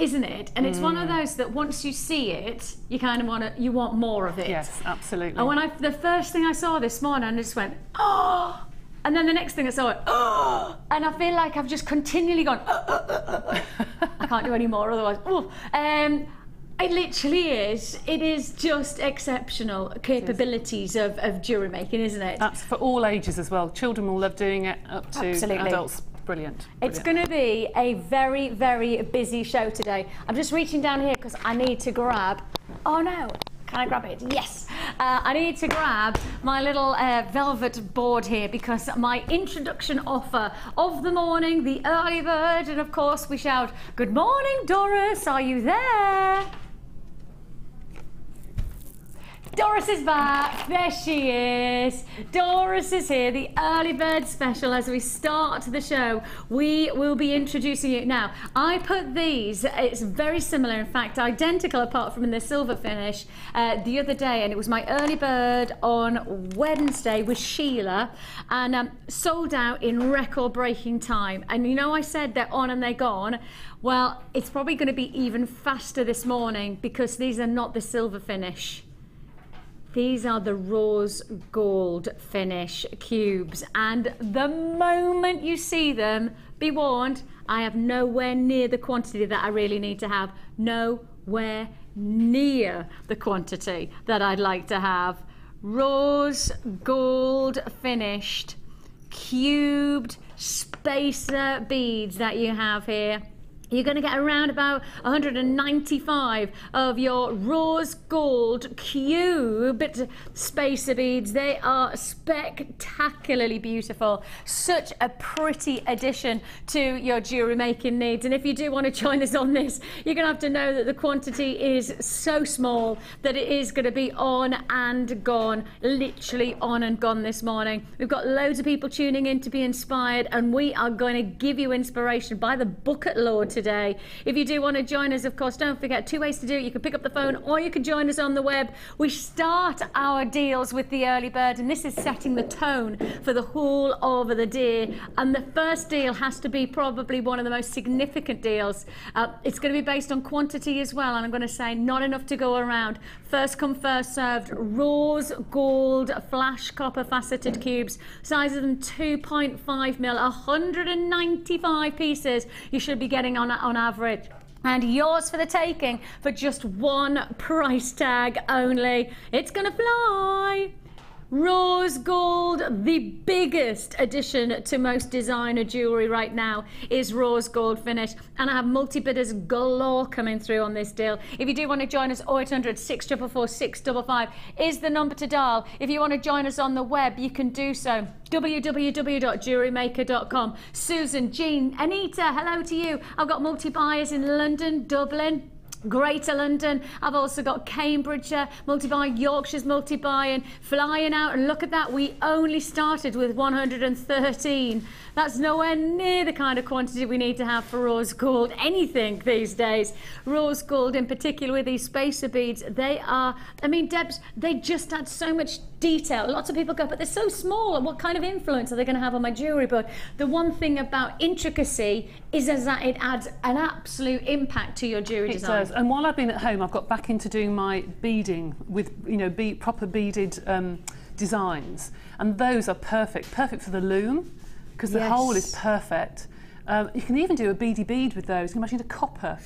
isn't it? And it's one of those that once you see it, you kind of want more of it. Yes, absolutely. And when the first thing I saw this morning, I just went, oh. And then the next thing I saw it, oh, and I feel like I've just continually gone, I can't do any more otherwise. Oh. It literally is. It is just exceptional capabilities of jewellery making, isn't it? That's for all ages as well. Children will love doing it, up to adults. Brilliant. It's going to be a very, very busy show today. I'm just reaching down here because I need to grab, oh no, can I grab it? Yes. I need to grab my little velvet board here because my introduction offer of the morning, the early bird, and of course we shout, good morning, Doris, are you there? Doris is back, there she is. Doris is here, the early bird special as we start the show. We will be introducing it now. I put these, it's very similar, in fact, identical apart from in the silver finish the other day, and it was my early bird on Wednesday with Sheila, and sold out in record-breaking time. And you know, I said they're on and they're gone. Well, it's probably going to be even faster this morning because these are not the silver finish. These are the rose gold finish cubes, and the moment you see them, be warned, I have nowhere near the quantity that I really need to have. Nowhere near the quantity that I'd like to have. Rose gold finished cubed spacer beads that you have here. You're going to get around about 195 of your rose gold cubed spacer beads. They are spectacularly beautiful. Such a pretty addition to your jewellery making needs. And if you do want to join us on this, you're going to have to know that the quantity is so small that it is going to be on and gone, literally on and gone this morning. We've got loads of people tuning in to be inspired, and we are going to give you inspiration by the bucket load today. If you do want to join us, of course, don't forget, two ways to do it. You can pick up the phone or you can join us on the web. We start our deals with the early bird, and this is setting the tone for the whole of the day. And the first deal has to be probably one of the most significant deals. It's going to be based on quantity as well, and I'm going to say not enough to go around. First come, first served. Rose gold flash copper faceted cubes, size of them 2.5 mil, 195 pieces you should be getting on average. And yours for the taking for just one price tag only. It's gonna fly. Rose gold, the biggest addition to most designer jewellery right now is rose gold finish, and I have multi-bidders galore coming through on this deal. If you do want to join us, 0800 644 655 is the number to dial. If you want to join us on the web, you can do so. www.JewelleryMaker.com. Susan, Jean, Anita, hello to you. I've got multi-buyers in London, Dublin, Greater London. I've also got Cambridgeshire multi-buy, Yorkshire's multi-buying, flying out, and look at that, we only started with 113. That's nowhere near the kind of quantity we need to have for rose gold anything these days. Rose gold in particular with these spacer beads, they are, I mean, Debs, they just add so much detail. Lots of people go, but they're so small, and what kind of influence are they going to have on my jewellery? But the one thing about intricacy is that it adds an absolute impact to your jewellery design. It does. And while I've been at home, I've got back into doing my beading with, you know, proper beaded designs, and those are perfect for the loom, because the hole is perfect. You can even do a beady bead with those. You can imagine a copper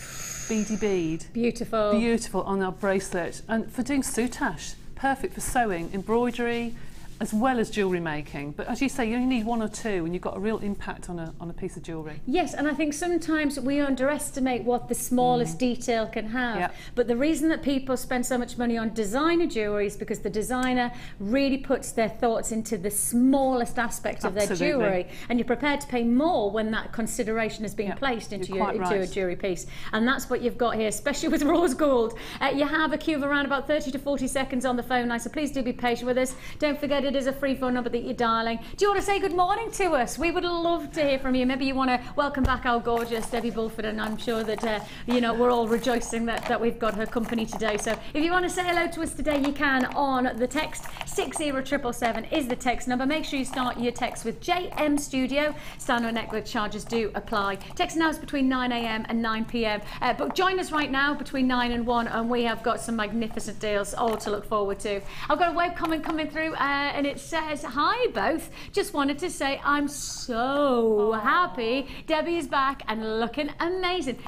beady bead. Beautiful. Beautiful on our bracelet. And for doing soutache, perfect for sewing, embroidery, as well as jewellery making. But as you say, you only need one or two and you've got a real impact on a piece of jewellery. Yes, and I think sometimes we underestimate what the smallest detail can have. Yep. But the reason that people spend so much money on designer jewellery is because the designer really puts their thoughts into the smallest aspect of their jewellery, and you're prepared to pay more when that consideration is being placed into a jewellery piece. And that's what you've got here, especially with rose gold. You have a queue of around about 30 to 40 seconds on the phone line, so please do be patient with us. Don't forget it is a free phone number that you're dialing. Do you want to say good morning to us? We would love to hear from you. Maybe you want to welcome back our gorgeous Debbie Bulford, and I'm sure that you know, we're all rejoicing that we've got her company today. So if you want to say hello to us today, you can on the text. 60777 is the text number. Make sure you start your text with JM Studio. Standard network charges do apply. Text now is between 9 a.m. and 9 p.m. But join us right now between 9 and 1, and we have got some magnificent deals all to look forward to. I've got a web comment coming through, and it says, hi both. Just wanted to say I'm so happy Debbie is back and looking amazing.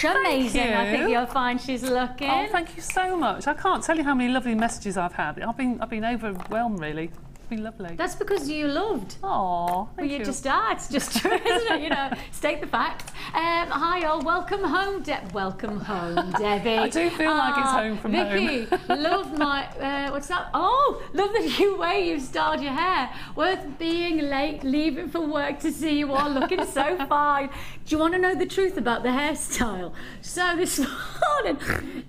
Amazing. I think you'll find she's looking. Oh, thank you so much. I can't tell you how many lovely messages I've had. I've been overwhelmed, really. It's been lovely. That's because you loved. Oh, thank you. You just are. It's just true, isn't it? You know, state the facts. Hi all. Welcome home, Welcome home, Debbie. I do feel like it's home from Vicki, home. love my. What's that? Oh, love the new way you've styled your hair. Worth being late, leaving for work to see you all looking so fine. Do you want to know the truth about the hairstyle? So this morning,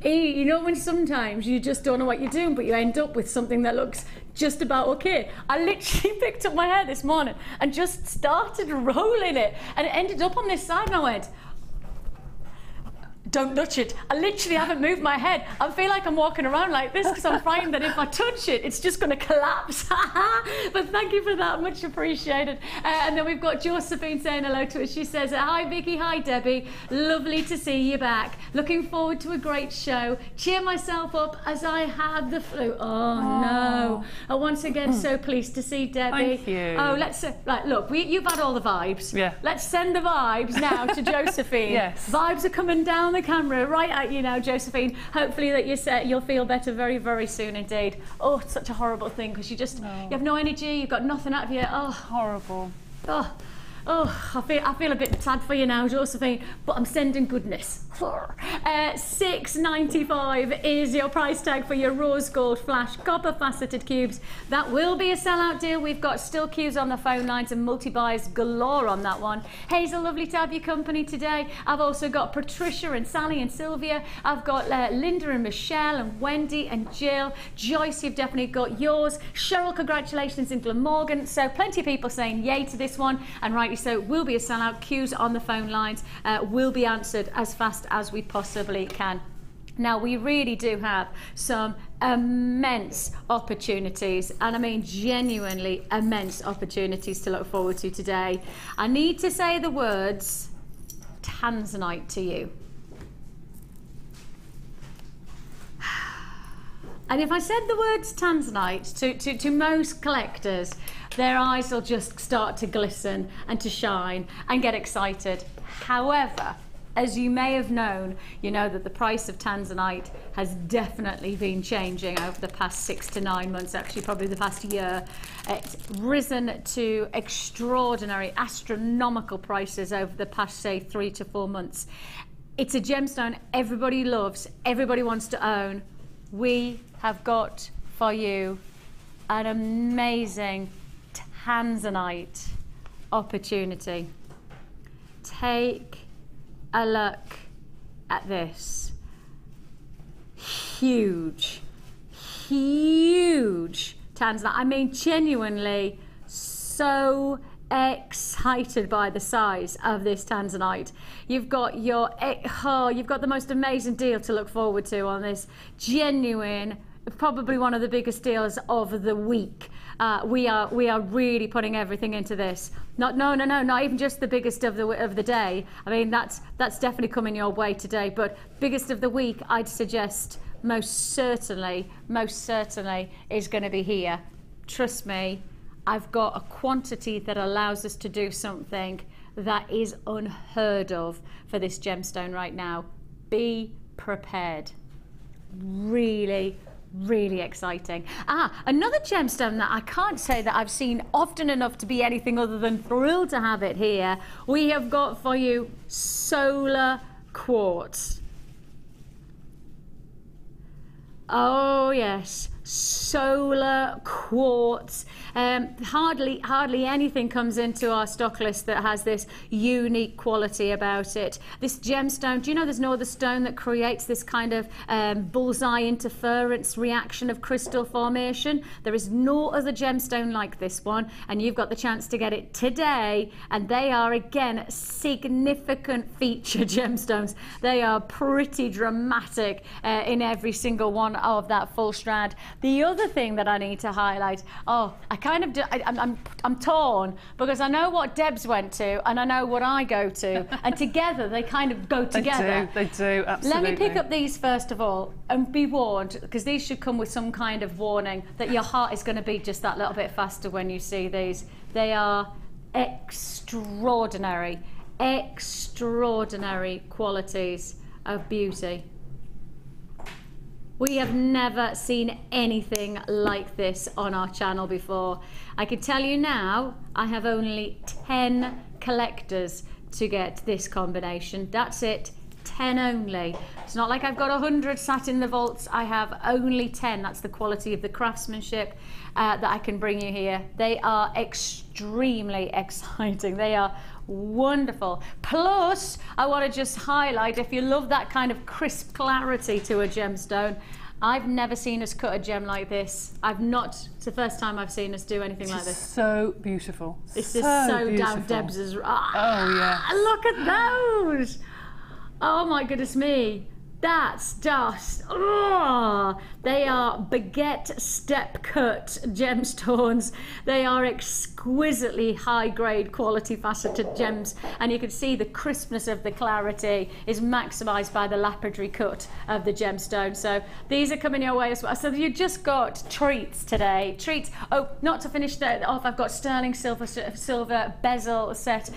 you know when sometimes you just don't know what you're doing, but you end up with something that looks just about okay. I literally picked up my hair this morning and just started rolling it, and it ended up on this side, and I went, don't touch it. I literally haven't moved my head. I feel like I'm walking around like this because I'm frightened that if I touch it, it's just going to collapse. But thank you for that, much appreciated. And then we've got Josephine saying hello to us. She says, hi Vicki, hi Debbie. Lovely to see you back. Looking forward to a great show. Cheer myself up as I have the flu. Oh no. I'm once again so pleased to see Debbie. Thank you. Oh, let's, right, look, you've had all the vibes. Yeah. Let's send the vibes now to Josephine. Yes. Vibes are coming down the camera right at you now, Josephine. Hopefully that you'll feel better very, very soon indeed. Oh, it's such a horrible thing because you have no energy, you've got nothing out of you. Oh, horrible. Oh, I feel a bit sad for you now, Josephine, but I'm sending goodness. $6.95 is your price tag for your rose gold flash copper faceted cubes. That will be a sellout deal. We've got still queues on the phone lines and multi-buys galore on that one. Hazel, lovely to have your company today. I've also got Patricia and Sally and Sylvia. I've got Linda and Michelle and Wendy and Jill. Joyce, you've definitely got yours. Cheryl, congratulations in Glamorgan. So plenty of people saying yay to this one, and rightly so. Will be a sellout. Queues on the phone lines will be answered as fast as we possibly can. Now we really do have some immense opportunities, and I mean genuinely immense opportunities to look forward to today. I need to say the words Tanzanite to you. And if I said the words Tanzanite to most collectors, their eyes will just start to glisten and to shine and get excited. However, as you may have known, you know that the price of Tanzanite has definitely been changing over the past 6 to 9 months, actually probably the past year. It's risen to extraordinary, astronomical prices over the past, say, 3 to 4 months. It's a gemstone everybody loves, everybody wants to own. We have got for you an amazing Tanzanite opportunity. Take a look at this. Huge Tanzanite. I mean, genuinely so excited by the size of this Tanzanite. You've got the most amazing deal to look forward to on this genuine, probably one of the biggest deals of the week. We are really putting everything into this. Not even just the biggest of the day. I mean, that's definitely coming your way today. But biggest of the week, I'd suggest most certainly is going to be here. Trust me, I've got a quantity that allows us to do something that is unheard of for this gemstone right now. Be prepared. Really exciting. Another gemstone that I can't say that I've seen often enough to be anything other than thrilled to have it here. We have got for you solar quartz. Oh yes, solar quartz. Hardly anything comes into our stock list that has this unique quality about it. This gemstone, do you know there's no other stone that creates this kind of bullseye interference reaction of crystal formation? There is no other gemstone like this one, and you've got the chance to get it today, and they are again significant feature gemstones. They are pretty dramatic in every single one of that full strand. The other thing that I need to highlight, I'm torn, because I know what Deb's went to and I know what I go to, and together they kind of go together. They do, absolutely. Let me pick up these first of all, and be warned, because these should come with some kind of warning that your heart is going to beat just that little bit faster when you see these. They are extraordinary qualities of beauty. We have never seen anything like this on our channel before. I can tell you now, I have only 10 collectors to get this combination. That's it, 10 only. It's not like I've got 100 sat in the vaults. I have only 10. That's the quality of the craftsmanship that I can bring you here. They are extremely exciting. They are wonderful. Plus, I want to just highlight, if you love that kind of crisp clarity to a gemstone, I've never seen us cut a gem like this. It's the first time I've seen us do anything like this. So beautiful. This is so beautiful. down Deb's. Oh yeah. Look at those. Oh my goodness me. That's just, they are baguette step cut gemstones. They are exquisitely high grade quality faceted gems, and you can see the crispness of the clarity is maximized by the lapidary cut of the gemstone. So these are coming your way as well. So you just got treats today. Treats. Oh, not to finish that off, I've got sterling silver bezel set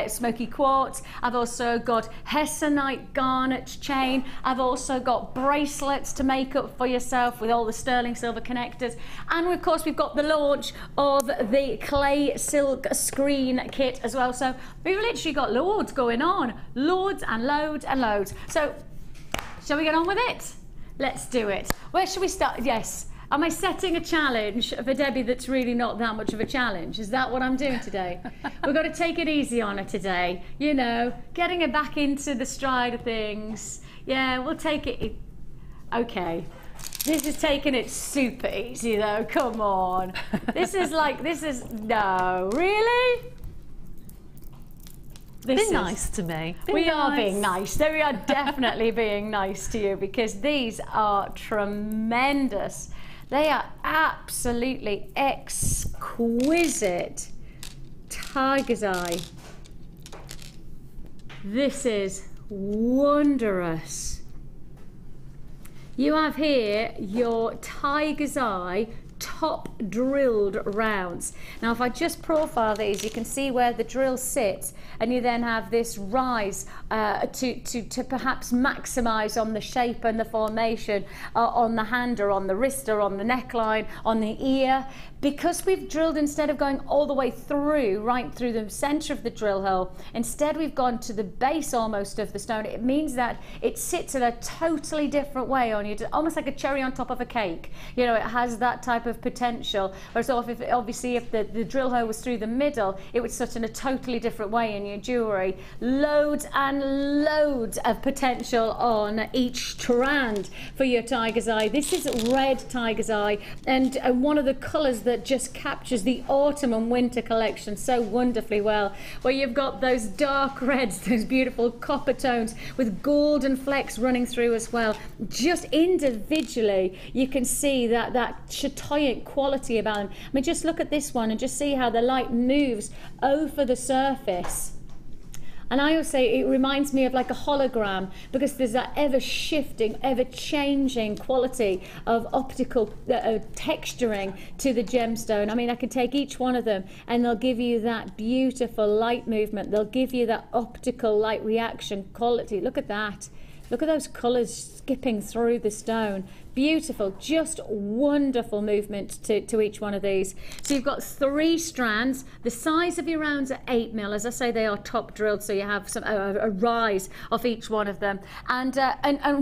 smoky quartz. I've also got hessonite garnet chain. I've also got bracelets to make up for yourself with all the sterling silver connectors, and of course we've got the launch of the clay silk screen kit as well. So we've literally got loads going on, loads and loads and loads. So shall we get on with it? Let's do it. Where should we start? Yes, am I setting a challenge for Debbie that's really not that much of a challenge? Is that what I'm doing today? We've got to take it easy on her today, you know, getting her back into the stride of things. Yeah, we'll take it. Okay. This is taking it super easy though. Come on. No, really? Be nice to me. We are being nice. We are definitely being nice to you, because these are tremendous. They are absolutely exquisite. Tiger's eye. This is wondrous. You have here your tiger's eye top drilled rounds. Now if I just profile these, you can see where the drill sits, and you then have this rise to perhaps maximize on the shape and the formation on the hand or on the wrist or on the neckline, on the ear. Because we've drilled, instead of going all the way through, right through the center of the drill hole, instead we've gone to the base almost of the stone. It means that it sits in a totally different way on you, almost like a cherry on top of a cake. You know, it has that type of potential. Whereas obviously if the drill hole was through the middle, it would sit in a totally different way in your jewelry. Loads and loads of potential on each strand for your tiger's eye. This is red tiger's eye, and one of the colors that just captures the autumn and winter collection so wonderfully well, where you've got those dark reds, those beautiful copper tones with golden flecks running through as well. Just individually you can see that chatoyant quality about them. I mean, just look at this one and just see how the light moves over the surface. And I always say it reminds me of like a hologram, because there's that ever-shifting, ever-changing quality of optical texturing to the gemstone. I mean, I can take each one of them and they'll give you that beautiful light movement. They'll give you that optical light reaction quality. Look at that. Look at those colours skipping through the stone. Beautiful, just wonderful movement to each one of these. So you've got 3 strands. The size of your rounds are 8 mil. As I say, they are top drilled, so you have some a rise off each one of them. And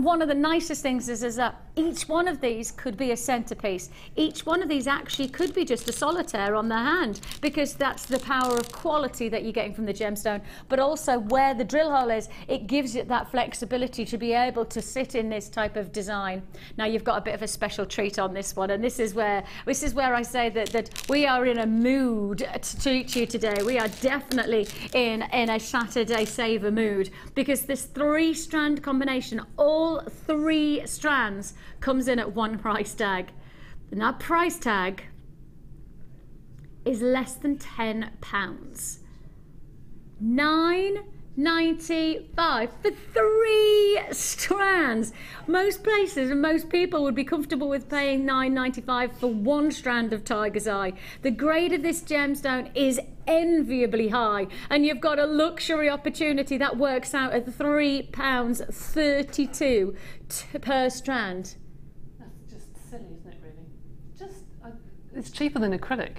one of the nicest things is that each one of these could be a centerpiece. Each one of these actually could be just a solitaire on the hand, because that's the power of quality that you're getting from the gemstone. But also where the drill hole is, it gives it that flexibility to be able to sit in this type of design. Now you've got a bit of a special treat on this one, and this is where I say that we are in a mood to treat you today. We are definitely in a Saturday saver mood, because this 3-strand combination, all 3 strands, comes in at 1 price tag, and that price tag is less than £10. £9.95 for 3 strands. Most places and most people would be comfortable with paying £9.95 for 1 strand of tiger's eye. The grade of this gemstone is enviably high, and you've got a luxury opportunity that works out at £3.32 per strand. That's just silly, isn't it, really? It's cheaper than acrylic.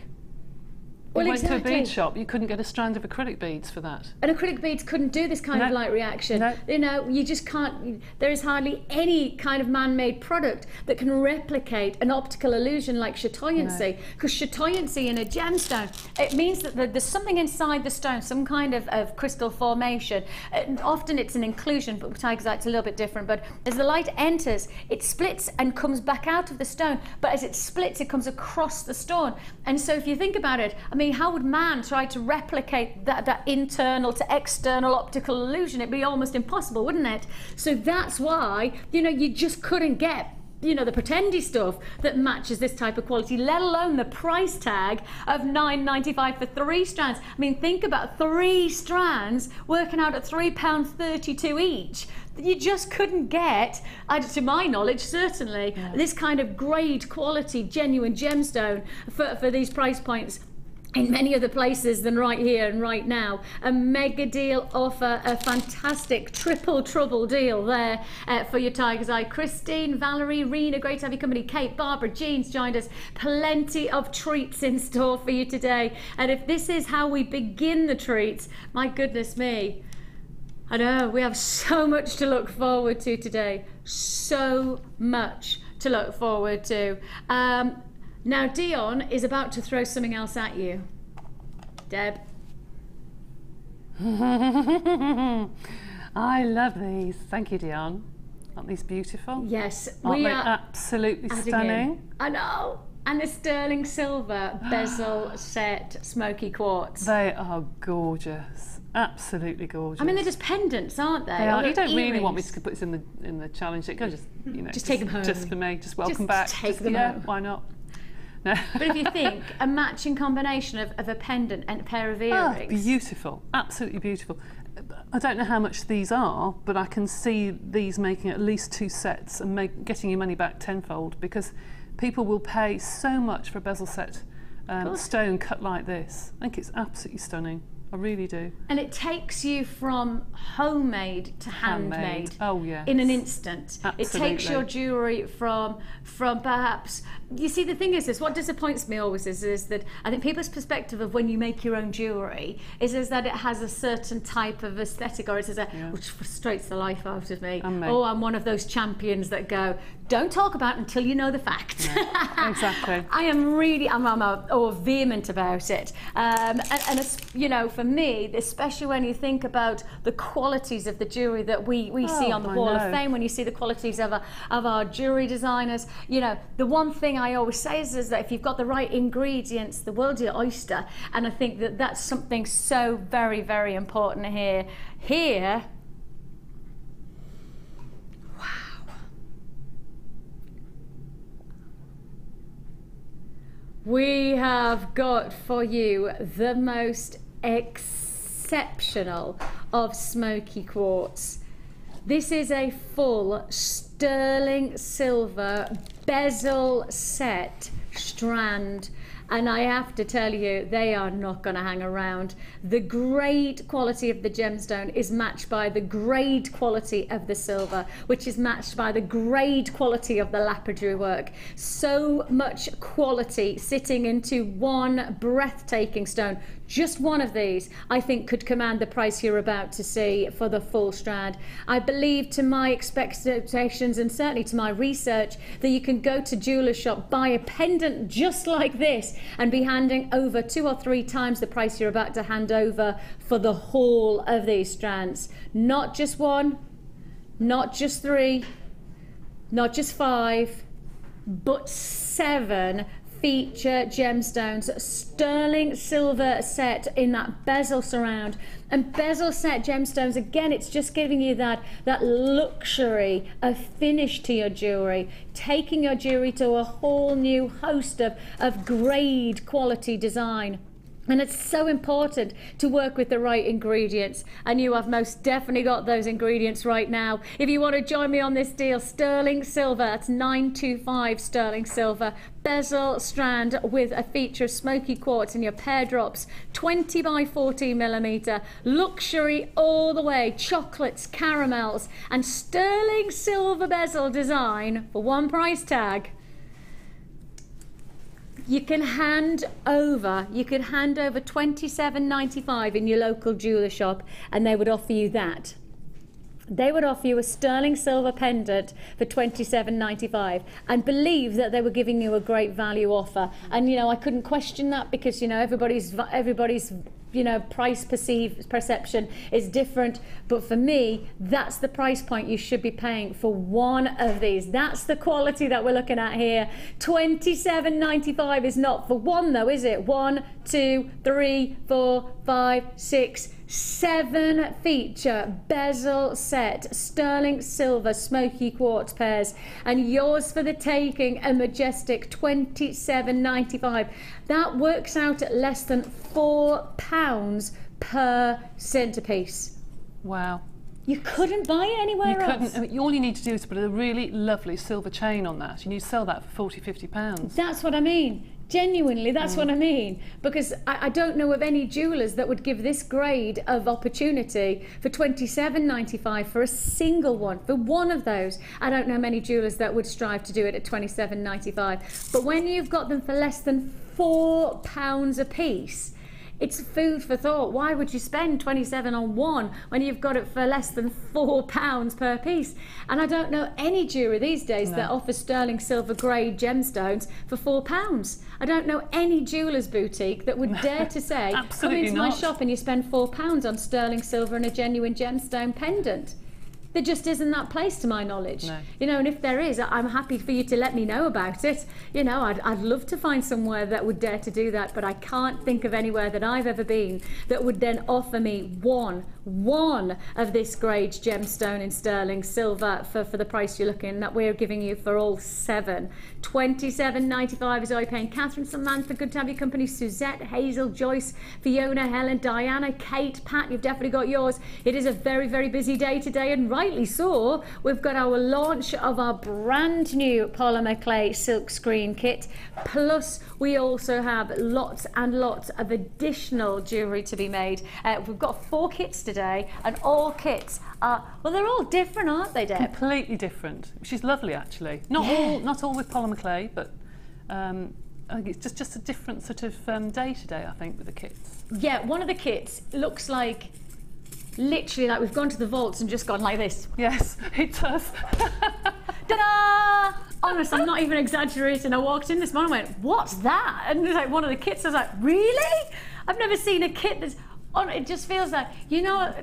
Well, you went to a exactly. bead shop, you couldn't get a strand of acrylic beads for that. And acrylic beads couldn't do this kind of light reaction. No. You know, you just can't, there is hardly any kind of man-made product that can replicate an optical illusion like chatoyancy. Because chatoyancy in a gemstone, it means that there's something inside the stone, some kind of crystal formation. And often it's an inclusion, but with tiger's eye it's a little bit different. But as the light enters, it splits and comes back out of the stone. But as it splits, it comes across the stone. And so if you think about it, I mean, how would man try to replicate that internal to external optical illusion? It'd be almost impossible, wouldn't it? So that's why, you know, you just couldn't get, you know, the pretendy stuff that matches this type of quality, let alone the price tag of £9.95 for 3 strands. I mean, think about 3 strands working out at £3.32 each. You just couldn't get, to my knowledge, certainly, this kind of grade quality, genuine gemstone for these price points in many other places than right here and right now. A mega deal offer, a fantastic triple trouble deal there for your tiger's eye. Christine, Valerie, Rena, great to have you company. Kate, Barbara, Jean's joined us. Plenty of treats in store for you today. And if this is how we begin the treats, my goodness me, I know we have so much to look forward to today. So much to look forward to. Now Dion is about to throw something else at you. Deb. I love these. Thank you, Dion. Aren't these beautiful? Yes, Aren't we they are absolutely stunning? I know. And the sterling silver bezel set smoky quartz. They are gorgeous. Absolutely gorgeous. I mean, they're just pendants, aren't they? They are. You don't really earrings. want me to put this in the challenge. It goes just, you know, Just take them home. Just for me. Just welcome Just back. take Just, them yeah, home. why not? No. But if you think a matching combination of a pendant and a pair of earrings. Oh, beautiful. Absolutely beautiful. I don't know how much these are, but I can see these making at least 2 sets and getting your money back tenfold, because people will pay so much for a bezel set stone cut like this. I think it's absolutely stunning. I really do. And it takes you from homemade to handmade. Oh yeah. In an instant. Absolutely. It takes your jewellery from perhaps, you see, the thing is this, what disappoints me always is that I think people's perspective of when you make your own jewellery is that it has a certain type of aesthetic, or which frustrates the life out of me. Oh, I'm one of those champions that go, don't talk about it until you know the facts. Yeah, exactly. I'm vehement about it. And you know, for me, especially when you think about the qualities of the jewellery that we see on the Wall of Fame, when you see the qualities of our jewellery designers, you know, the one thing I always say is that if you've got the right ingredients, the world's your oyster. And I think that that's something so very, very important here. We have got for you the most exceptional of smoky quartz. This is a full sterling silver bezel set strand, And I have to tell you, they are not going to hang around. The great quality of the gemstone is matched by the great quality of the silver, which is matched by the great quality of the lapidary work. So much quality sitting into one breathtaking stone. Just one of these, I think, could command the price you're about to see for the full strand. I believe, to my expectations and certainly to my research, that you can go to jeweler's shop, buy a pendant just like this, and be handing over 2 or 3 times the price you're about to hand over for the whole of these strands. Not just 1, not just 3, not just 5, but 7 feature gemstones, sterling silver set in that bezel surround. And bezel set gemstones, again, it's just giving you that luxury of finish to your jewellery, taking your jewellery to a whole new host of grade quality design. And it's so important to work with the right ingredients, and you have most definitely got those ingredients right now. If you want to join me on this deal, sterling silver, that's 925 sterling silver, bezel strand with a feature of smoky quartz in your pear drops, 20 by 14 millimeter, luxury all the way, chocolates, caramels, and sterling silver bezel design for one price tag. You can hand over $27.95 in your local jeweler shop, and they would offer you that. They would offer you a sterling silver pendant for $27.95, and believe that they were giving you a great value offer. And you know, I couldn't question that, because you know, everybody's price perception is different, but for me, that's the price point you should be paying for one of these. That's the quality that we're looking at here. $27.95 is not for one though, is it? 1, 2, 3, 4, 5, 6, 7 feature bezel set sterling silver smoky quartz pairs, and yours for the taking, a majestic $27.95. That works out at less than £4 per centerpiece. Wow. You couldn't buy it anywhere else. I mean, all you need to do is put a really lovely silver chain on that, and you sell that for £40–50. That's what I mean. Genuinely, that's what I mean, because I don't know of any jewellers that would give this grade of opportunity for $27.95 for a single one, for one of those. I don't know many jewellers that would strive to do it at $27.95. But when you've got them for less than £4 a piece, it's food for thought. Why would you spend $27 on one when you've got it for less than £4 per piece? And I don't know any jewellery these days that offers sterling silver grade gemstones for £4. I don't know any jeweller's boutique that would dare to say, come into my shop and you spend £4 on sterling silver and a genuine gemstone pendant. There just isn't that place to my knowledge. No. You know, and if there is, I'm happy for you to let me know about it. You know, I'd love to find somewhere that would dare to do that, but I can't think of anywhere that I've ever been that would then offer me one of this grade gemstone in sterling silver for the price you're looking, that we're giving you for all 7. $27.95 is all you're paying. Catherine, Samantha, good to have your company. Suzette, Hazel, Joyce, Fiona, Helen, Diana, Kate, Pat, you've definitely got yours. It is a very, very busy day today, and rightly so. We've got our launch of our brand new polymer clay silk screen kit, plus we also have lots and lots of additional jewellery to be made. We've got 4 kits today, and all kits are, well, they're all different, aren't they, Deb? Completely different, which is lovely actually. Not all with polymer clay, but I think it's just a different sort of day today, I think, with the kits. Yeah, one of the kits looks like, literally, like we've gone to the vaults and just gone like this. Yes, it does. Ta-da! Honest, I'm not even exaggerating. I walked in this morning and went, what's that? And there's like one of the kits, I was like, really? I've never seen a kit that's, it just feels like, you know,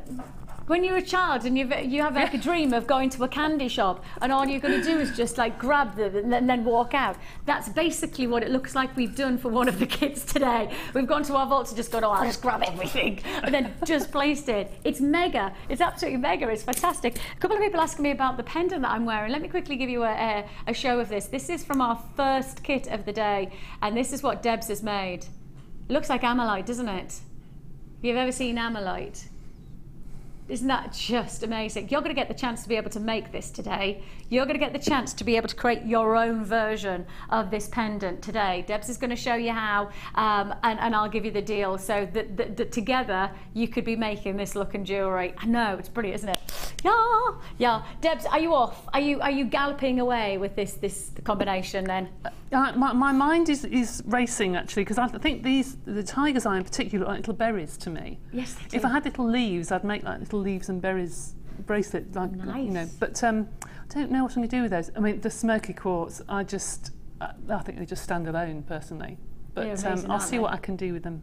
when you're a child and you have like a dream of going to a candy shop and all you're going to do is just like grab them and then walk out. That's basically what it looks like we've done for one of the kits today. We've gone to our vaults and just gone, oh, I'll just grab everything, and then just placed it. It's mega. It's absolutely mega. It's fantastic. A couple of people asking me about the pendant that I'm wearing. Let me quickly give you a show of this. This is from our first kit of the day, and this is what Debs has made. It looks like amylite, doesn't it? If you've ever seen amylite. Isn't that just amazing? You're going to get the chance to be able to make this today. You're going to get the chance to be able to create your own version of this pendant today. Debs is going to show you how, and I'll give you the deal so that together you could be making this look and jewellery. I know, it's brilliant, isn't it? Yeah, yeah. Debs, are you off? Are you galloping away with this combination then? My mind is racing actually, because I think the tiger's eye in particular look like little berries to me. Yes, they do. If I had little leaves, I'd make like little leaves and berries bracelet, like, nice. you know. But I don't know what I'm going to do with those. I mean, the smoky quartz, I think they just stand alone personally. But I'll see what I can do with them.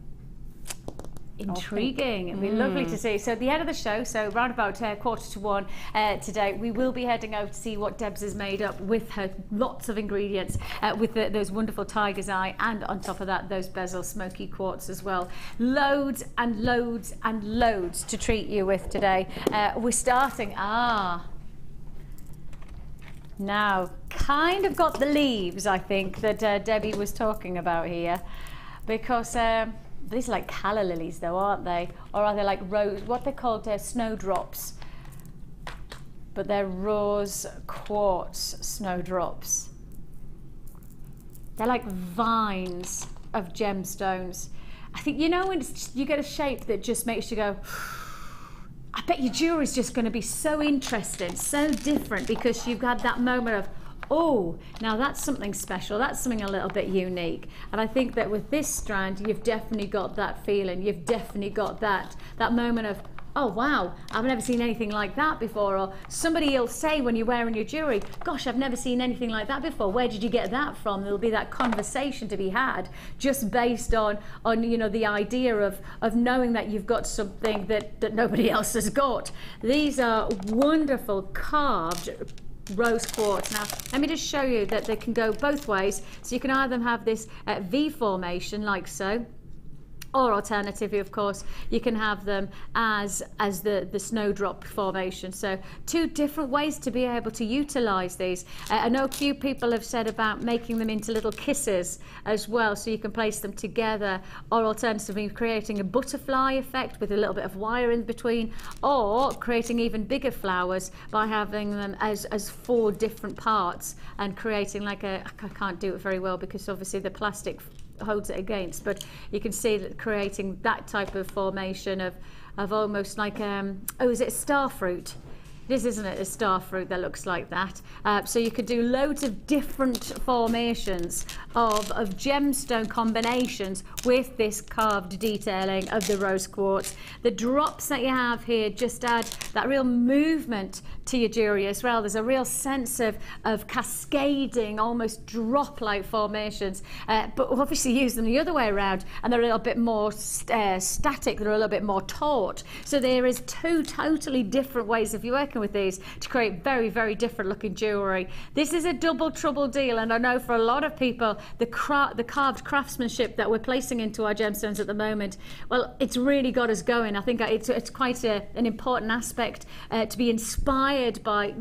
Intriguing. It'd be lovely to see. So at the end of the show, so around about 1:45 today, we will be heading over to see what Debs has made up with her lots of ingredients, with those wonderful tiger's eye, and on top of that, those bezel smoky quartz as well. Loads and loads and loads to treat you with today. We're starting, now, kind of got the leaves, I think, that Debbie was talking about here, because these are like calla lilies though, aren't they? Or are they like rose, what they're called, snowdrops. But they're rose quartz snowdrops. They're like vines of gemstones. I think, you know, when you get a shape that just makes you go, I bet your jewellery's just going to be so interesting, so different, because you've had that moment of, oh, now that's something special, that's something a little bit unique. And I think that with this strand, you've definitely got that feeling, you've definitely got that moment of, oh wow, I've never seen anything like that before. Or somebody will say when you're wearing your jewellery, gosh, I've never seen anything like that before, where did you get that from? There'll be that conversation to be had, just based on you know, the idea of knowing that you've got something that nobody else has got. These are wonderful carved rose quartz. Now let me just show you that they can go both ways, so you can either have this V formation like so, or alternatively, of course, you can have them as the snowdrop formation. So two different ways to be able to utilize these. I know a few people have said about making them into little kisses as well, so you can place them together, or alternatively creating a butterfly effect with a little bit of wire in between, or creating even bigger flowers by having them as 4 different parts and creating like I can't do it very well because obviously the plastic holds it against, but you can see that creating that type of formation of almost like is it a star fruit? This isn't it, a star fruit that looks like that. So you could do loads of different formations of gemstone combinations with this carved detailing of the rose quartz. The drops that you have here just add that real movement to your jewellery as well. There's a real sense of cascading, almost drop-like formations, but obviously use them the other way around, and they're a little bit more static, they're a little bit more taut. So there is 2 totally different ways of working with these to create very, very different looking jewellery. This is a double trouble deal, and I know for a lot of people the carved craftsmanship that we're placing into our gemstones at the moment, well, it's really got us going. I think it's quite an important aspect to be inspired by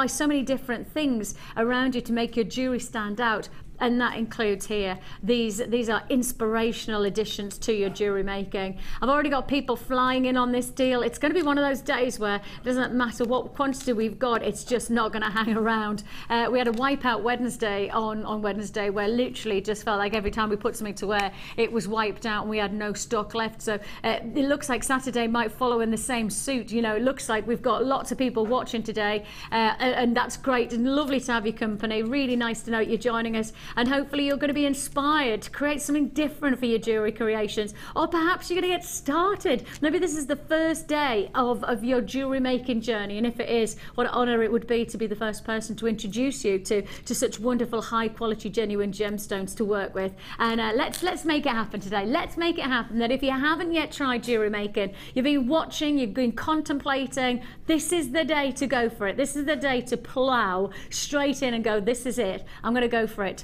so many different things around you to make your jewellery stand out. And that includes here, these are inspirational additions to your jewellery making. I've already got people flying in on this deal. It's going to be one of those days where it doesn't matter what quantity we've got, it's just not going to hang around. We had a wipeout Wednesday on Wednesday where literally just felt like every time we put something to wear, it was wiped out and we had no stock left. So it looks like Saturday might follow in the same suit. You know, it looks like we've got lots of people watching today, and that's great and lovely to have your company. Really nice to know you're joining us. And hopefully you're going to be inspired to create something different for your jewellery creations, or perhaps you're going to get started. Maybe this is the first day of your jewellery making journey, and if it is, what an honour it would be to be the first person to introduce you to such wonderful, high quality, genuine gemstones to work with. And let's make it happen today. Let's make it happen that if you haven't yet tried jewellery making, you've been watching, you've been contemplating, this is the day to go for it. This is the day to plough straight in and go, this is it. I'm going to go for it.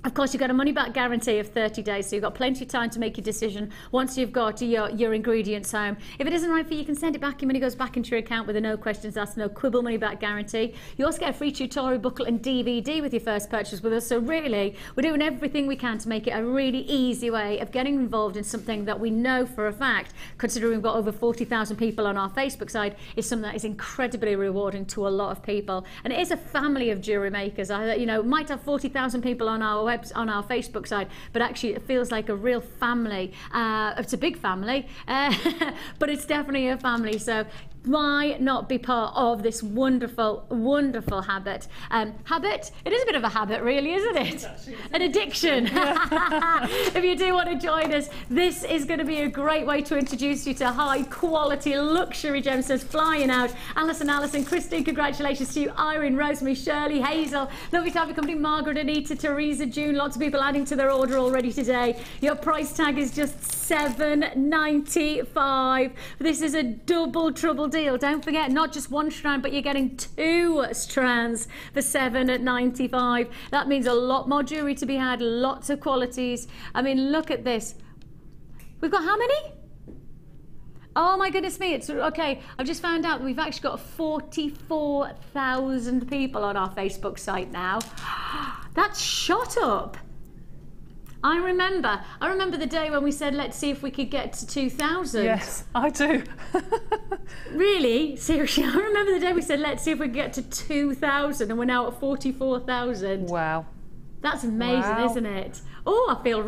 Of course, you've got a money-back guarantee of 30 days, so you've got plenty of time to make your decision once you've got your ingredients home. If it isn't right for you, you can send it back. Your money goes back into your account with a no questions asked, no quibble money-back guarantee. You also get a free tutorial booklet and DVD with your first purchase with us. So really, we're doing everything we can to make it a really easy way of getting involved in something that we know for a fact, considering we've got over 40,000 people on our Facebook side, is something that is incredibly rewarding to a lot of people. And it is a family of jewellery makers. You know, might have 40,000 people on our Facebook side, but actually it feels like a real family. It's a big family, but it's definitely a family. So why not be part of this wonderful, wonderful habit? It is a bit of a habit, really, isn't it? An addiction. If you do want to join us, this is going to be a great way to introduce you to high quality luxury gemstones flying out. Alison, Christine, congratulations to you. Irene, Rosemary, Shirley, Hazel, lovely to have you company. Margaret, Anita, Teresa, June, lots of people adding to their order already today. Your price tag is just $7.95. This is a double trouble deal. Don't forget, not just one strand, but you're getting 2 strands for $7.95. That means a lot more jewellery to be had, lots of qualities. I mean, look at this. We've got how many? Oh my goodness me, it's okay. I've just found out that we've actually got 44,000 people on our Facebook site now. That's shot up. I remember the day when we said, let's see if we could get to 2,000. Yes, I do. Really? Seriously, I remember the day we said, let's see if we could get to 2,000, and we're now at 44,000. Wow. That's amazing, isn't it? Oh, I feel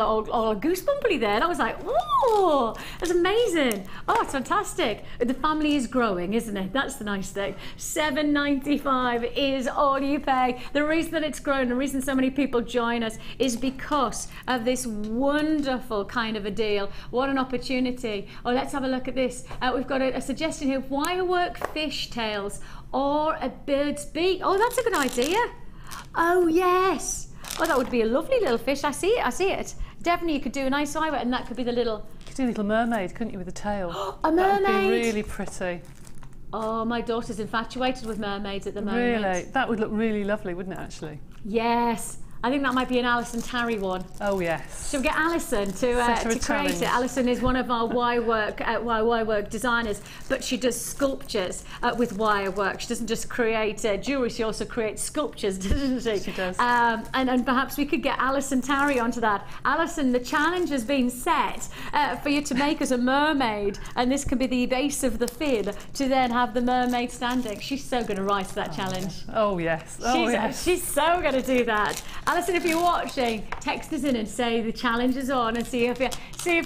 all goosebumpy there. I was like, oh, that's amazing. Oh, it's fantastic. The family is growing, isn't it? That's the nice thing. $7.95 is all you pay. The reason that it's grown, the reason so many people join us is because of this wonderful kind of a deal. What an opportunity. Oh, let's have a look at this. We've got a suggestion here, wirework fishtails or a bird's beak. Oh, that's a good idea. Oh, yes. Oh, that would be a lovely little fish. I see it. Definitely, you could do a nice eyewear, and that could be the little... You could do a little mermaid, couldn't you, with a tail? A mermaid! That would be really pretty. Oh, my daughter's infatuated with mermaids at the moment. Really? That would look really lovely, wouldn't it, actually? Yes. I think that might be an Alison Tarry one. Oh, yes. Shall we get Alison to create it? Alison is one of our wirework designers, but she does sculptures with wirework. She doesn't just create jewellery, she also creates sculptures, doesn't she? She does. And perhaps we could get Alison Tarry onto that. Alison, the challenge has been set for you to make us a mermaid, and this can be the base of the fin to then have the mermaid standing. She's so going to rise to that challenge. Oh, yes. Oh, yes. She's so going to do that. Alison, if you're watching, text us in and say the challenge is on, and see if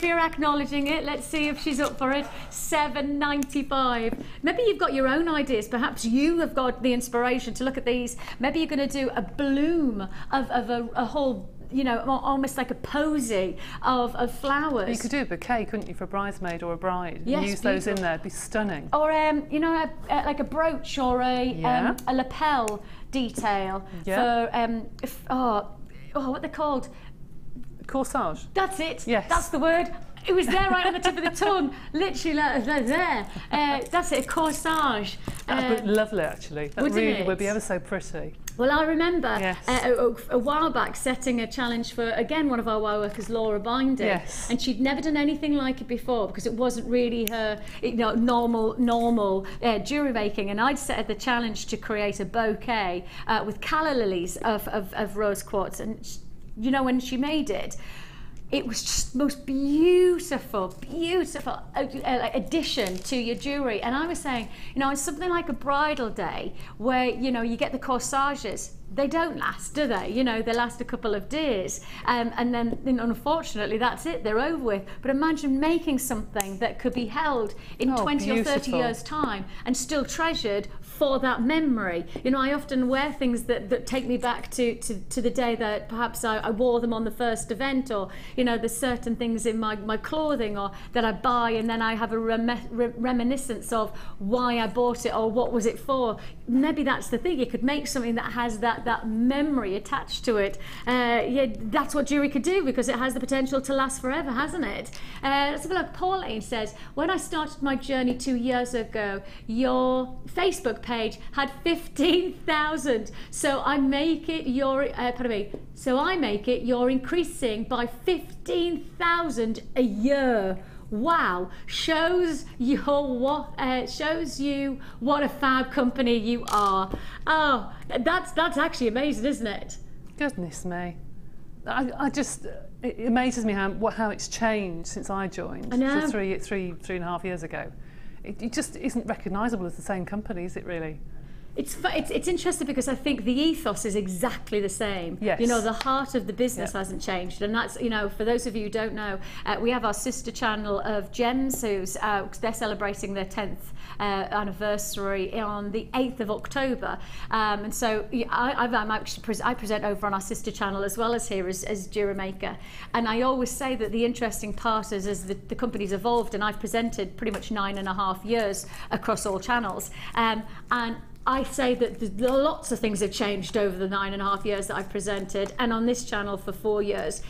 you're acknowledging it. Let's see if she's up for it. $7.95. Maybe you've got your own ideas. Perhaps you have got the inspiration to look at these. Maybe you're going to do a bloom of a whole, you know, almost like a posy of flowers. You could do a bouquet, couldn't you, for a bridesmaid or a bride? Yes, use those in there. It'd be stunning. Or you know, like a brooch or a lapel detail for what they're called? Corsage. That's it. Yes. That's the word. It was there right on the tip of the tongue. Literally there. That's it, a corsage. That would be lovely, actually. That really would be ever so pretty. Well, I remember a while back setting a challenge for, again, one of our wire workers, Laura Binding. Yes. And she'd never done anything like it before because it wasn't really her, you know, normal jewellery making. And I'd set her the challenge to create a bouquet with calla lilies of rose quartz. And, you know, when she made it, it was just the most beautiful addition to your jewellery. And I was saying, you know, it's something like a bridal day where, you know, you get the corsages. They don't last, do they? You know, they last a couple of days. And then, you know, unfortunately, that's it. They're over with. But imagine making something that could be held in 20 or 30 years' time and still treasured for that memory. You know, I often wear things that take me back to the day that perhaps I wore them on the first event, or, you know, there's certain things in my clothing or that I buy, and then I have a reminiscence of why I bought it or what was it for. maybe that's the thing. You could make something that has that memory attached to it. Yeah, that's what jewellery could do, because it has the potential to last forever, hasn't it? Let's have a look. Pauline says, when I started my journey 2 years ago, your Facebook page had 15,000. So I make it you're increasing by 15,000 a year. Wow, shows you what a fab company you are. Oh, that's actually amazing, isn't it? Goodness me, I just, it amazes me how it's changed since I joined. I know. So three and a half years ago. It just isn't recognisable as the same company, is it really? It's interesting, because I think the ethos is exactly the same. Yes. You know, the heart of the business Yeah. hasn't changed, and that's, you know, for those of you who don't know, we have our sister channel of Gems, who's they're celebrating their 10th anniversary on the 8th of October, and so I present over on our sister channel as well as here as Jewellery Maker, and I always say that the interesting part is as the company's evolved, and I've presented pretty much 9.5 years across all channels, and I say that lots of things have changed over the 9.5 years that I've presented, and on this channel for 4 years.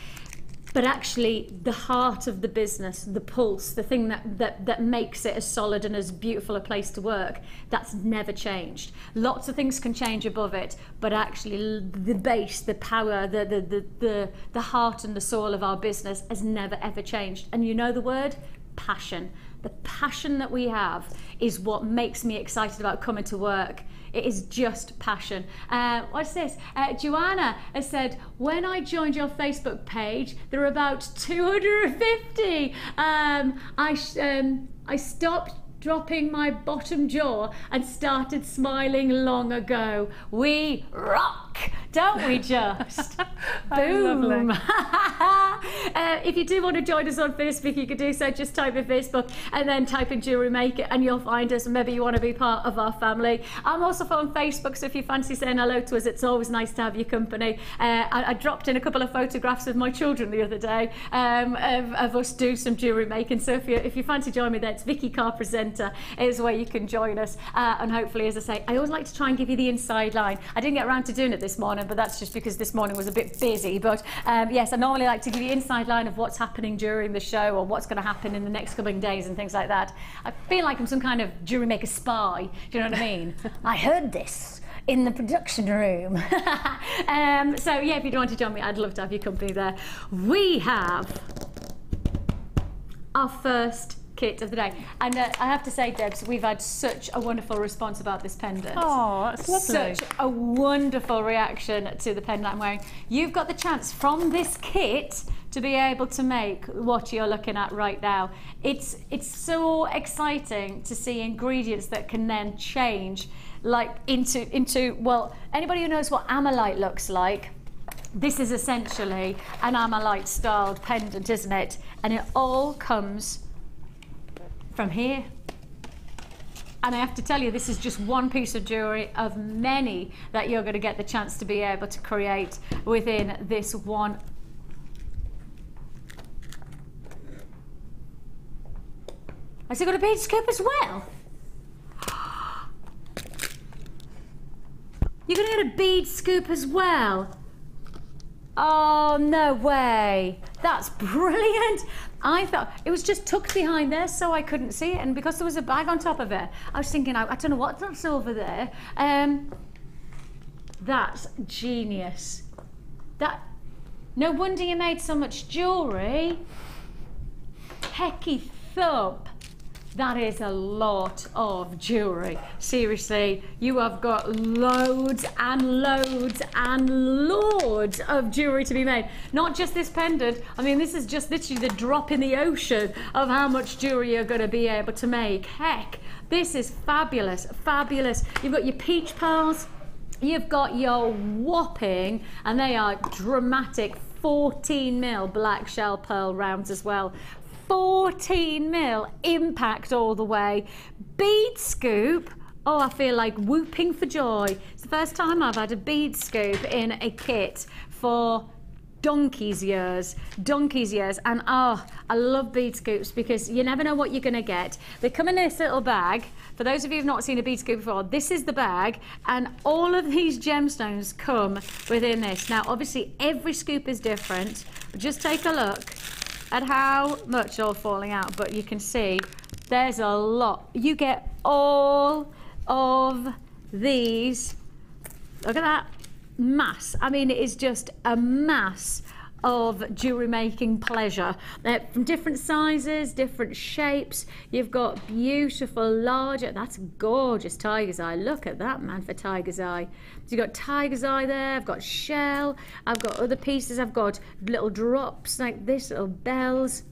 But actually, the heart of the business, the pulse, the thing that makes it as solid and as beautiful a place to work, that's never changed. Lots of things can change above it, but actually the base, the power, the heart and the soul of our business has never ever changed. And you know the word? Passion. The passion that we have is what makes me excited about coming to work. It is just passion. What's this? Joanna has said, when I joined your Facebook page, there were about 250. I stopped dropping my bottom jaw and started smiling long ago. We rock, don't we just? Boom. If you do want to join us on Facebook, you can do so. Just type in Facebook and then type in Jewellery Maker and you'll find us, and maybe you want to be part of our family. I'm also on Facebook, so if you fancy saying hello to us, it's always nice to have your company. I dropped in a couple of photographs of my children the other day of us doing some jewellery making, so if you fancy joining me there, it's Vicki, Carr presenter, is where you can join us, and hopefully, as I say, I always like to try and give you the inside line. I didn't get around to doing it this morning, but that's just because this morning was a bit busy, but yes, I normally like to give you inside line of what's happening during the show or what's going to happen in the next coming days and things like that. I feel like I'm some kind of Jewellery Maker spy, do you know what I mean? I heard this in the production room. So yeah, if you do want to join me, I'd love to have your company there. We have our first kit of the day, and I have to say, Debs, we've had such a wonderful response about this pendant. Oh, that's lovely. Such a wonderful reaction to the pendant I'm wearing. You've got the chance from this kit to be able to make what you're looking at right now. It's so exciting to see ingredients that can then change like into well, anybody who knows what amalite looks like, this is essentially an amalite styled pendant, isn't it? And it all comes from here. And I have to tell you, this is just one piece of jewellery of many that you're going to get the chance to be able to create within this one. Has it got a bead scoop as well? You're going to get a bead scoop as well? Oh, no way. That's brilliant. I thought it was just tucked behind there so I couldn't see it, and because there was a bag on top of it, I was thinking, I don't know what that's over there. That's genius. No wonder you made so much jewellery. Hecky thump. That is a lot of jewellery. Seriously, you have got loads and loads and loads of jewellery to be made. Not just this pendant. I mean, this is just literally the drop in the ocean of how much jewellery you're going to be able to make. Heck, this is fabulous, fabulous. You've got your peach pearls. You've got your whopping, and they are dramatic, 14mm black shell pearl rounds as well. 14mm impact all the way. Bead scoop. Oh, I feel like whooping for joy. It's the first time I've had a bead scoop in a kit for donkey's years, and oh, I love bead scoops because you never know what you're going to get. They come in this little bag. For those of you who've not seen a bead scoop before, this is the bag, and all of these gemstones come within this. Now obviously every scoop is different, but just take a look at how much all falling out, but you can see there's a lot. You get all of these. Look at that mass. I mean, it is just a mass of jewellery making pleasure. They're from different sizes, different shapes. You've got beautiful larger, that's gorgeous tiger's eye. Look at that, man, for tiger's eye. So you've got tiger's eye there, I've got shell, I've got other pieces, I've got little drops like this, little bells,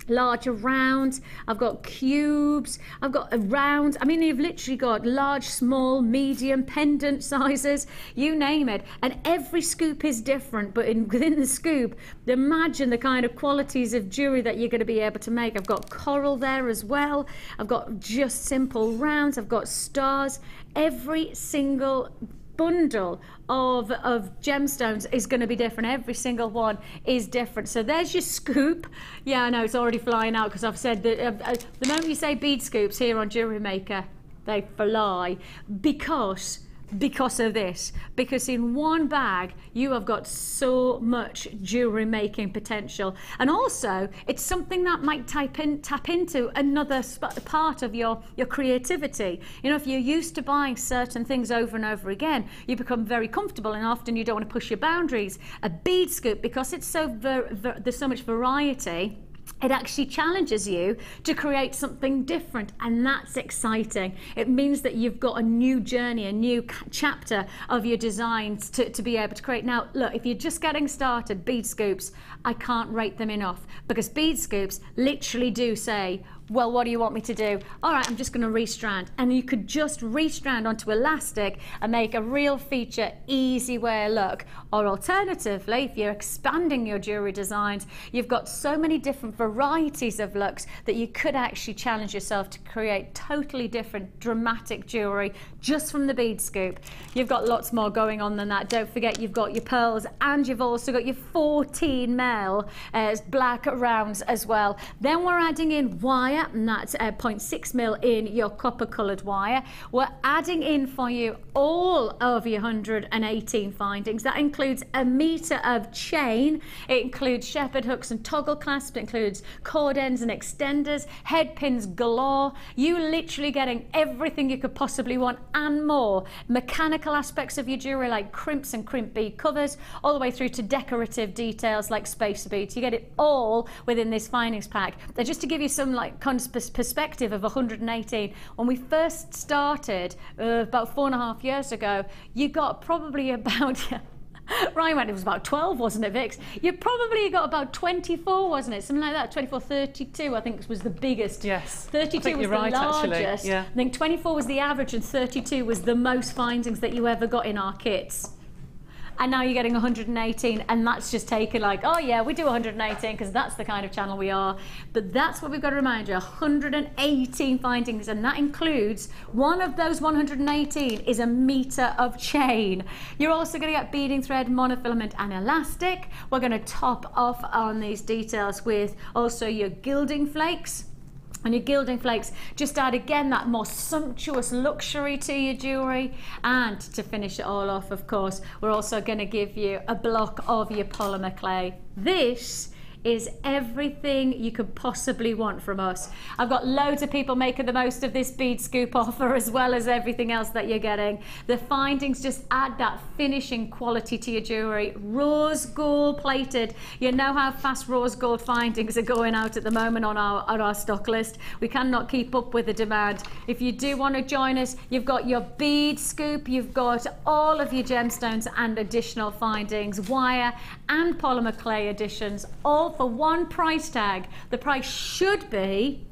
larger rounds, I've got cubes, I've got a round. I mean, you've literally got large, small, medium, pendant sizes, you name it. And every scoop is different, but within the scoop, imagine the kind of qualities of jewellery that you're going to be able to make. I've got coral there as well. I've got just simple rounds. I've got stars. Every single bundle of gemstones is going to be different. Every single one is different. So there's your scoop. Yeah, I know it's already flying out because I've said that the moment you say bead scoops here on Jewellery Maker, they fly because of this, because in one bag you have got so much jewellery making potential, and also it's something that might tap into another part of your creativity. You know, if you're used to buying certain things over and over again, you become very comfortable, and often you don't want to push your boundaries. A bead scoop, because it's there's so much variety, it actually challenges you to create something different, and that's exciting. It means that you've got a new journey, a new chapter of your designs to be able to create. Now, look, if you're just getting started, bead scoops, I can't rate them enough, because bead scoops literally do say, well, what do you want me to do? All right, I'm just going to restrand. And you could just restrand onto elastic and make a real feature, easy wear look. Or alternatively, if you're expanding your jewellery designs, you've got so many different varieties of looks that you could actually challenge yourself to create totally different, dramatic jewellery just from the bead scoop. You've got lots more going on than that. Don't forget, you've got your pearls, and you've also got your 14 mil black rounds as well. Then we're adding in wire, and that's 0.6 mil in your copper coloured wire. We're adding in for you all of your 118 findings. That includes a metre of chain, it includes shepherd hooks and toggle clasps, it includes cord ends and extenders, head pins galore. You literally getting everything you could possibly want and more. Mechanical aspects of your jewellery like crimps and crimp bead covers, all the way through to decorative details like spacer beads. You get it all within this findings pack. Now, just to give you some perspective of 118, when we first started about 4.5 years ago, you got probably about Ryan went, it was about 12, wasn't it, Vix? You probably got about 24, wasn't it? Something like that, 24, 32, I think was the biggest. Yes. 32 was the largest. Yeah. I think 24 was the average and 32 was the most findings that you ever got in our kits. And now you're getting 118, and that's just taken like, oh yeah, we do 118 because that's the kind of channel we are. But that's what we've got to remind you, 118 findings, and that includes one of those 118 is a metre of chain. You're also going to get beading thread, monofilament and elastic. We're going to top off on these details with also your gilding flakes. And your gilding flakes just add again that more sumptuous luxury to your jewellery. And to finish it all off, of course, we're also going to give you a block of your polymer clay. This is everything you could possibly want from us. I've got loads of people making the most of this bead scoop offer, as well as everything else that you're getting. The findings just add that finishing quality to your jewellery. Rose gold plated. You know how fast rose gold findings are going out at the moment on our stock list. We cannot keep up with the demand. If you do want to join us, you've got your bead scoop, you've got all of your gemstones and additional findings, wire and polymer clay additions, all for one price tag. The price should be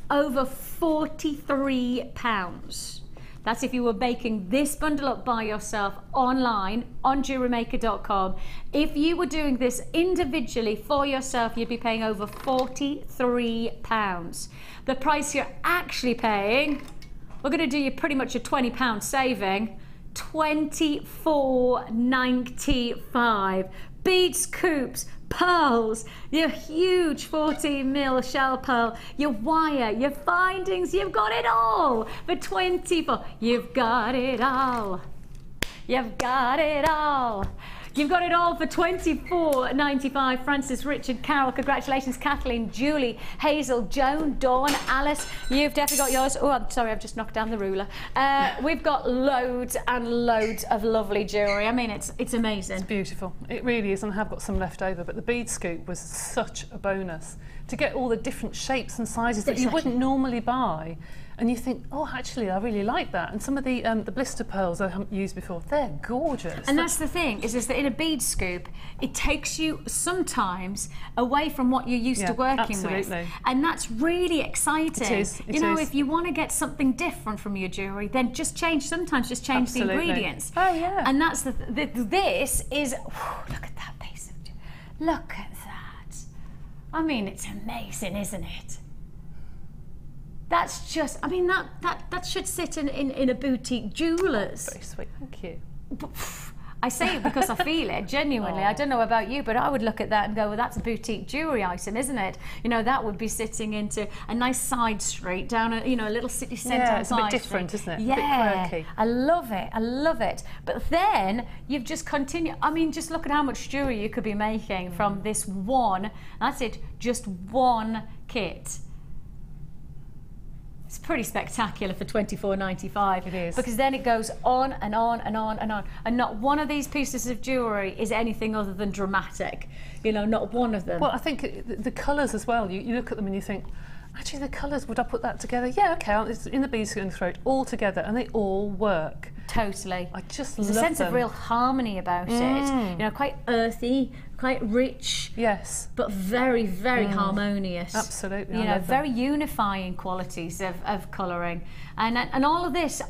over £43. That's if you were baking this bundle up by yourself online on JewelleryMaker.com. If you were doing this individually for yourself, you'd be paying over £43. The price you're actually paying, we're going to do you pretty much a £20 saving, £24.95. bead scoops, pearls, your huge 14mm shell pearl, your wire, your findings, you've got it all for 24. You've got it all. You've got it all. You've got it all for $24.95. Francis, Richard, Carol, congratulations. Kathleen, Julie, Hazel, Joan, Dawn, Alice, you've definitely got yours. Oh, I'm sorry, I've just knocked down the ruler. We've got loads and loads of lovely jewellery. I mean, it's amazing. It's beautiful. It really is, and I have got some left over, but the bead scoop was such a bonus. To get all the different shapes and sizes that you wouldn't normally buy. And you think, oh, actually, I really like that. And some of the blister pearls I haven't used before, they're gorgeous. And that's the thing, is that in a bead scoop, it takes you sometimes away from what you're used to working with. And that's really exciting. It is. You know, if you want to get something different from your jewellery, then sometimes just change the ingredients. Oh, yeah. And that's this is, whew, look at that piece of jewellery. Look at that. I mean, it's amazing, isn't it? That's just, I mean, that should sit in a boutique jeweller's. Very sweet, thank you. I say it because I feel it, genuinely. I don't know about you, but I would look at that and go, well, that's a boutique jewellery item, isn't it? You know, that would be sitting into a nice side street, down a, you know, a little city centre. Yeah, it's a bit different, isn't it? Yeah, a bit quirky. I love it, I love it. But then you've just continued, I mean, just look at how much jewellery you could be making from this one, that's it, just one kit. It's pretty spectacular for $24.95. It is. Because then it goes on and on and on and on. And not one of these pieces of jewellery is anything other than dramatic. You know, not one of them. Well, I think the colours as well, you look at them and you think, actually the colours, would I put that together? Yeah, okay, it's in the beads going to throw it all together and they all work. Totally. I just There's love a sense them. of real harmony about it. You know, quite earthy, quite rich. Yes. But very, very harmonious. Absolutely. You know, very unifying qualities of colouring. And all of this,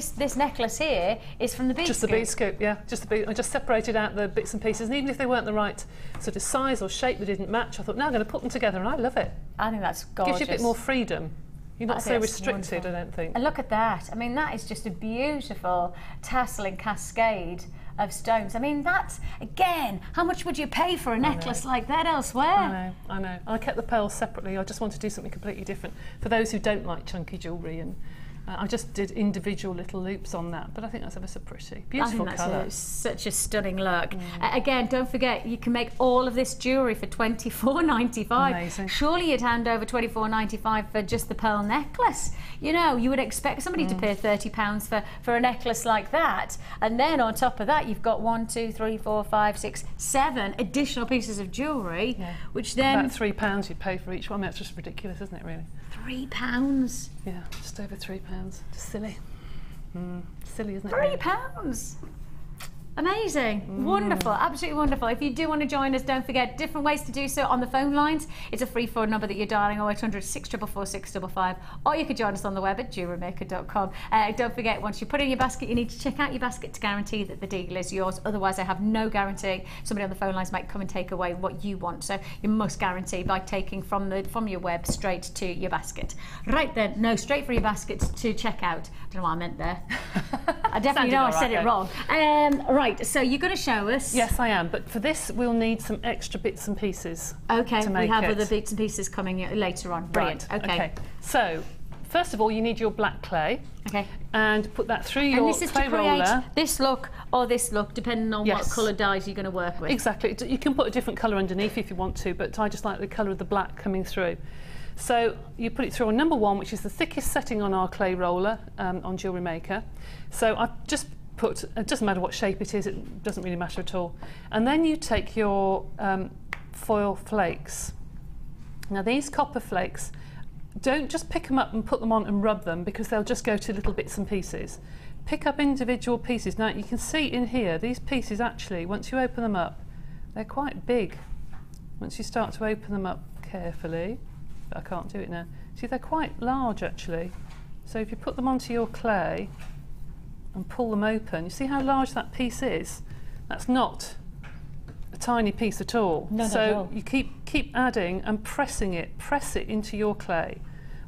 this necklace here is from the bead scoop. Just the bead scoop, yeah. Just the bead. I just separated out the bits and pieces, and even if they weren't the right sort of size or shape, they didn't match, I thought, no, I'm going to put them together, and I love it. I think that's gorgeous. Gives you a bit more freedom. You're not so restricted, wonderful. I don't think. And look at that. I mean, that is just a beautiful tasseling cascade of stones. I mean, that's, again, how much would you pay for a necklace like that elsewhere? I know. I kept the pearls separately. I just want to do something completely different for those who don't like chunky jewellery, and I just did individual little loops on that, but I think that's ever so pretty. Beautiful colour. I think that's such a stunning look. Again, don't forget, you can make all of this jewellery for $24.95. Amazing. Surely you'd hand over $24.95 for just the pearl necklace. You know, you would expect somebody to pay £30 for a necklace like that. And then on top of that, you've got 1, 2, 3, 4, 5, 6, 7 additional pieces of jewellery, which then... About £3 you'd pay for each one. I mean, that's just ridiculous, isn't it, really? £3? Yeah, just over £3. Just silly. Silly, isn't it? £3? Amazing. Wonderful, absolutely wonderful. If you do want to join us, don't forget different ways to do so on the phone lines. It's a free phone number that you're dialing 0800 644 655, or you could join us on the web at JewelleryMaker.com. Don't forget, once you put in your basket, you need to check out your basket to guarantee that the deal is yours. Otherwise, I have no guarantee. Somebody on the phone lines might come and take away what you want. So you must guarantee by taking from your web straight to your basket. Right then, no, straight for your basket to check out. I don't know what I meant there. I definitely know I said it wrong. Right, so you're going to show us. Yes, I am. But for this, we'll need some extra bits and pieces. Okay, to make we have it. other bits and pieces coming later on. Brilliant. Right. Okay. So, first of all, you need your black clay. Okay. And put that through your and this is clay to create roller. this look or this look, depending on what colour dyes you're going to work with. Exactly. You can put a different colour underneath if you want to, but I just like the colour of the black coming through. So you put it through on number 1, which is the thickest setting on our clay roller on Jewellery Maker. So I've just put, it doesn't matter what shape it is, it doesn't really matter at all. And then you take your foil flakes. Now these copper flakes, don't just pick them up and put them on and rub them, because they'll just go to little bits and pieces. Pick up individual pieces. Now you can see in here, these pieces actually, once you open them up, they're quite big. Once you start to open them up carefully, I can't do it now. See, they're quite large actually. So if you put them onto your clay and pull them open, you see how large that piece is? That's not a tiny piece at all. No, so you keep adding and pressing it. Press it into your clay,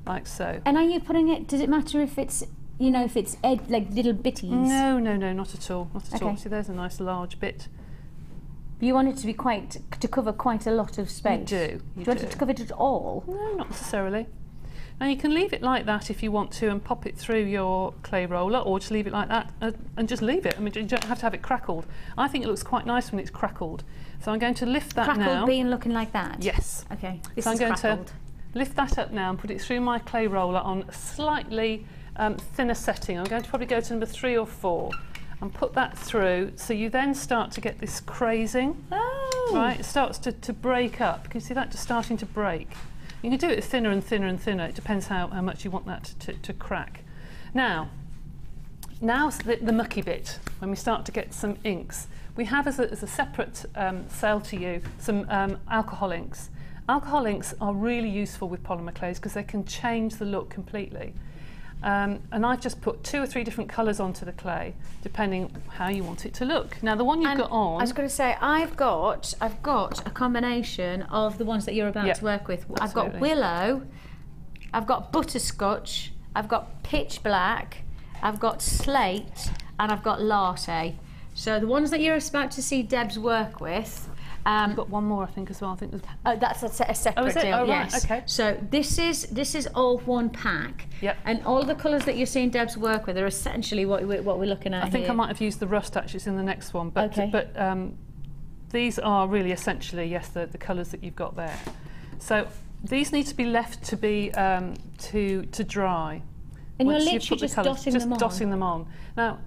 like so. And are you putting it, does it matter if it's, you know, if it's like little bitties? No, not at all. Not at all. Okay. See, there's a nice large bit. You want it to be to cover quite a lot of space. You do. Do you want it to cover it all? No, not necessarily. Now you can leave it like that if you want to and pop it through your clay roller, or just leave it like that and just leave it. I mean, you don't have to have it crackled. I think it looks quite nice when it's crackled. So I'm going to lift that now. Crackled being looking like that? Yes. Okay, so I'm going to lift that up now and put it through my clay roller on a slightly thinner setting. I'm going to probably go to number 3 or 4 and put that through, so you then start to get this crazing. Oh! Right, it starts to break up. Can you see that just starting to break? You can do it thinner and thinner and thinner. It depends how much you want that to crack. Now's the mucky bit, when we start to get some inks. We have as a separate sale to you some alcohol inks. Alcohol inks are really useful with polymer clays because they can change the look completely. And I've just put 2 or 3 different colours onto the clay, depending how you want it to look. Now the one you've got on... I was going to say, I've got a combination of the ones that you're about to work with. Absolutely. I've got willow, I've got butterscotch, I've got pitch black, I've got slate, and I've got latte. So the ones that you're about to see Deb's work with... I've got one more, I think, as well. I think there's... that's a separate deal. Oh, right. Yes. Okay. So this is all one pack. Yep. And all the colours that you're seeing Deb's work with are essentially what we're looking at I think here. I might have used the rust actually, it's in the next one. But, these are really essentially, yes, the colours that you've got there. So these need to be left to be to dry. And Once you're you've put literally just the colours, dotting them on. Now,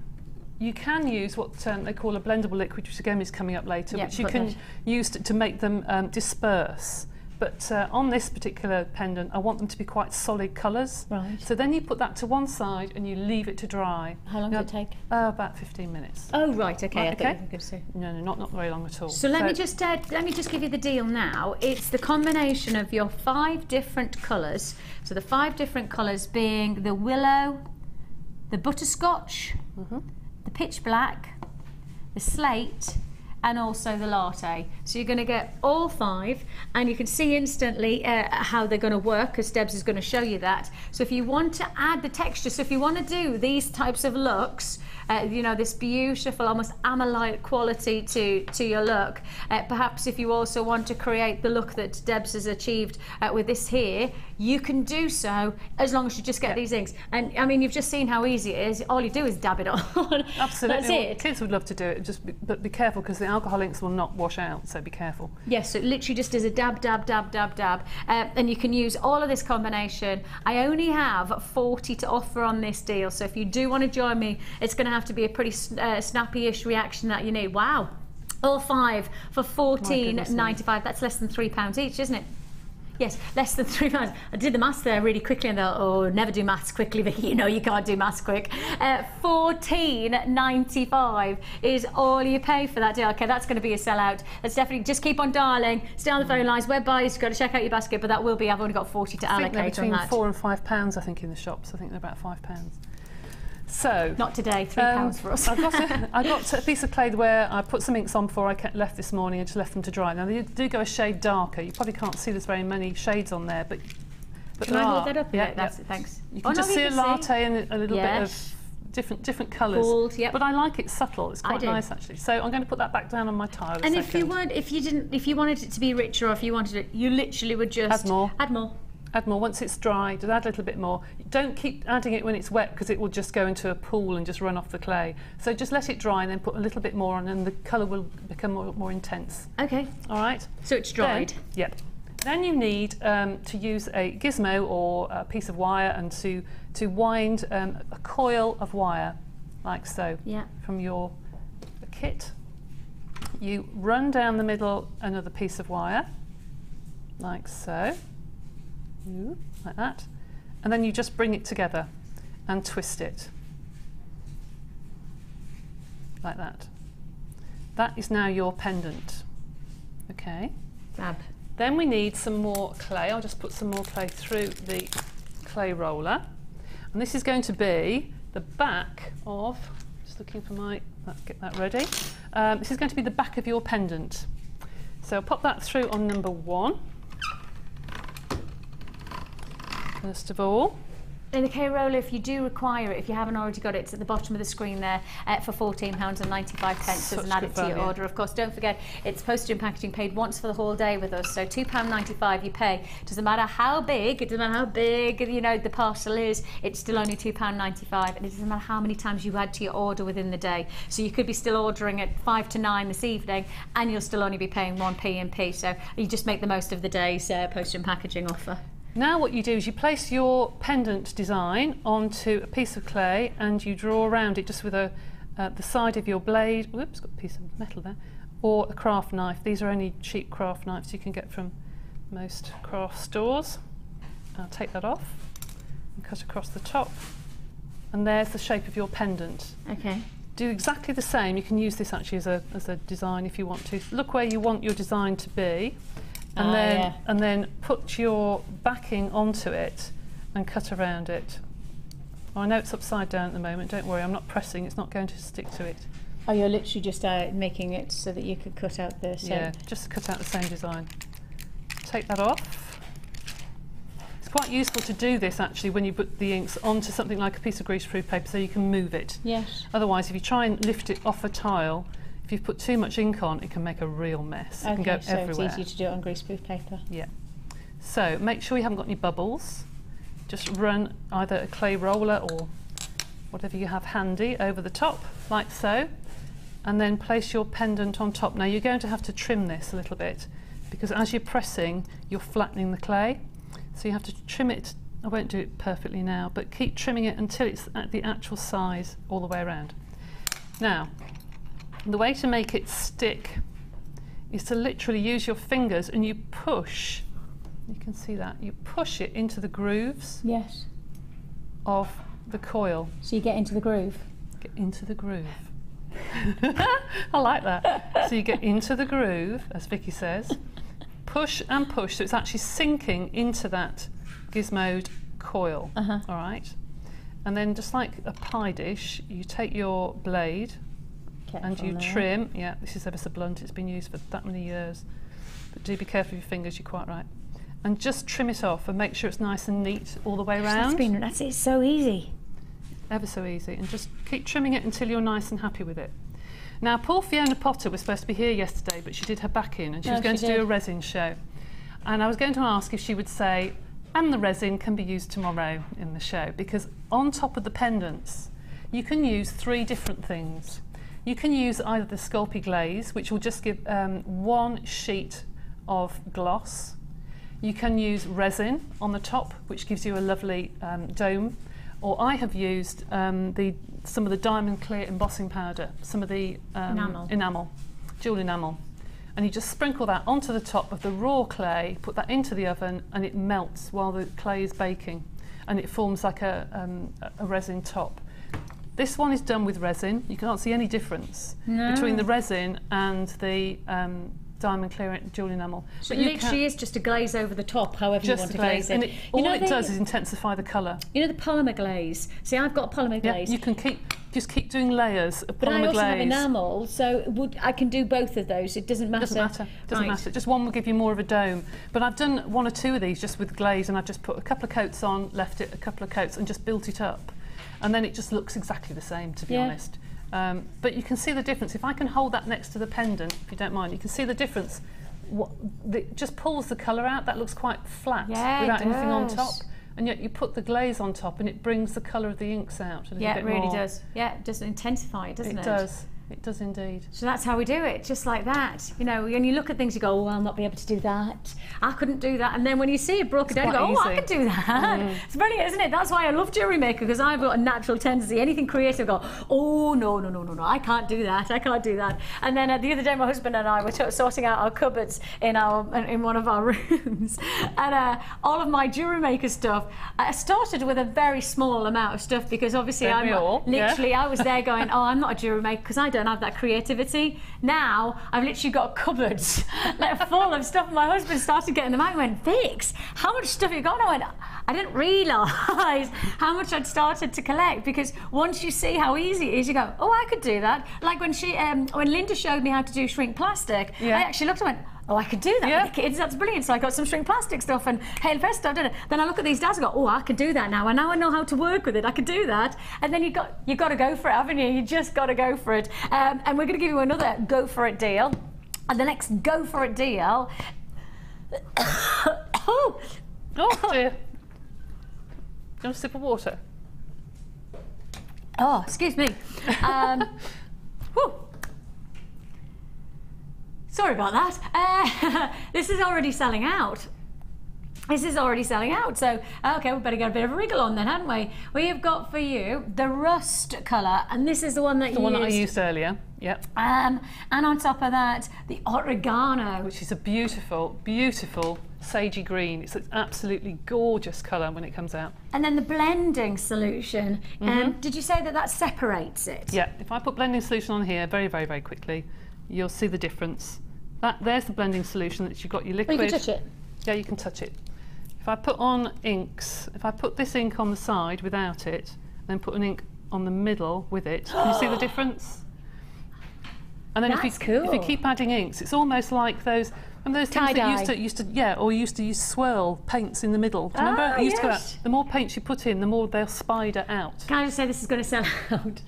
you can use what they call a blendable liquid, which again is coming up later, which you can use to make them disperse. But on this particular pendant, I want them to be quite solid colours. Right. So then you put that to one side and you leave it to dry. How long does it take? About 15 minutes. Oh, right, okay. Right, I thought you were going to say. No, not very long at all. So let me just give you the deal now. It's the combination of your 5 different colours. So the 5 different colours being the willow, the butterscotch, the pitch black, the slate, and also the latte. So you're going to get all 5, and you can see instantly how they're going to work, because Debs is going to show you that. So if you want to add the texture, so if you want to do these types of looks, you know, this beautiful, almost amber-like quality to your look, perhaps if you also want to create the look that Debs has achieved with this here, you can do so as long as you just get these inks. And I mean, you've just seen how easy it is. All you do is dab it on. Absolutely. That's it. Kids would love to do it, but be careful, because the alcohol inks will not wash out, so be careful. Yes, so it literally just is a dab, dab, dab, dab, dab. And you can use all of this combination. I only have 40 to offer on this deal, so if you do want to join me, it's going to have to be a pretty snappy-ish reaction that you need. Wow. All 5 for £14.95. That's less than £3 each, isn't it? Yes, less than £3. I did the maths there really quickly, and they'll, oh, never do maths quickly, Vicky. You know you can't do maths quick. £14.95 is all you pay for that deal. Okay, that's going to be a sellout. That's definitely, just keep on dialing. Stay on the phone lines. Web buyers, you've got to check out your basket, but that will be, I've only got 40 to allocate on that. I think they're between £4 and £5, I think, in the shops. I think they're about £5. So not today, £3 for us. I got a piece of clay where I put some inks on before I left this morning and just left them to dry. Now they do go a shade darker. You probably can't see there's very many shades on there, but can I hold that up? Yeah, that's it. Thanks. You can just see a latte and a little bit of different colours. Cool, yep. But I like it subtle. It's quite nice actually. So I'm going to put that back down on my tile. And if you wanted it to be richer, or if you wanted it, you literally would just add more. Add more. Once it's dry, just add a little bit more. Don't keep adding it when it's wet, because it will just go into a pool and just run off the clay. So just let it dry and then put a little bit more on, and the colour will become more intense. Okay. All right. So it's dried. Yep. Then you need to use a gizmo or a piece of wire and to wind a coil of wire, like so. Yeah. From your kit. You run down the middle another piece of wire, like so. Like that, and then you just bring it together and twist it like that. That is now your pendant. Okay. Fab. Then we need some more clay. I'll just put some more clay through the clay roller, and this is going to be the back of, just looking for my, let's get that ready. This is going to be the back of your pendant. So I'll pop that through on number 1. First of all, In the K-roller, if you do require it, if you haven't already got it, it's at the bottom of the screen there for £14.95 as an added to your order. Of course, don't forget, it's postage and packaging paid once for the whole day with us, so £2.95 you pay. Doesn't matter how big, it doesn't matter how big, you know, the parcel is, it's still only £2.95, and it doesn't matter how many times you add to your order within the day. So you could be still ordering at 5 to 9 this evening, and you'll still only be paying 1p in P, so you just make the most of the day's postage and packaging offer. Now what you do is you place your pendant design onto a piece of clay and you draw around it just with the side of your blade, whoops, got a piece of metal there, or a craft knife. These are only cheap craft knives you can get from most craft stores. I'll take that off and cut across the top, and there's the shape of your pendant. Okay. Do exactly the same. You can use this actually as a design if you want to. Look where you want your design to be. And then put your backing onto it and cut around it. Oh, I know it's upside down at the moment, don't worry, I'm not pressing, it's not going to stick to it. Oh, you're literally just making it so that you could cut out the same. Yeah, just cut out the same design. Take that off. It's quite useful to do this actually when you put the inks onto something like a piece of greaseproof paper so you can move it. Yes. Otherwise, if you try and lift it off a tile, if you've put too much ink on, it can make a real mess. It can go everywhere. So it's easier to do it on greaseproof paper. Yeah. So make sure you haven't got any bubbles. Just run either a clay roller or whatever you have handy over the top, like so, and then place your pendant on top. Now you're going to have to trim this a little bit because as you're pressing, you're flattening the clay. So you have to trim it. I won't do it perfectly now, but keep trimming it until it's at the actual size all the way around. Now, the way to make it stick is to literally use your fingers and you push, you can see that, you push it into the grooves of the coil. So you get into the groove? Get into the groove. I like that. So you get into the groove, as Vicki says, push and push, so it's actually sinking into that gizmoed coil, all right? And then just like a pie dish, you take your blade, and you trim, yeah, this is ever so blunt, it's been used for that many years, but do be careful with your fingers, you're quite right. And just trim it off and make sure it's nice and neat all the way around. That's it's so easy. Ever so easy, and just keep trimming it until you're nice and happy with it. Now, poor Fiona Potter was supposed to be here yesterday, but she did her back in and she was going to do a resin show. And I was going to ask if she would say, and the resin can be used tomorrow in the show, because on top of the pendants, you can use 3 different things. You can use either the Sculpey glaze, which will just give 1 sheet of gloss. You can use resin on the top, which gives you a lovely dome. Or I have used some of the diamond clear embossing powder, some of the enamel, jewel enamel. And you just sprinkle that onto the top of the raw clay, put that into the oven, and it melts while the clay is baking. And it forms like a resin top. This one is done with resin. You can't see any difference between the resin and the diamond clear jewel enamel. So it literally is just a glaze over the top, however you want to glaze it. And all it does is intensify the colour. You know the polymer glaze? See, I've got a polymer glaze. You can just keep doing layers of polymer glaze. But I also have enamel, so I can do both of those. It doesn't matter. Doesn't matter. Just one will give you more of a dome. But I've done 1 or 2 of these just with glaze, and I've just put a couple of coats on, left it a couple of coats, and just built it up. And then it just looks exactly the same, to be honest. But you can see the difference. If I can hold that next to the pendant, if you don't mind, you can see the difference. It just pulls the colour out. That looks quite flat without anything on top. And yet you put the glaze on top and it brings the colour of the inks out a little bit more. Yeah, it really does. Yeah, it does intensify it, doesn't it? It does. It does indeed. So that's how we do it, just like that. You know, when you look at things, you go, oh, I'll not be able to do that. I couldn't do that. And then when you see it broken down, you go, oh, I can do that. It's brilliant, isn't it? That's why I love Jewellery Maker, because I've got a natural tendency, anything creative, go, oh, no, I can't do that. I can't do that. And then the other day, my husband and I were sorting out our cupboards in one of our rooms. And all of my Jewellery Maker stuff, I started with a very small amount of stuff, because obviously I was there going, oh, I'm not a Jewellery Maker, because I don't have that creativity. Now I've literally got cupboards like full of stuff. My husband started getting them out and went, Vix, how much stuff you got? And I went, I didn't realise how much I'd started to collect, because once you see how easy it is, you go, oh, I could do that. Like when Linda showed me how to do shrink plastic, I actually looked and went, Oh, I could do that with the kids. That's brilliant. So I got some shrink plastic stuff and hail fest stuff, didn't I? Then I look at these dads and go, oh, I can do that now. And now I know how to work with it. I can do that. And then you've got to go for it, haven't you? You just got to go for it. And we're going to give you another go for it deal. And the next go for it deal. Oh dear. Do you want a sip of water? Oh, excuse me. Whew. Sorry about that. This is already selling out. This is already selling out. So, okay, we better get a bit of a wriggle on then, hadn't we? We have got for you the rust colour, and this is the one that that I used earlier. Yep. And on top of that, the oregano, which is a beautiful, beautiful sagey green. It's an absolutely gorgeous colour when it comes out. And then the blending solution. Did you say that that separates it? Yeah. If I put blending solution on here very, very, very quickly, you'll see the difference. There's the blending solution that you've got your liquid. Oh, you can touch it. Yeah, you can touch it. If I put on inks, if I put this ink on the side without it, then put an ink on the middle with it, can you see the difference? And then if you keep adding inks, it's almost like those things that used to use swirl paints in the middle. Do you remember? It used to go out. The more paints you put in, the more they'll spider out. Can I just say this is going to sell out?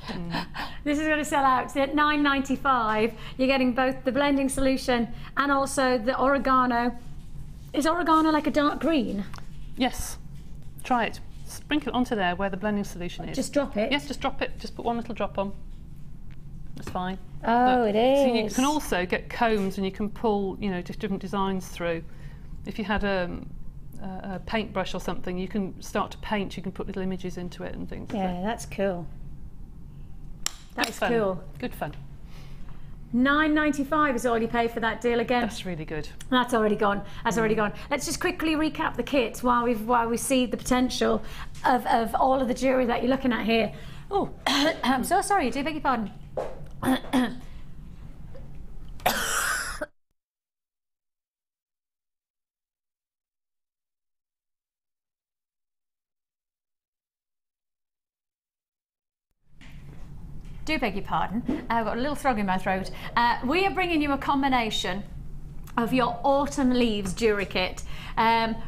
This is going to sell out. So at $9.95, you're getting both the blending solution and also the oregano. Is oregano like a dark green? Yes. Try it. Sprinkle it onto there where the blending solution is. Just drop it? Yes, just drop it. Just put one little drop on. That's fine. Oh, it is. So you can also get combs and you can pull, just different designs through. If you had a paintbrush or something, you can start to paint. You can put little images into it and things. Yeah, that's cool. That's cool. Good fun. $9.95 is all you pay for that deal again. That's really good. That's already gone. That's already gone. Let's just quickly recap the kits while we see the potential of all of the jewellery that you're looking at here. Oh, I'm so sorry. I do beg your pardon. Do beg your pardon. I've got a little frog in my throat. We are bringing you a combination of your autumn leaves jewellery kit.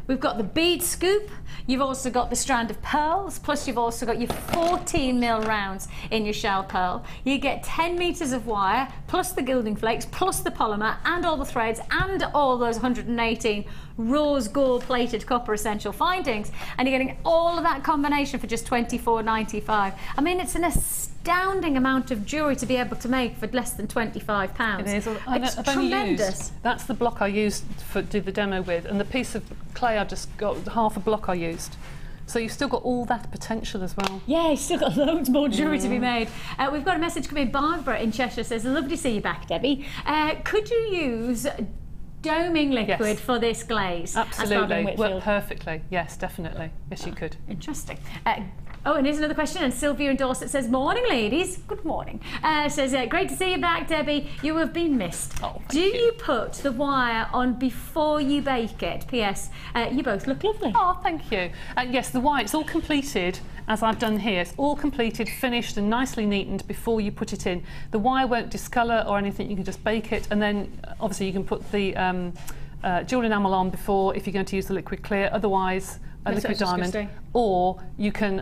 We've got the bead scoop, you've also got the strand of pearls, plus you've also got your 14mm rounds in your shell pearl. You get 10 metres of wire, plus the gilding flakes, plus the polymer, and all the threads, and all those 118 rose gold plated copper essential findings, and you're getting all of that combination for just $24.95. I mean, it's an astounding amount of jewellery to be able to make for less than £25. It is. It's tremendous. That's the block I used to do the demo with, and the piece of clay I just got, half a block I used. So you've still got all that potential as well. Yeah, you've still got loads more jewellery to be made. We've got a message coming. Barbara in Cheshire says, lovely to see you back, Debbie. Could you use doming liquid for this glaze? Absolutely. Worked perfectly. Yes, definitely. Yes, you could. Interesting. Oh, and here's another question. And Sylvia in Dorset says, morning, ladies. Good morning. Says, great to see you back, Debbie. You have been missed. Oh, Do you put the wire on before you bake it? P.S. You both look lovely. Oh, thank you. Yes, the wire, it's all completed, as I've done here. It's all completed, finished and nicely neatened before you put it in. The wire won't discolour or anything. You can just bake it, and then obviously you can put the jewel enamel on before if you're going to use the liquid clear. Otherwise, a liquid diamond, or you can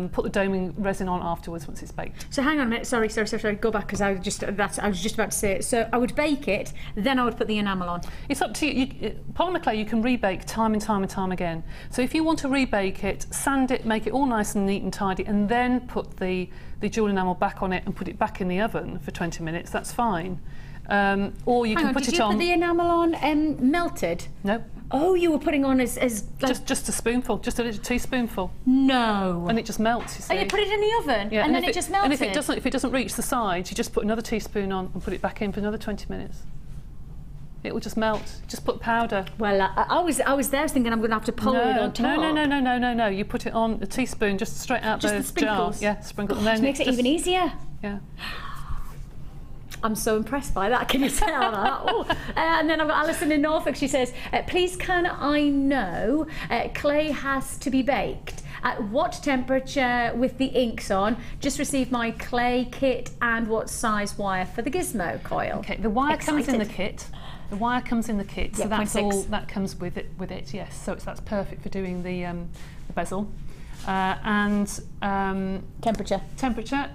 put the doming resin on afterwards once it's baked. So hang on a minute, sorry, go back, because I was just about to say it. So I would bake it, then I would put the enamel on. It's up to you. Polymer clay you can rebake time and time and time again. So if you want to rebake it, sand it, make it all nice and neat and tidy, and then put the jewel enamel back on it and put it back in the oven for 20 minutes, that's fine. Or you can put it on. Did you put the enamel on melted? No. Oh, you were putting on as like... just a spoonful, just a little teaspoonful. No. And it just melts. You see. Oh, you put it in the oven, and then it just melts. And if it doesn't reach the sides, you just put another teaspoon on and put it back in for another 20 minutes. It will just melt. Just put powder. Well, I was thinking I'm going to have to pour it on top. No. You put it on a teaspoon, just straight out those jars. Yeah, sprinkle. And then it makes it even easier. Yeah. I'm so impressed by that, can you tell that? Oh. And then I've got Alison in Norfolk. She says, please can I know clay has to be baked At what temperature with the inks on? Just received my clay kit, and what size wire for the gizmo coil? Okay, the wire comes in the kit. The wire comes in the kit, so that's 0.6. all that comes with it. Yes, so that's perfect for doing the bezel. Temperature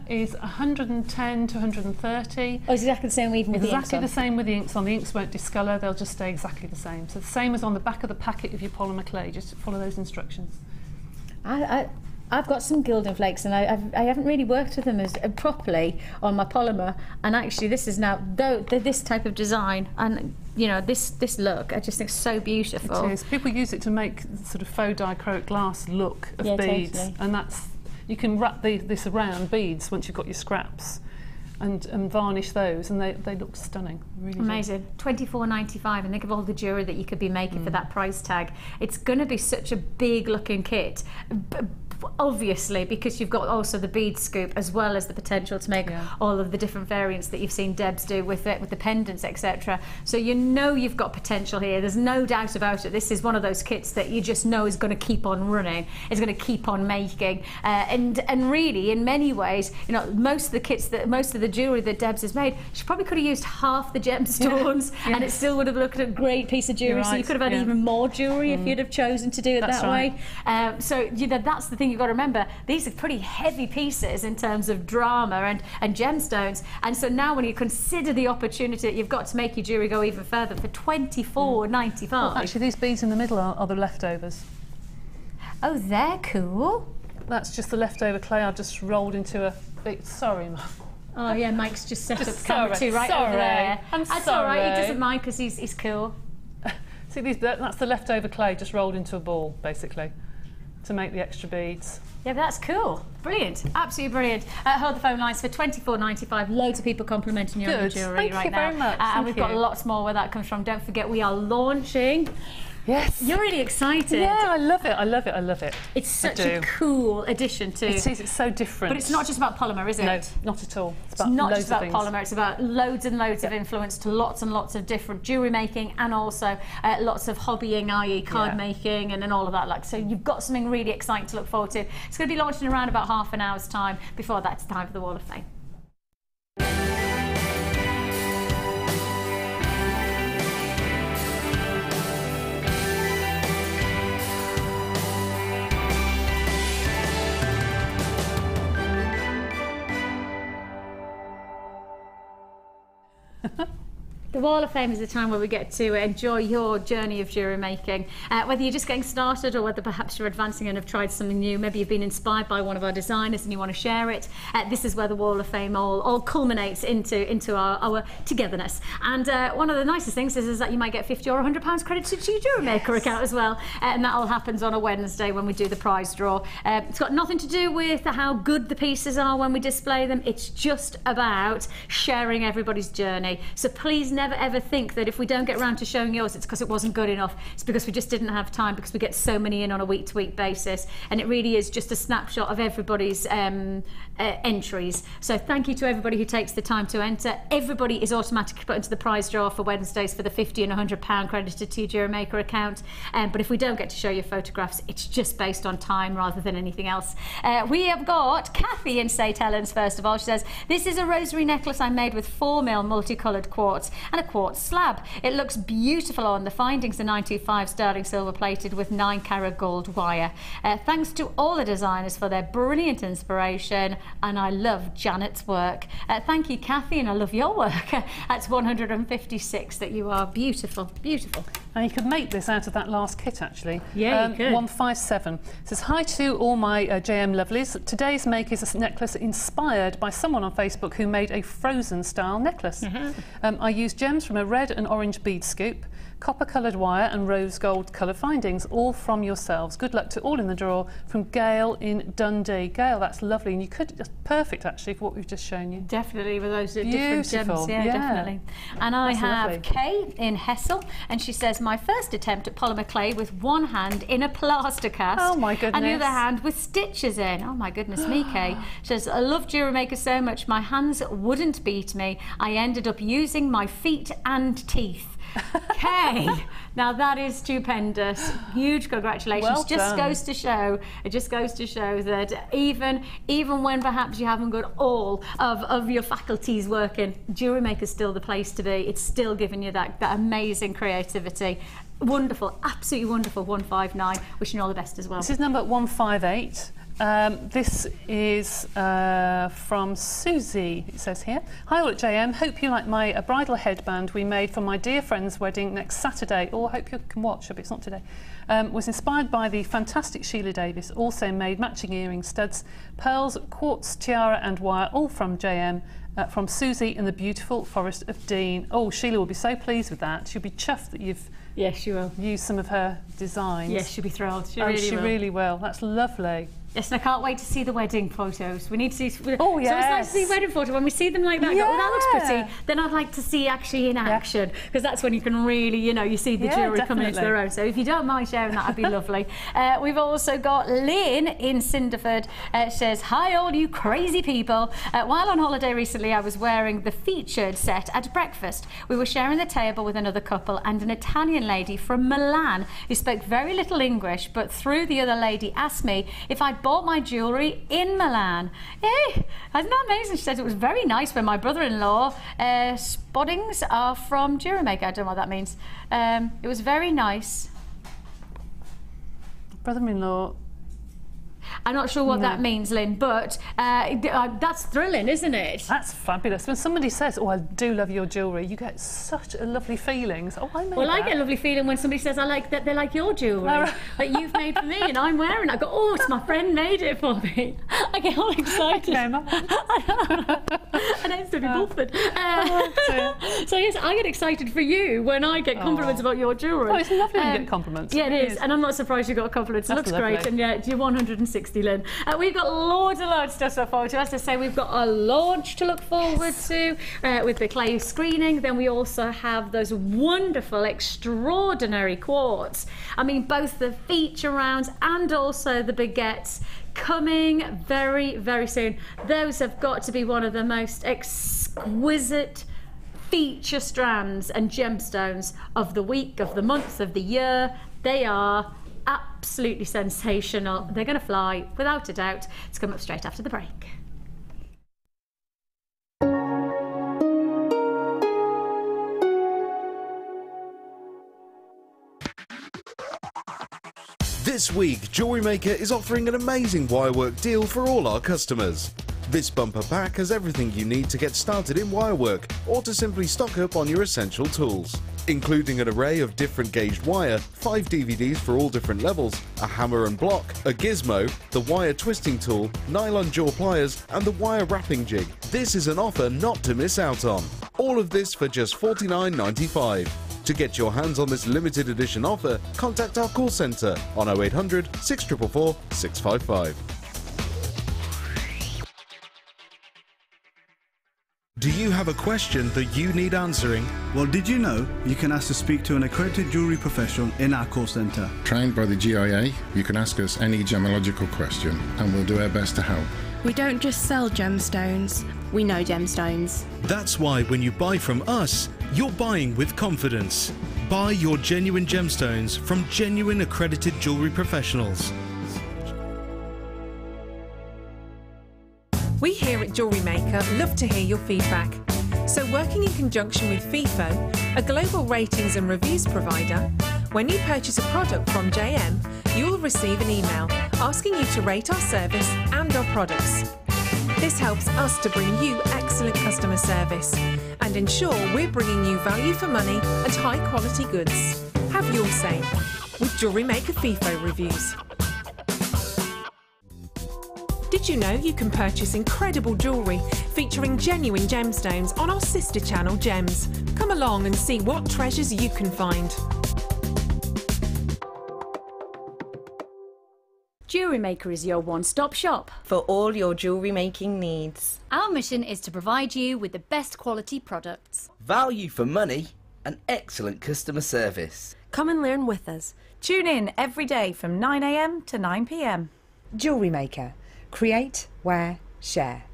is 110 to 130. Oh, it's exactly the same even with the inks on? Exactly the same with the inks on. The inks won't discolour, they'll just stay exactly the same. So the same as on the back of the packet of your polymer clay, just follow those instructions. I've got some gilding flakes, and I haven't really worked with them as properly on my polymer, and actually this is now this type of design, and you know, this look, I just think so beautiful. It is. People use it to make sort of faux dichroic glass look of beads, totally. And that's, you can wrap this around beads once you've got your scraps, and varnish those, and they look stunning. Really amazing. $24.95, and think of all the jewellery that you could be making for that price tag. It's going to be such a big looking kit. Obviously, because you've got also the bead scoop, as well as the potential to make all of the different variants that you've seen Debs do with it, with the pendants, etc. So you know you've got potential here. There's no doubt about it. This is one of those kits that you just know is going to keep on running. It's going to keep on making, and really, in many ways, you know, most of the jewellery that Debs has made, she probably could have used half the gemstones, and it still would have looked a great piece of jewellery. So you could have had even more jewellery if you'd have chosen to do it that way. So you know, that's the thing. You've got to remember, these are pretty heavy pieces in terms of drama and gemstones, and so now when you consider the opportunity that you've got to make your jewellery go even further for $24.95. Well, actually, these beads in the middle are the leftovers. Oh, they're cool. That's just the leftover clay I've just rolled into a big... Sorry, Mum. Oh yeah, Mike's just set up camera 2 right over there. That's all right, he doesn't mind because he's cool. See, that's the leftover clay just rolled into a ball, basically, to make the extra beads. Yeah, but that's cool. Brilliant. Absolutely brilliant. Hold the phone lines for $24.95. Loads of people complimenting your jewellery right now. Thank you very much. And we've got lots more where that comes from. Don't forget, we are launching. Yes. You're really excited. Yeah, I love it. I love it. I love it. It's such a cool addition to... It is. It's so different. But it's not just about polymer, is it? No, not at all. It's not just about polymer. It's about loads and loads of influence to lots and lots of different jewellery making, and also lots of hobbying, i.e. card making, and then all of that. Like, so you've got something really exciting to look forward to. It's going to be launching around about half an hour's time. Before that, it's time for the Wall of Fame. The Wall of Fame is the time where we get to enjoy your journey of jewellery making. Whether you're just getting started, or whether perhaps you're advancing and have tried something new, maybe you've been inspired by one of our designers and you want to share it, this is where the Wall of Fame all culminates into our togetherness. And one of the nicest things is that you might get £50 or £100 credited to your Jewellery Maker account as well, and that all happens on a Wednesday when we do the prize draw. It's got nothing to do with how good the pieces are when we display them. It's just about sharing everybody's journey. So please never ever think that if we don't get around to showing yours, it's because it wasn't good enough. It's because we just didn't have time, because we get so many in on a week-to-week basis, and it really is just a snapshot of everybody's entries. So thank you to everybody who takes the time to enter. Everybody is automatically put into the prize draw for Wednesdays for the £50 and £100 credited to your Jewellery Maker account. But if we don't get to show your photographs, it's just based on time rather than anything else. We have got Kathy in St Helens. First of all, she says, this is a rosary necklace I made with 4mm multicoloured quartz and a quartz slab. It looks beautiful on. The findings are 925 sterling silver plated with 9-carat gold wire. Thanks to all the designers for their brilliant inspiration, and I love Janet's work. Thank you, Kathy, and I love your work. That's 156. That you are beautiful, beautiful. And you could make this out of that last kit, actually. Yeah, you could. 157. It says, hi to all my JM lovelies. Today's make is a necklace inspired by someone on Facebook who made a frozen style necklace. I used gems from a red and orange bead scoop, copper coloured wire and rose gold colour findings, all from yourselves. Good luck to all in the draw, from Gail in Dundee. Gail, that's lovely, and you could, that's perfect actually for what we've just shown you. Definitely, with those different gems. Yeah, definitely. And I have Kay in Hessel, and she says, my first attempt at polymer clay with one hand in a plaster cast. Oh my goodness. And the other hand with stitches in. Oh my goodness me, Kay. She says, I love Jewellery Maker so much, my hands wouldn't beat me. I ended up using my feet and teeth. Kay, now that is stupendous. Huge congratulations. Well just done. goes to show, it just goes to show that even when perhaps you haven't got all of your faculties working, Jewellery Maker's still the place to be. It's still giving you that amazing creativity. Wonderful, absolutely wonderful. 159. Wishing you all the best as well. This is number 158. This is from Susie, it says here. Hi all at JM, hope you like my bridal headband we made for my dear friend's wedding next Saturday. Or I hope you can watch, but it's not today. Was inspired by the fantastic Sheila Davis, also made matching earring studs, pearls, quartz, tiara and wire, all from JM. From Susie in the beautiful Forest of Dean. Oh, Sheila will be so pleased with that. She'll be chuffed that you've she will. used some of her designs. Yes, she'll be thrilled. She really will. That's lovely. Yes, and I can't wait to see the wedding photos. We need to see. Oh, yes. So it's nice to see wedding photo. When we see them like that, I go, oh, that looks pretty. Then I'd like to see actually in action, because that's when you can really, you see the jewellery coming into their own. So if you don't mind sharing that, that'd be lovely. We've also got Lynn in Cinderford. Says, hi all you crazy people. While on holiday recently, I was wearing the featured set at breakfast. We were sharing the table with another couple and an Italian lady from Milan who spoke very little English, but through the other lady asked me if I'd bought my jewellery in Milan. Isn't that amazing? She said it was very nice when my brother-in-law spoddings are from Jewellery Maker. I don't know what that means. It was very nice. Brother-in-law. I'm not sure what that means, Lynn, but that's thrilling, isn't it? That's fabulous. When somebody says, oh, I do love your jewellery, you get such a lovely feeling. So, oh, I made Well, that. I get a lovely feeling when somebody says, I like that they like your jewellery that you've made for me and I'm wearing it. I go, oh, it's my friend made it for me. I get all excited. And it's to be Bulford. So yes, I get excited for you when I get compliments about your jewellery. Oh, it's lovely to get compliments. Yeah, it is. And I'm not surprised you got compliments. It looks great. And yeah, you're 160, Lynn. We've got loads and loads of stuff to look forward to. As I say, we've got a launch to look forward to with the clay screening. Then we also have those wonderful, extraordinary quartz. I mean, both the feature rounds and also the baguettes coming very, very soon. Those have got to be one of the most exquisite feature strands and gemstones of the week, of the month, of the year. They are absolutely sensational. They're going to fly, without a doubt. It's coming up straight after the break. This week, Jewellery Maker is offering an amazing wirework deal for all our customers. This bumper pack has everything you need to get started in wirework or to simply stock up on your essential tools, including an array of different gauged wire, 5 DVDs for all different levels, a hammer and block, a gizmo, the wire twisting tool, nylon jaw pliers and the wire wrapping jig. This is an offer not to miss out on. All of this for just $49.95. To get your hands on this limited edition offer, contact our call centre on 0800 644 655. Do you have a question that you need answering? Well, did you know you can ask to speak to an accredited jewellery professional in our call centre? Trained by the GIA, you can ask us any gemological question and we'll do our best to help. We don't just sell gemstones, we know gemstones. That's why when you buy from us, you're buying with confidence. Buy your genuine gemstones from genuine accredited jewellery professionals. We here at Jewellery Maker love to hear your feedback. So working in conjunction with FIFO, a global ratings and reviews provider, when you purchase a product from JM, you will receive an email asking you to rate our service and our products. This helps us to bring you excellent customer service and ensure we're bringing you value for money and high quality goods. Have your say with Jewellery Maker FIFO reviews. Did you know you can purchase incredible jewellery featuring genuine gemstones on our sister channel Gems? Come along and see what treasures you can find. Jewellery Maker is your one-stop shop for all your jewellery making needs. Our mission is to provide you with the best quality products, value for money and excellent customer service. Come and learn with us. Tune in every day from 9 AM to 9 PM. Jewellery Maker. Create, wear, share.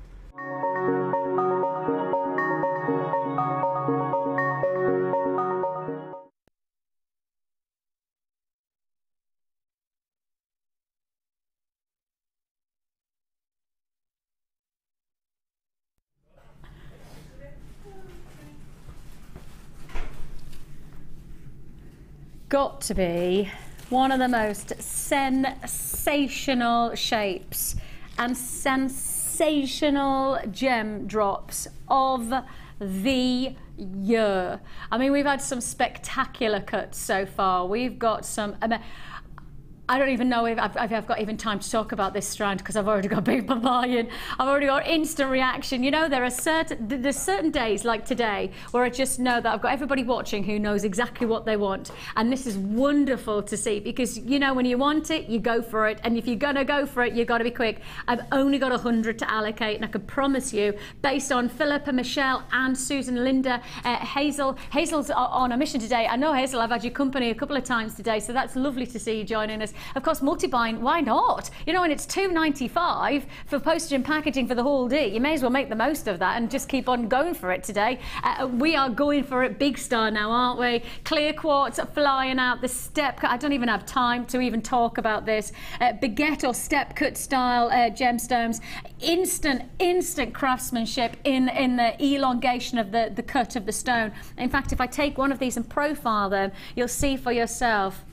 got to be one of the most sensational shapes and sensational gem drops of the year. I mean, we've had some spectacular cuts so far. We've got some... I don't even know if I've got even time to talk about this strand because I've already got people buying. I've already got instant reaction. You know, there's certain days like today where I just know that I've got everybody watching who knows exactly what they want. And this is wonderful to see because, you know, when you want it, you go for it. And if you're going to go for it, you've got to be quick. I've only got 100 to allocate, and I can promise you, based on Philippa, Michelle and Susan, Linda, Hazel's on a mission today. I know, Hazel, I've had your company a couple of times today, so that's lovely to see you joining us. Of course, multi-buying, why not? You know, when it's $2.95 for postage and packaging for the whole day, you may as well make the most of that and just keep on going for it today. We are going for it big star now, aren't we? Clear quartz flying out, the step cut. I don't even have time to even talk about this. Baguette or step cut style gemstones. Instant craftsmanship in the elongation of the cut of the stone. In fact, if I take one of these and profile them, you'll see for yourself.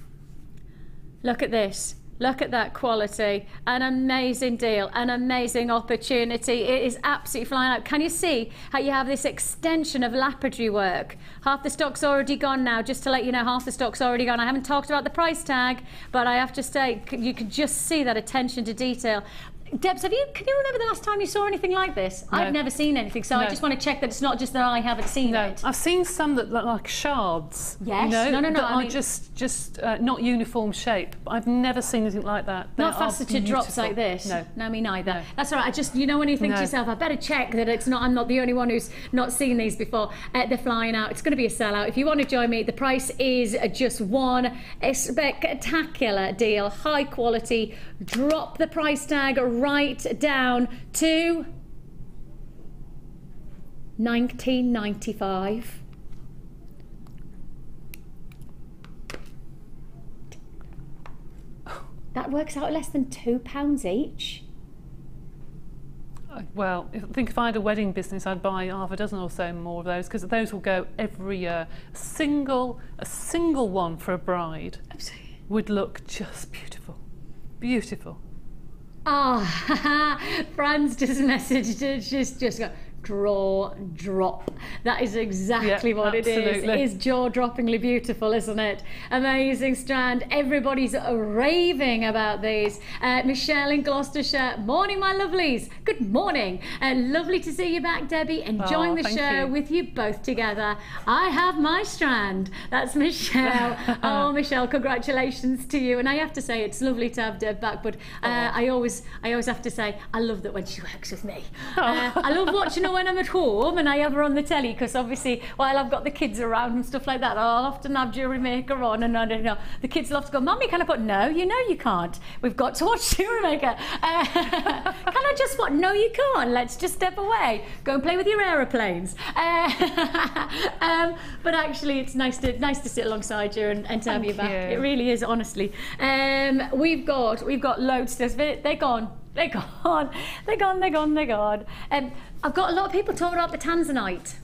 Look at this. Look at that quality. An amazing deal, an amazing opportunity. It is absolutely flying out. Can you see how you have this extension of lapidary work? Half the stock's already gone now, just to let you know, half the stock's already gone. I haven't talked about the price tag, but I have to say, you can just see that attention to detail. Debs, can you remember the last time you saw anything like this? No. I've never seen anything, so no. I just want to check that it's not just that I haven't seen it. I've seen some that look like shards. Yes, you know, no. That are just not uniform shape. But I've never seen anything like that. Not faceted drops like this. No, me neither. No. That's all right. I just, you know, when you think to yourself, I better check that it's not. I'm not the only one who's not seen these before. They're flying out. It's going to be a sellout. If you want to join me, the price is just one spectacular deal, high quality. Drop the price tag right down to $19.95. That works out less than £2 each. Well, I think if I had a wedding business, I'd buy half a dozen or so more of those because those will go every year. A single one for a bride would look just beautiful. Beautiful. Ah, Fran's just messaged, just go, draw, drop. That is exactly what absolutely. It is. It is jaw-droppingly beautiful, isn't it? Amazing strand. Everybody's raving about these. Michelle in Gloucestershire. Morning, my lovelies. Good morning. Lovely to see you back, Debbie. Enjoying the show with you both together. I have my strand. That's Michelle. Oh, Michelle, congratulations to you. And I have to say, it's lovely to have Deb back, but I always have to say, I love that when she works with me. I love watching her when I'm at home and I have her on the telly, because obviously while I've got the kids around and stuff like that, I'll often have Jewellery Maker on, and I don't know, the kids will have to go, Mummy, can I put? No, you know you can't. We've got to watch Jewellery Maker. Can I just what? No, you can't. Let's just step away. Go and play with your aeroplanes. But actually, it's nice to sit alongside you and to have you back. It really is, honestly. We've got loads. They're gone. They're gone. I've got a lot of people talking about the Tanzanite.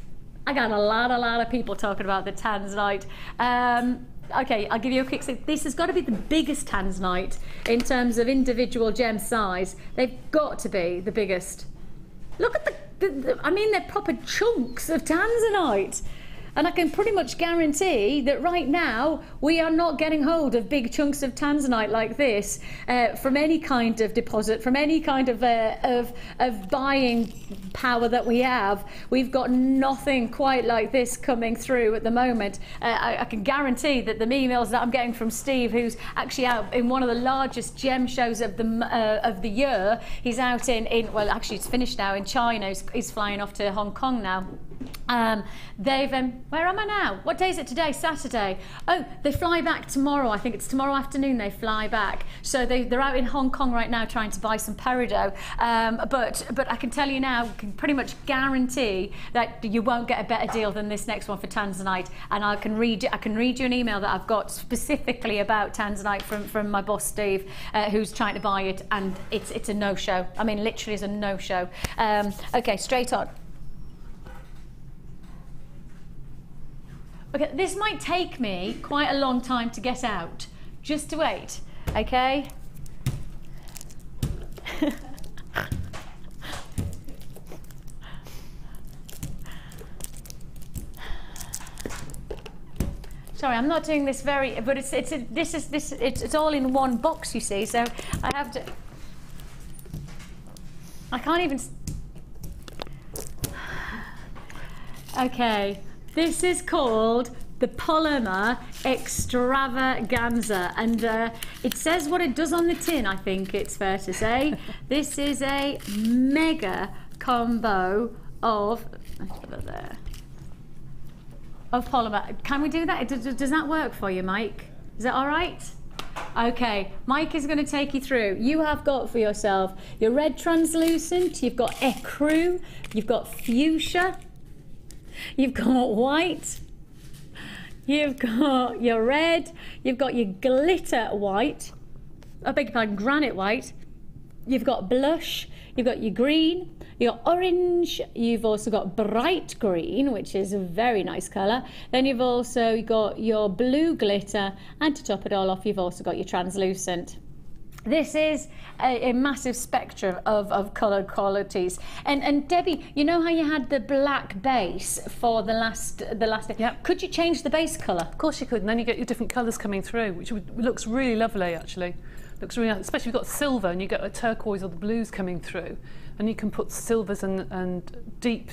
I got a lot of people talking about the Tanzanite. Okay, I'll give you a quick. This has got to be the biggest Tanzanite in terms of individual gem size. They've got to be the biggest. Look at I mean, they're proper chunks of Tanzanite. And I can pretty much guarantee that right now we are not getting hold of big chunks of Tanzanite like this from any kind of deposit, from any kind of buying power that we have. We've got nothing quite like this coming through at the moment. I can guarantee that the emails that I'm getting from Steve, who's actually out in one of the largest gem shows of the year, he's out in well, actually it's finished now, in China. He's flying off to Hong Kong now. Where am I now? What day is it today? Saturday. Oh, they fly back tomorrow. I think it's tomorrow afternoon they fly back. So they're out in Hong Kong right now trying to buy some peridot. But I can tell you now, can pretty much guarantee that you won't get a better deal than this next one for Tanzanite. And I can read you an email that I've got specifically about Tanzanite from my boss Steve, who's trying to buy it, and it's a no-show. I mean, literally is a no-show. Okay, straight on. Okay, this might take me quite a long time to get out. Just to wait, okay? Sorry, I'm not doing this very, but it's all in one box, you see. So I have to. I can't even. Okay, this is called the Polymer Extravaganza, and it says what it does on the tin. I think it's fair to say this is a mega combo of. Let's put it there. Of polymer. Can we do that? Does that work for you, Mike? Is that all right? Okay, Mike is going to take you through. You have got for yourself your red translucent, you've got ecru, you've got fuchsia, you've got white, you've got your red, you've got your glitter white, I beg your pardon, granite white, you've got blush, you've got your green, your orange, you've also got bright green, which is a very nice colour. Then you've also got your blue glitter, and to top it all off, you've also got your translucent. This is a massive spectrum of colour qualities. And Debbie, you know how you had the black base for the last Yep. Could you change the base colour? Of course you could, and then you get your different colours coming through, which looks really lovely actually. Looks really nice, especially if you've got silver and you get a turquoise or the blues coming through, and you can put silvers and deep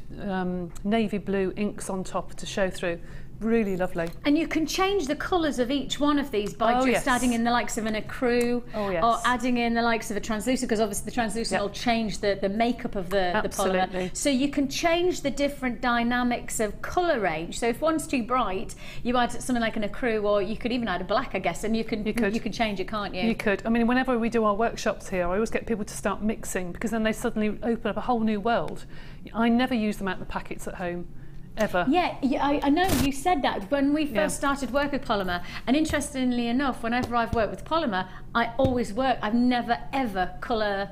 navy blue inks on top to show through. Really lovely. And you can change the colours of each one of these by just adding in the likes of an ecru or adding in the likes of a translucent, because obviously the translucent will change the makeup of the polymer. So you can change the different dynamics of colour range. So if one's too bright, you add something like an ecru, or you could even add a black, I guess, and you can change it, can't you? You could. I mean, whenever we do our workshops here, I always get people to start mixing, because then they suddenly open up a whole new world. I never use them out of the packets at home. Ever. Yeah, I know you said that when we first started work with polymer, and interestingly enough, whenever I've worked with polymer, I've never ever colour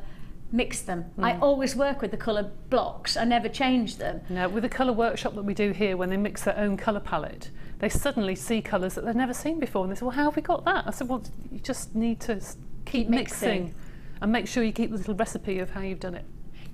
mixed them. I always work with the colour blocks. I never change them. No, with the colour workshop that we do here, when they mix their own colour palette, they suddenly see colours that they've never seen before, and they say, well, how have we got that? I said, well, you just need to keep mixing and make sure you keep the little recipe of how you've done it.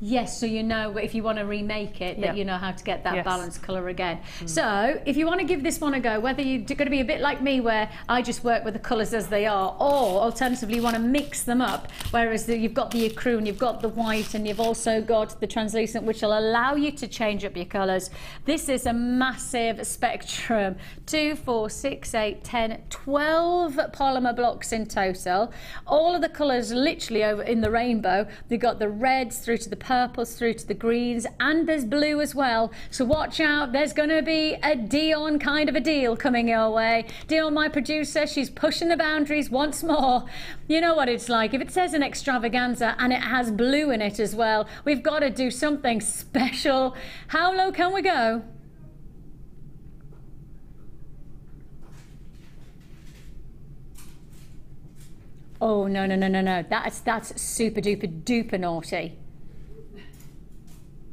Yes, so you know if you want to remake it, that you know how to get that balanced colour again. So if you want to give this one a go, whether you're going to be a bit like me where I just work with the colours as they are, or alternatively you want to mix them up, whereas you've got the ecru and you've got the white and you've also got the translucent, which will allow you to change up your colours. This is a massive spectrum. 2, 4, 6, 8, 10, 12 polymer blocks in total. All of the colours literally over in the rainbow. They've got the reds through to the purples through to the greens, and there's blue as well, so watch out, there's going to be a Dion kind of a deal coming your way. Dion, my producer, she's pushing the boundaries once more. You know what it's like, if it says an extravaganza and it has blue in it as well, we've got to do something special. How low can we go? Oh no, that's super duper duper naughty.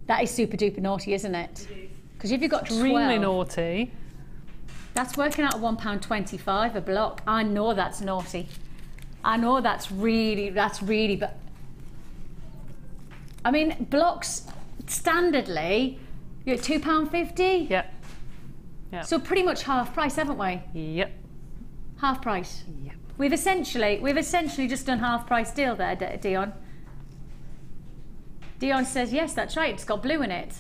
That is super duper naughty, isn't it? Because if you've got 12, extremely naughty. That's working out at £1.25 a block. I know that's naughty. I know that's really, but I mean, blocks standardly, you're at £2.50. Yep. Yep. So pretty much half price, haven't we? Yep. Half price. Yep. We've essentially just done half price deal there, Dion. Dion says, yes, that's right, it's got blue in it.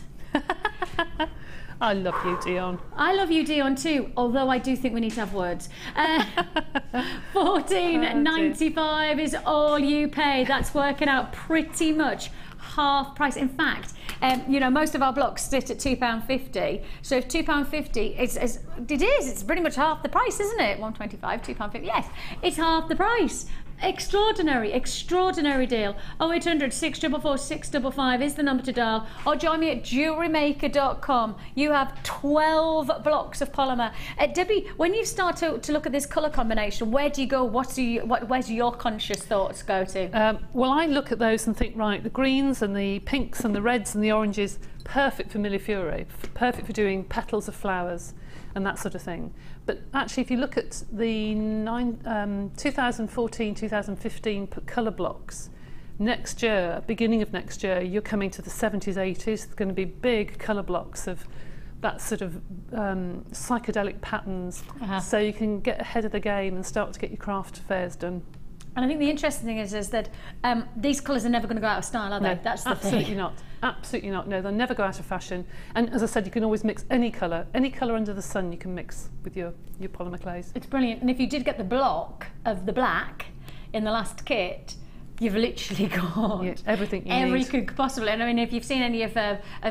I love you, Dion. I love you, Dion, too, although I do think we need to have words. $14.95 is all you pay. That's working out pretty much half price. In fact, you know, most of our blocks sit at £2.50. So if £2.50, it's pretty much half the price, isn't it? £1.25, £2.50, yes, it's half the price. Extraordinary deal. 0800 644 655 is the number to dial, or join me at JewelleryMaker.com. You have 12 blocks of polymer. Debbie, when you start to look at this colour combination, where do you go? Where's your conscious thoughts go to? Well, I look at those and think, right, the greens and the pinks and the reds and the oranges, perfect for millefiori, perfect for doing petals of flowers. and that sort of thing. But actually, if you look at the 2014-2015 colour blocks, next year, beginning of next year, you're coming to the 70s, 80s. There's going to be big colour blocks of that sort of psychedelic patterns, so you can get ahead of the game and start to get your craft fairs done. And I think the interesting thing is that these colours are never going to go out of style, are they? No, That's the absolutely thing. not. Absolutely not. No, they'll never go out of fashion. And as I said, you can always mix any colour under the sun. You can mix with your polymer clays. It's brilliant. And if you did get the block of the black in the last kit, you've literally got everything you need. Everything possible. And I mean, if you've seen any of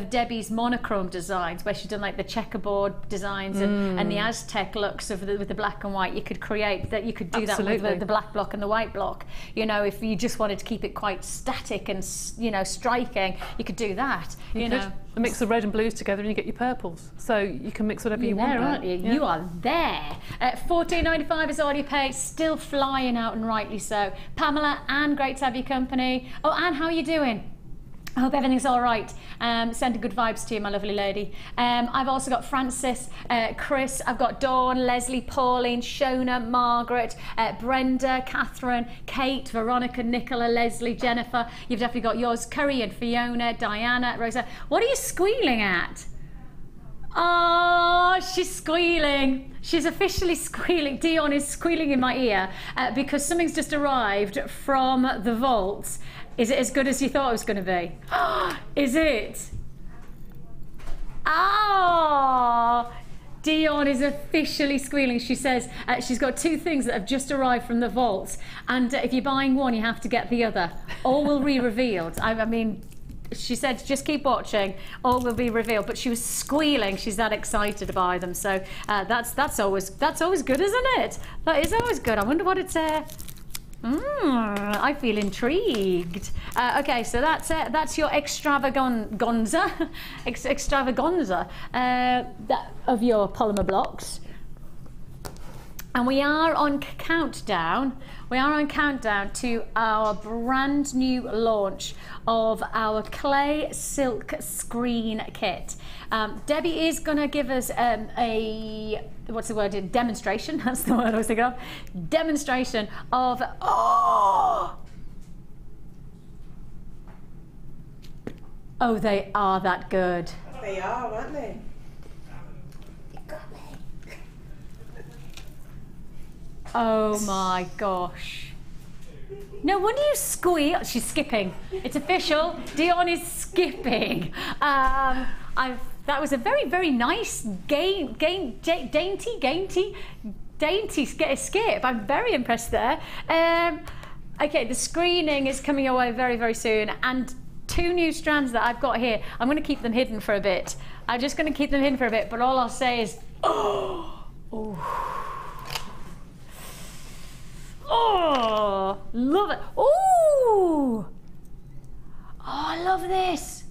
Debbie's monochrome designs, where she's done like the checkerboard designs and the Aztec looks of with the black and white, you could create that. You could do that with the black block and the white block. You know, if you just wanted to keep it quite static and striking, you could do that. You know, mix the red and blues together and you get your purples. So you can mix whatever you want. There, aren't you? Yeah. You are there. $14.95 is all you pay. Still flying out, and rightly so. Pamela, Anne, great to have your company. Oh, Anne, how are you doing? I hope everything's all right. Sending good vibes to you, my lovely lady. I've also got Francis, Chris, I've got Dawn, Leslie, Pauline, Shona, Margaret, Brenda, Catherine, Kate, Veronica, Nicola, Leslie, Jennifer. You've definitely got yours. Curry and Fiona, Diana, Rosa. What are you squealing at? Oh, she's squealing. She's officially squealing. Dion is squealing in my ear because something's just arrived from the vaults. Is it as good as you thought it was going to be? Is it? Oh, Dion is officially squealing. She says she's got two things that have just arrived from the vaults, and if you're buying one, you have to get the other. All will be revealed. I mean, she said, just keep watching, all will be revealed. But she was squealing. She's that excited to buy them. So that's always good, isn't it? That is always good. I wonder what it's. I feel intrigued. Okay, so that's your extravaganza of your polymer blocks. And we are on countdown. We are on countdown to our brand new launch of our clay silk screen kit. Debbie is going to give us a what's the word? Demonstration. That's the word I was thinking of. Demonstration of oh, they are that good. They are, aren't they? Oh my gosh. No wonder you squeal. She's skipping. It's official. Dion is skipping. That was a very, very nice dainty skip. I'm very impressed there. Okay, the screening is coming your way very, very soon. And two new strands that I've got here. I'm going to keep them hidden for a bit. I'm just going to keep them hidden for a bit. But all I'll say is, oh, love it. Ooh. Oh, I love this.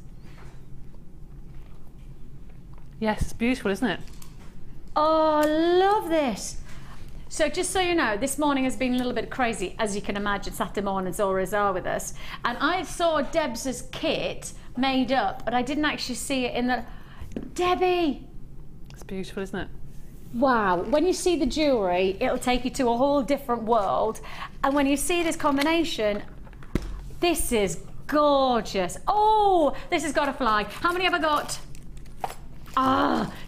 Yes, it's beautiful, isn't it? Oh, I love this. So just so you know, this morning has been a little bit crazy, as you can imagine. Saturday mornings always are with us. And I saw Deb's kit made up, but I didn't actually see it in the... Debbie! It's beautiful, isn't it? Wow, when you see the jewellery, it'll take you to a whole different world. And when you see this combination, this is gorgeous. Oh, this has got to fly. How many have I got?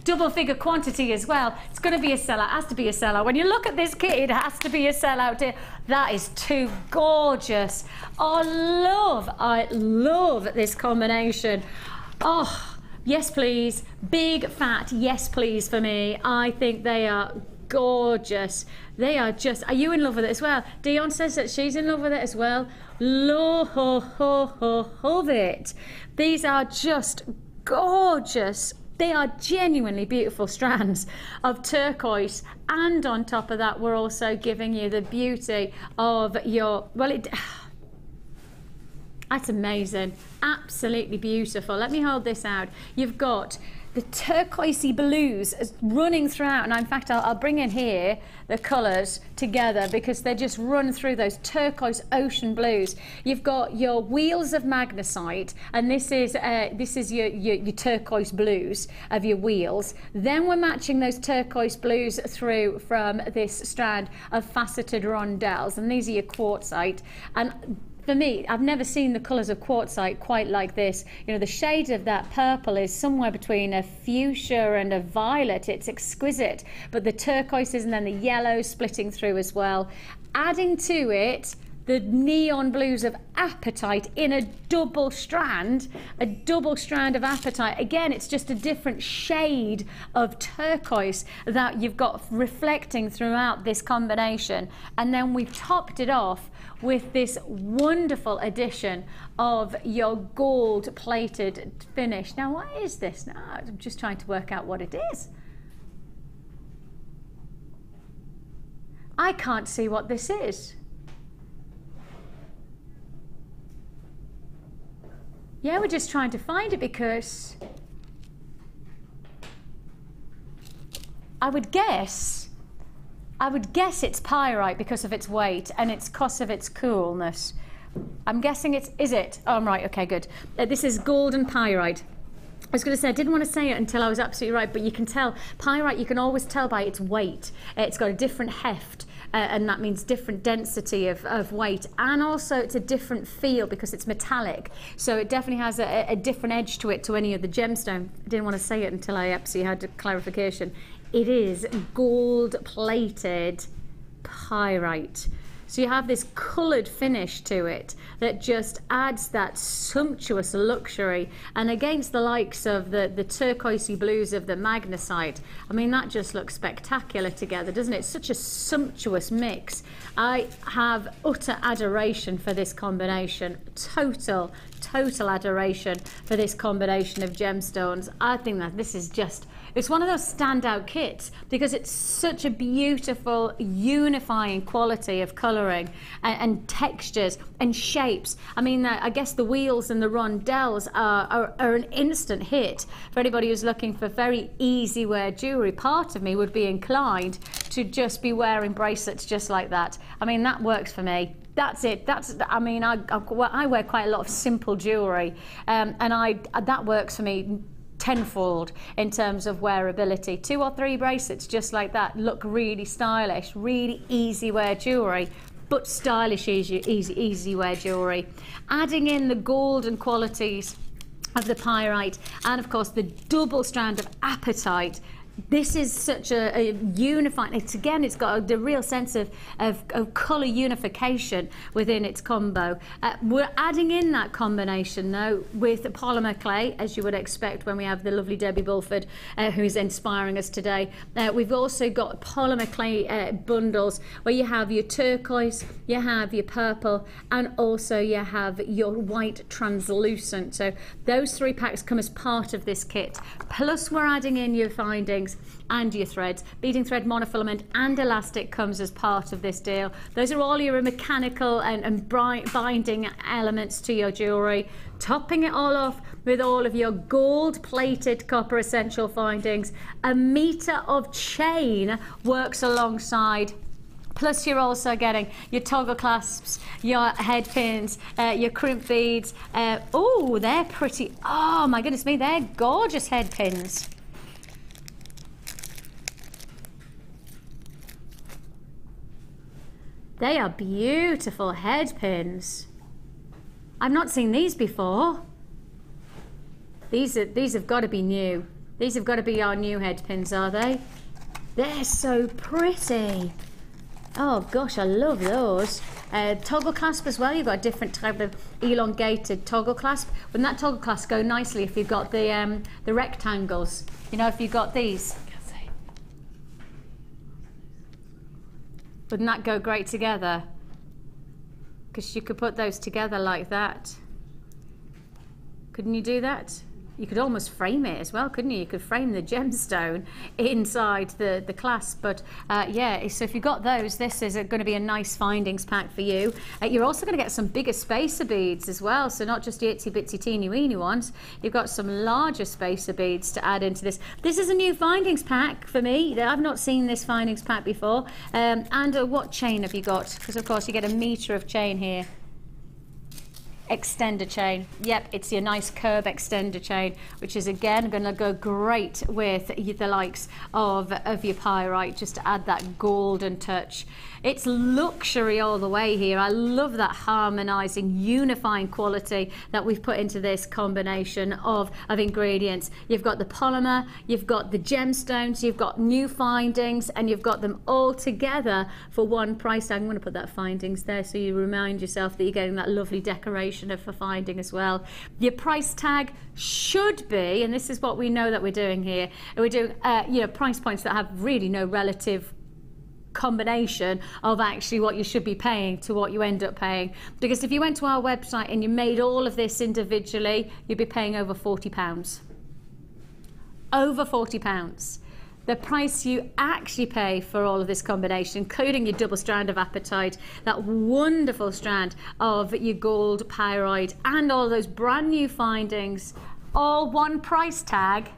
Double figure quantity as well. It's going to be a sellout. It has to be a sellout. When you look at this kit, it has to be a sellout. That is too gorgeous. Oh, I love this combination. Oh, yes, please. Big fat yes, please for me. I think they are gorgeous. They are just... Are you in love with it as well? Dion says that she's in love with it as well. Love it. These are just gorgeous. They are genuinely beautiful strands of turquoise, and on top of that we're also giving you the beauty of your, that's amazing, absolutely beautiful. Let me hold this out. You've got the turquoisey blues is running throughout, and in fact I'll bring in here the colours together because they just run through those turquoise ocean blues. You've got your wheels of magnesite, and this is your turquoise blues of your wheels. Then we're matching those turquoise blues through from this strand of faceted rondelles, and these are your quartzite. And for me, I've never seen the colours of quartzite quite like this. You know, the shade of that purple is somewhere between a fuchsia and a violet. It's exquisite. But the turquoises and then the yellow splitting through as well. Adding to it the neon blues of apatite in a double strand of apatite. Again, it's just a different shade of turquoise that you've got reflecting throughout this combination. And then we've topped it off with this wonderful addition of your gold plated finish. Now, what is this? Now, I'm just trying to work out what it is. I can't see what this is. Yeah, we're just trying to find it because I would guess it's pyrite because of its weight and its because of its coolness. I'm guessing is it? Oh, I'm right, okay, good. This is golden pyrite. I was going to say, I didn't want to say it until I was absolutely right, but you can tell, pyrite, you can always tell by its weight. It's got a different heft. And that means different density of weight, and also it's a different feel because it's metallic, so it definitely has a different edge to it to any of the gemstone. I didn't want to say it until I absolutely had a clarification. It is gold plated pyrite. So you have this coloured finish to it that just adds that sumptuous luxury, and against the likes of the turquoisey blues of the magnesite, I mean, that just looks spectacular together, doesn't it? It's such a sumptuous mix. I have utter adoration for this combination, total adoration for this combination of gemstones. I think that this is just, it's one of those standout kits because it's such a beautiful unifying quality of colouring and textures and shapes. I mean, I guess the wheels and the rondelles are an instant hit for anybody who's looking for very easy wear jewellery. Part of me would be inclined to just be wearing bracelets just like that. I mean, that works for me. That's it. I mean, I wear quite a lot of simple jewellery, and that works for me tenfold in terms of wearability. 2 or 3 bracelets just like that look really stylish, really easy wear jewellery, but stylish easy wear jewellery. Adding in the golden qualities of the pyrite and of course the double strand of apatite. This is such a unifying, it's got the real sense of colour unification within its combo. We're adding in that combination though with polymer clay, as you would expect when we have the lovely Debbie Bulford who is inspiring us today. We've also got polymer clay bundles where you have your turquoise, you have your purple, and also you have your white translucent. So those 3 packs come as part of this kit. Plus we're adding in your findings and your threads. Beading thread, monofilament and elastic comes as part of this deal. Those are all your mechanical and binding elements to your jewellery. Topping it all off with all of your gold plated copper essential findings. A metre of chain works alongside. Plus you're also getting your toggle clasps, your head pins, your crimp beads. Oh, they're pretty. Oh my goodness me, they're gorgeous head pins. They are beautiful head pins. I've not seen these before. These have got to be new. These have got to be our new head pins, are they? They're so pretty. Oh gosh, I love those. Toggle clasp as well. You've got a different type of elongated toggle clasp. Wouldn't that toggle clasp go nicely if you've got the rectangles? You know, if you've got these. Wouldn't that go great together? Because you could put those together like that. Couldn't you do that? you could almost frame it as well, couldn't you? You could frame the gemstone inside the clasp. But yeah, so if you've got those, this is going to be a nice findings pack for you. You're also going to get some bigger spacer beads as well, so not just the itsy bitsy teeny weeny ones. You've got some larger spacer beads to add into this. This is a new findings pack for me. I've not seen this findings pack before. And what chain have you got? Because of course you get a metre of chain here. Extender chain. Yep, it's your nice curb extender chain, which is again going to go great with the likes of your pyrite, just to add that golden touch. It's luxury all the way here. I love that harmonizing, unifying quality that we've put into this combination of ingredients. You've got the polymer, you've got the gemstones, you've got new findings, and you've got them all together for one price tag. I'm going to put that findings there so you remind yourself that you're getting that lovely decoration of a finding as well. Your price tag should be, and this is what we know that we're doing here, we're doing you know, price points that have really no relative combination of actually what you should be paying to what you end up paying. Because if you went to our website and you made all of this individually, you'd be paying over £40. Over £40. The price you actually pay for all of this combination, including your double strand of apatite, that wonderful strand of your gold pyrite, and all those brand new findings, all one price tag.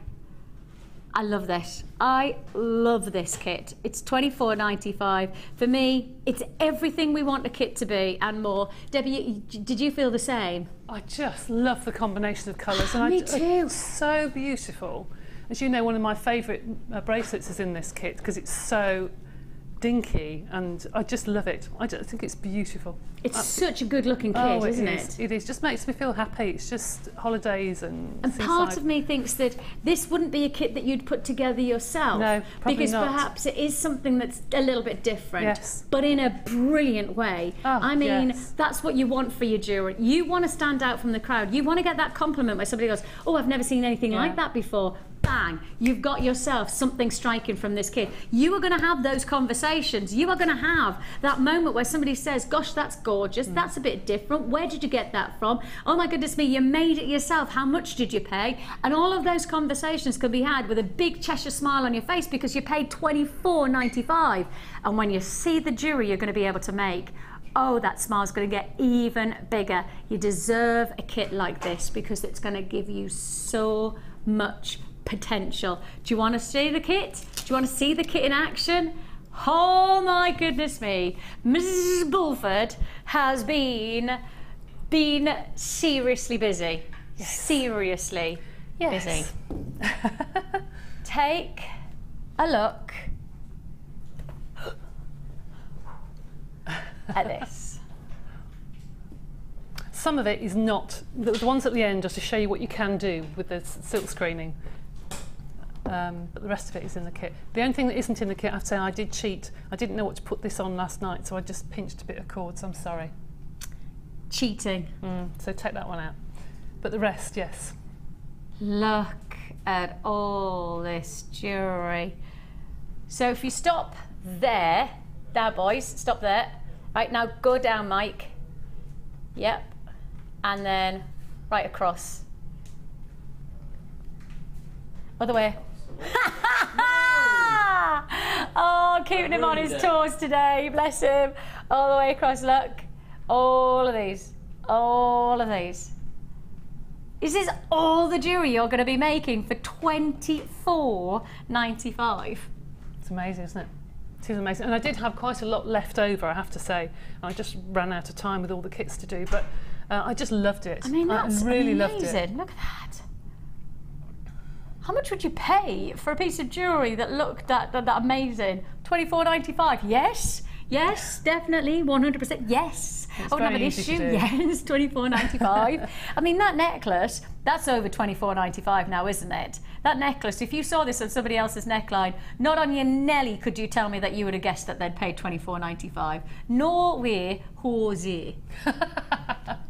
I love this. I love this kit. It's £24.95. For me, it's everything we want a kit to be and more. Debbie, did you feel the same? I just love the combination of colours. And Me too. It's so beautiful. As you know, one of my favourite bracelets is in this kit because it's so dinky, and I just love it. I think it's beautiful. It's such a good looking kit, isn't it? It is. Just makes me feel happy. It's just holidays and part of me thinks that this wouldn't be a kit that you'd put together yourself. No, probably because not. Perhaps it is something that's a little bit different, yes, but in a brilliant way. Oh, I mean, yes, that's what you want for your jewellery. You want to stand out from the crowd. You want to get that compliment where somebody goes, oh, I've never seen anything like that before. Bang, you've got yourself something striking from this kit. You are going to have those conversations. You are going to have that moment where somebody says, gosh, that's gorgeous, that's a bit different, where did you get that from? Oh my goodness me, you made it yourself, how much did you pay? And all of those conversations can be had with a big Cheshire smile on your face because you paid £24.95. And when you see the jewellery you're going to be able to make, oh, that smile's going to get even bigger. You deserve a kit like this because it's going to give you so much potential. Do you want to see the kit? Do you want to see the kit in action? Oh my goodness me, Mrs. Bulford has been seriously busy. Yes. Seriously busy. Take a look at this. Some of it is not, the ones at the end are to show you what you can do with the silk screening. But the rest of it is in the kit. The only thing that isn't in the kit, I have to say, I did cheat. I didn't know what to put this on last night, so I just pinched a bit of cord, so I'm sorry. Cheating. So take that one out. But the rest, yes. Look at all this jewellery. So if you stop there, boys, stop there. Right, now go down, Mike. Yep. And then right across. Other way. Oh, keeping him on his toes today, bless him. All the way across, look. All of these. All of these. Is this all the jewellery you're going to be making for £24.95? It's amazing, isn't it? It is amazing. And I did have quite a lot left over, I have to say. I just ran out of time with all the kits to do, but I just loved it. I mean, that's really amazing. Loved it. Look at that. How much would you pay for a piece of jewellery that looked that amazing? £24.95, yes. Yes, definitely, 100%, yes. I wouldn't have an issue, yes, £24.95. I mean, that necklace, that's over £24.95 now, isn't it? That necklace, if you saw this on somebody else's neckline, not on your Nelly could you tell me that you would have guessed that they'd paid £24.95. No way, Jose.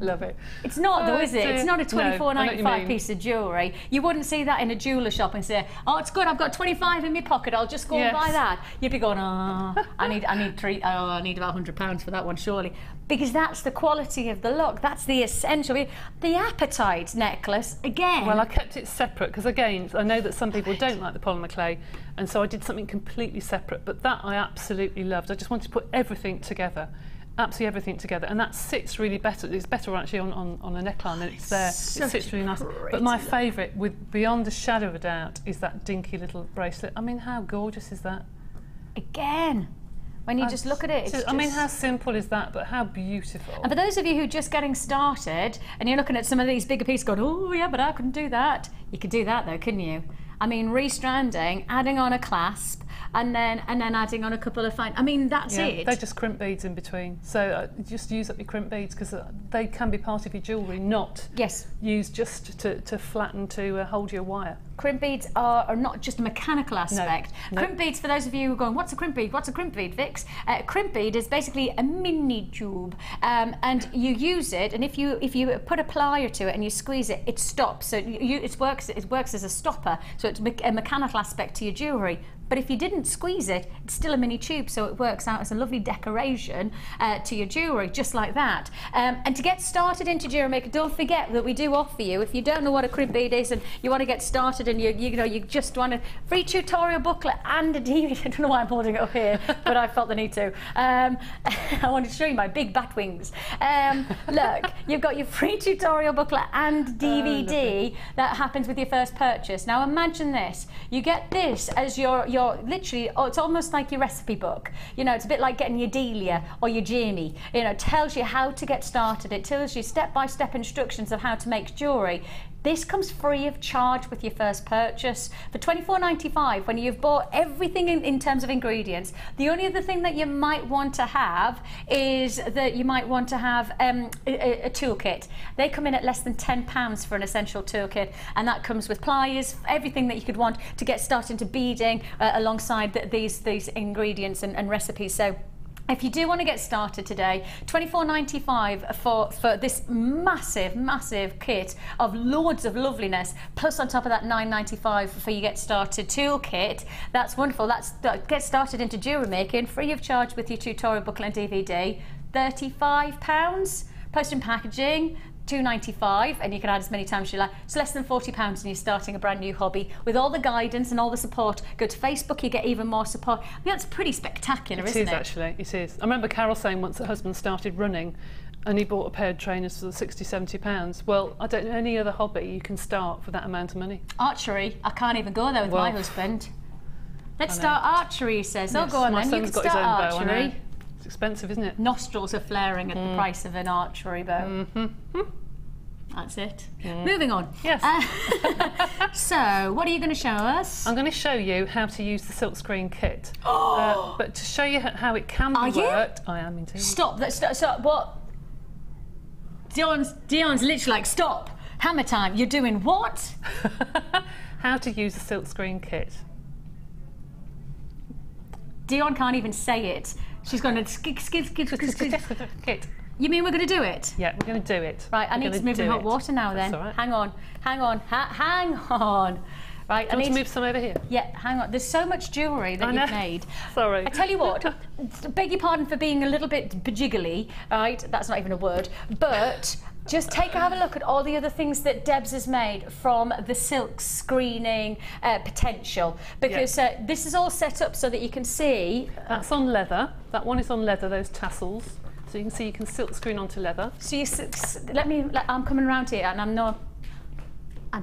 Love it. It's not though, is it? It's not a £24.95 piece of jewellery. You wouldn't see that in a jeweller shop and say, oh, it's good, I've got 25 in my pocket, I'll just go and buy that. You'd be going, oh, I need about £100 for that one, surely. Because that's the quality of the look. That's the essential. The apatite necklace, again. Well, I kept it separate because, again, I know that some people don't like the polymer clay, and so I did something completely separate. But that I absolutely loved. I just wanted to put everything together. Absolutely everything together, and that sits really better. It's better actually on a neckline than it's there. It sits really nice. But my favourite, with beyond a shadow of a doubt, is that dinky little bracelet. I mean, how gorgeous is that? Again, when you just look at it, I mean, how simple is that, but how beautiful. And for those of you who are just getting started, and you're looking at some of these bigger pieces going, oh yeah, but I couldn't do that. You could do that though, couldn't you? I mean, restranding, adding on a clasp, and then adding on a couple of fine. I mean, that's it. They're just crimp beads in between. So just use up your crimp beads because they can be part of your jewellery, not used just to flatten to hold your wire. Crimp beads are not just a mechanical aspect. No. Crimp beads, for those of you who are going, what's a crimp bead? What's a crimp bead, Vix? Crimp bead is basically a mini tube, and you use it, and if you put a plier to it and you squeeze it, it stops. So it works as a stopper. So it's a mechanical aspect to your jewellery. But if you didn't squeeze it, it's still a mini tube, so it works out as a lovely decoration to your jewellery, just like that. And to get started into Jewellery Maker, don't forget that we do offer you, if you don't know what a crimp bead is and you want to get started and you just want a free tutorial booklet and a DVD. I don't know why I'm holding it up here, but I felt the need to. I wanted to show you my big bat wings. Look, you've got your free tutorial booklet and DVD that happens with your first purchase. Now imagine this, you get this as your literally, it's almost like your recipe book. You know, it's a bit like getting your Delia or your Jamie. You know, it tells you how to get started. It tells you step-by-step instructions of how to make jewellery. This comes free of charge with your first purchase. For £24.95, when you've bought everything in terms of ingredients, the only other thing that you might want to have is that you might want to have a toolkit. They come in at less than £10 for an essential toolkit, and that comes with pliers, everything that you could want to get started into beading alongside these ingredients and recipes. So if you do want to get started today, £24.95 for this massive kit of loads of loveliness, plus on top of that £9.95 for your Get Started toolkit. That's wonderful. That's Get Started into jewellery making, free of charge with your tutorial booklet and DVD. £35, post and packaging, £2.95, and you can add as many times as you like. It's less than £40 and you're starting a brand new hobby with all the guidance and all the support. Go to Facebook, you get even more support. I mean, that's pretty spectacular, isn't it? It is, actually, it is. I remember Carol saying once her husband started running and he bought a pair of trainers for £60–70. Well, I don't know any other hobby you can start for that amount of money. Archery, I can't even go there with my husband. Let's start archery, he says. Oh, go on then, you can start archery. It's expensive, isn't it? Nostrils are flaring at the price of an archery bow. That's it. Moving on. Yes. So, what are you going to show us? I'm going to show you how to use the silkscreen kit. But to show you how it can be worked, I am indeed. Stop. Stop. What? Dion's literally like, stop. Hammer time. You're doing what? How to use the silkscreen kit. Dion can't even say it. She's going to kit. You mean we're going to do it? Yeah, we're going to do it. Right, I need to move in hot water now then. That's all right. Hang on. Right, I need to move some over here. Yeah, hang on. There's so much jewellery that you've made. Sorry. I tell you what, beg your pardon for being a little bit bejiggly, right? That's not even a word. But just have a look at all the other things that Debs has made from the silk screening potential, because this is all set up so that you can see. That's on leather. That one is on leather, those tassels. So you can see you can silk screen onto leather. So you I'm coming around here and I'm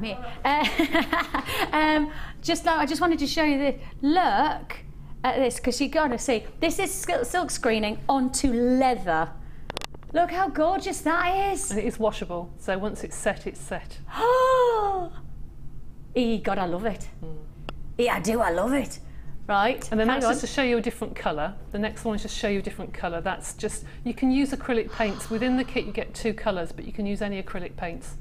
here. I just wanted to show you this. Look at this, because you got to see. This is silk screening onto leather. Look how gorgeous that is. And it is washable, so once it's set, it's set. Oh, God, I love it. Yeah, I do, I love it. Right. And then that's just to show you a different colour. The next one is just to show you a different colour. That's just, you can use acrylic paints. Within the kit you get 2 colours, but you can use any acrylic paints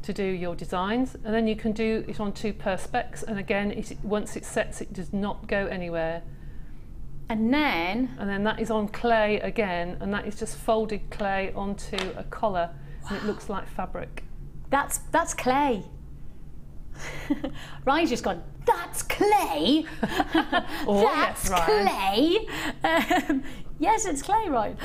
to do your designs. And then you can do it on 2 perspex, and again, once it sets, it does not go anywhere. And then that is on clay again, and that is just folded clay onto a collar and it looks like fabric. That's clay. Ryan's just gone, that's clay? That's clay? Yes, it's clay, right?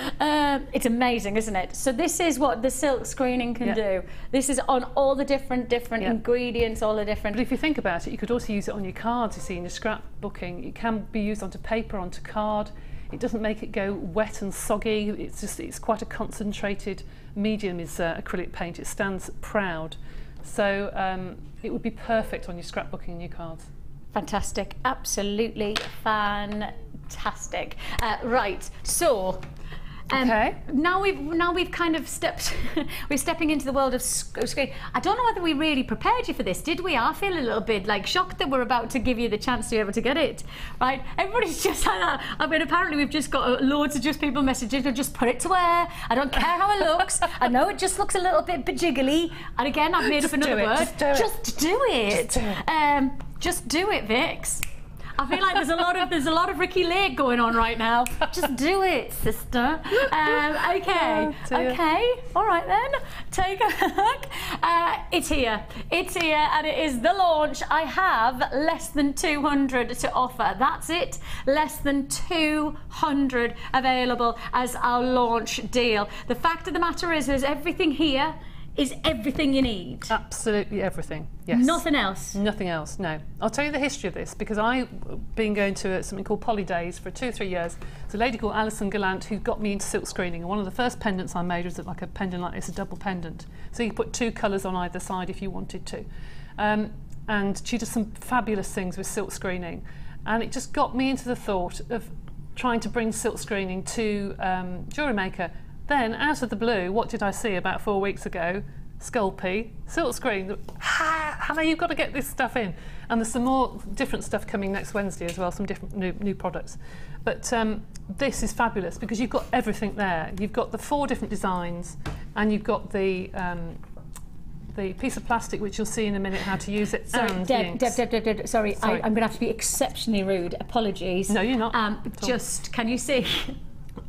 It's amazing, isn't it? So this is what the silk screening can do. This is on all the different ingredients, all the different... But if you think about it, you could also use it on your cards, you see, in your scrapbooking. It can be used onto paper, onto card. It doesn't make it go wet and soggy. It's quite a concentrated medium is acrylic paint. It stands proud. So it would be perfect on your scrapbooking and your cards. Fantastic, absolutely fantastic. Right, so now we've kind of we're stepping into the world of screen. I don't know whether we really prepared you for this, did we? I feel a little bit like shocked that we're about to give you the chance to be able to get it. Right, everybody's just like that. I mean, apparently we've just got loads of just people messaging, just put it to wear. I don't care how it looks. I know it just looks a little bit jiggly. And again, I've made up another word. Just do it. Just do it, Vix. I feel like there's a lot of Ricky Lake going on right now. Just do it, sister. Okay, all right then. Take a look. It's here, and it is the launch. I have less than 200 to offer. That's it. Less than 200 available as our launch deal. The fact of the matter is, there's everything here. Is everything you need? Absolutely everything, yes. Nothing else? Nothing else, no. I'll tell you the history of this because I've been going to something called Poly Days for 2 or 3 years. There's a lady called Alison Gallant who got me into silk screening, and one of the first pendants I made was like a pendant like this, a double pendant. So you put 2 colours on either side if you wanted to. And she does some fabulous things with silk screening. And it just got me into the thought of trying to bring silk screening to Jewellery Maker. Then, out of the blue, what did I see about 4 weeks ago? Sculpey, silk screen. Hannah, you've got to get this stuff in. And there's some more different stuff coming next Wednesday as well, some different new products. But this is fabulous because you've got everything there. You've got the 4 different designs, and you've got the piece of plastic, which you'll see in a minute how to use it. Sorry, Deb, sorry. I'm going to have to be exceptionally rude. Apologies. No, you're not. Just, can you see?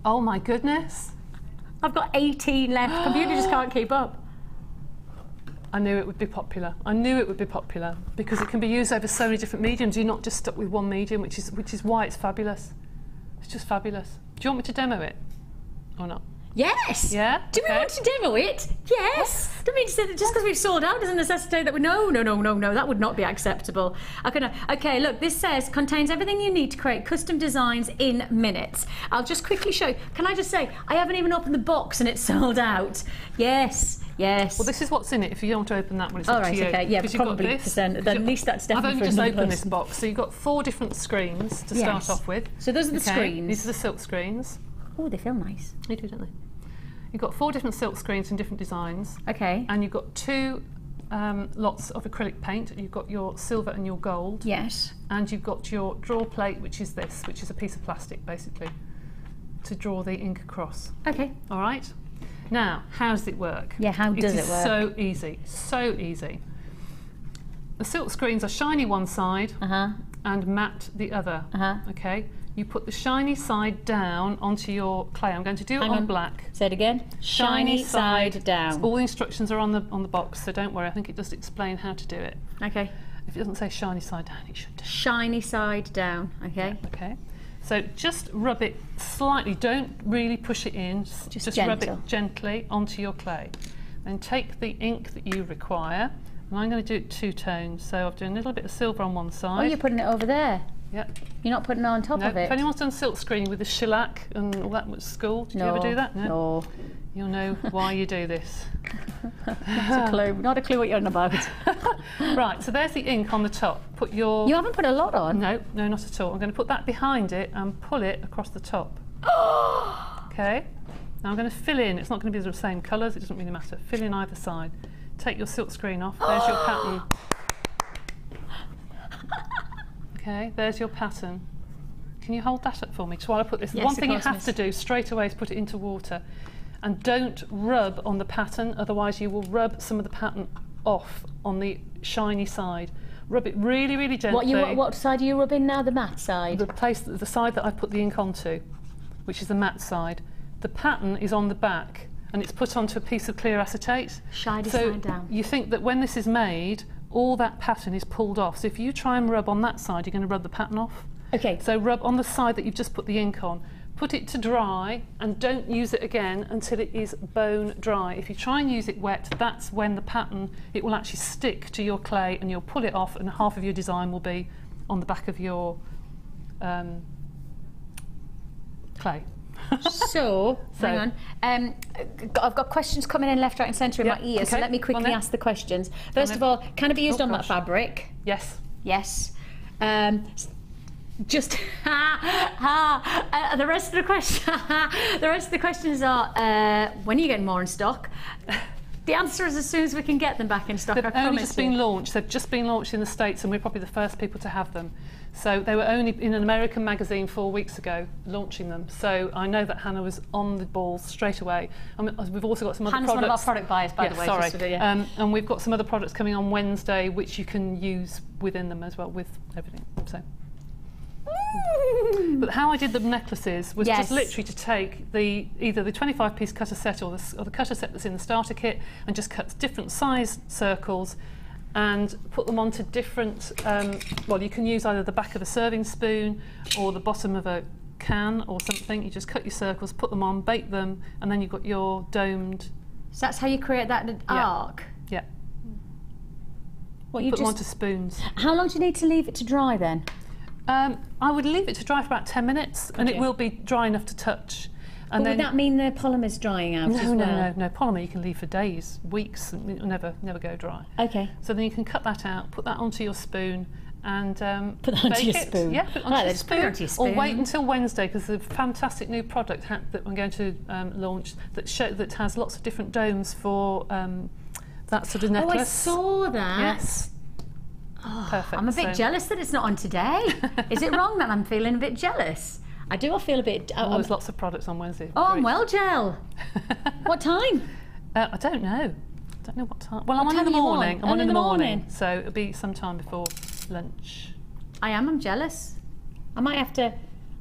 Oh my goodness. I've got 18 left. Computer just can't keep up. I knew it would be popular. I knew it would be popular because it can be used over so many different mediums. You're not just stuck with one medium, which is why it's fabulous. It's just fabulous. Do you want me to demo it or not? Yes. Yeah. Do we want to demo it? Yes. Don't mean to say that just because we've sold out doesn't necessitate that we. No. That would not be acceptable. Okay. Look, this says contains everything you need to create custom designs in minutes. I'll just quickly show you. Can I just say I haven't even opened the box and it's sold out. Yes. Well, this is what's in it. If you don't want to open that one, it's up to you. Okay. Yeah, probably. At least that's definitely. I've only just opened this box, so you've got 4 different screens to start off with. So those are the screens. These are the silk screens. Oh, they feel nice. They do, don't they? You've got 4 different silk screens in different designs. Okay. And you've got 2 lots of acrylic paint. You've got your silver and your gold. Yes. And you've got your draw plate, which is this, which is a piece of plastic, basically, to draw the ink across. Okay. All right. Now, how does it work? Yeah, how does it work? So easy, so easy. The silk screens are shiny one side and matte the other. Okay. You put the shiny side down onto your clay. I'm going to do it on black. Say it again. Shiny side down. All the instructions are on the box, so don't worry. I think it does explain how to do it. Okay. If it doesn't say shiny side down, it should do. Shiny side down. Okay. Yeah, okay. So just rub it slightly. Don't really push it in. Just rub it gently onto your clay. Then take the ink that you require. And I'm going to do it 2 tones. So I've done a little bit of silver on one side. Oh, you're putting it over there. Yep. You're not putting it on top of it? If anyone's done silk screening with the shellac and all that at school, did you ever do that? No. You'll know why you do this. Not a clue. Not a clue what you're on about. Right, so there's the ink on the top. Put your... You haven't put a lot on? No, not at all. I'm going to put that behind it and pull it across the top. Okay. Now I'm going to fill in. It's not going to be the same colours. It doesn't really matter. Fill in either side. Take your silk screen off. There's your pattern. Okay, there's your pattern. Can you hold that up for me just while I put this? Yes, one thing you have to do straight away is put it into water, and don't rub on the pattern, otherwise you will rub some of the pattern off on the shiny side. Rub it really, really gently. What side are you rubbing now? The matte side? The side that I put the ink onto, which is the matte side. The pattern is on the back, and it's put onto a piece of clear acetate. Shiny so side down. you think that when this is made, all that pattern is pulled off. So if you try and rub on that side, you're going to rub the pattern off. Okay. So rub on the side that you've just put the ink on. Put it to dry and don't use it again until it is bone dry. If you try and use it wet, that's when the pattern, it will actually stick to your clay and you'll pull it off and half of your design will be on the back of your clay. So, hang on. I've got questions coming in left, right and centre in my ears, so let me quickly ask the questions. First of all, can it be used on that fabric? Yes. Yes. Just the rest of the question. The rest of the questions are when are you getting more in stock? The answer is as soon as we can get them back in stock. They've only just been launched. They've just been launched in the States, and we're probably the first people to have them. So they were only in an American magazine 4 weeks ago launching them. So I know that Hannah was on the ball straight away. We've also got some other Hannah's products. one of our product buyers, by the way. Sorry. Just to and we've got some other products coming on Wednesday, which you can use within them as well with everything. So. But how I did the necklaces was just literally to take either the 25-piece cutter set or the cutter set that's in the starter kit and just cut different size circles and put them onto different, well, you can use either the back of a serving spoon or the bottom of a can or something. You just cut your circles, put them on, bake them, and then you've got your domed... So that's how you create that arc? Yeah. What, you put them onto spoons. How long do you need to leave it to dry then? I would leave it to dry for about 10 minutes and it will be dry enough to touch. And would that mean the polymer's drying out as well? No. Polymer you can leave for days, weeks, and it'll never go dry. Okay. So then you can cut that out, put that onto your spoon and put that onto your spoon. Yeah, put it onto your spoon. Or wait until Wednesday because there's a fantastic new product that I'm going to launch that has lots of different domes for that sort of necklace. Oh, I saw that. Yes. Oh, perfect. I'm a bit jealous that it's not on today. Is it wrong that I'm feeling a bit jealous? I do. I feel a bit. There's lots of products on Wednesday. Oh, I'm well, Gel. What time? I don't know. I don't know what time. Well, I'm on in the morning. I'm on in the morning, so it'll be sometime before lunch. I'm jealous. I might have to.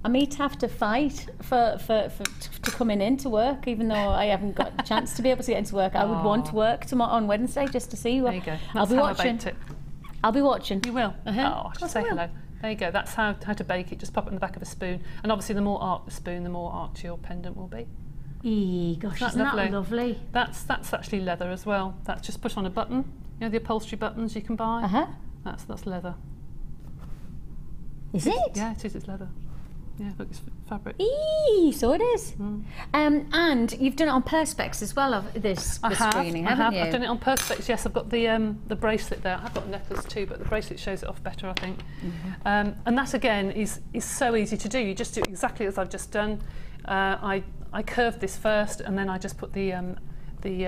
I may have to fight for coming into work, even though I haven't got a chance to be able to get into work. I would want to work tomorrow on Wednesday just to see you. There you go. I'll be watching. I baked it. I'll be watching. You will? Oh, I should say hello. There you go. That's how to bake it. Just pop it in the back of a spoon. And obviously the more arced the spoon, the more arced your pendant will be. Gosh, isn't that lovely? That's actually leather as well. That's just put on a button. You know the upholstery buttons you can buy? That's leather. Is it? Yeah, it is. It's leather. Yeah, look, it's fabric. So it is. And you've done it on perspex as well of this screening, haven't you? I've done it on perspex, yes. I've got the bracelet there. I've got a necklace too, but the bracelet shows it off better, I think. And that, again, is so easy to do. You just do it exactly as I've just done. I curved this first, and then I just put the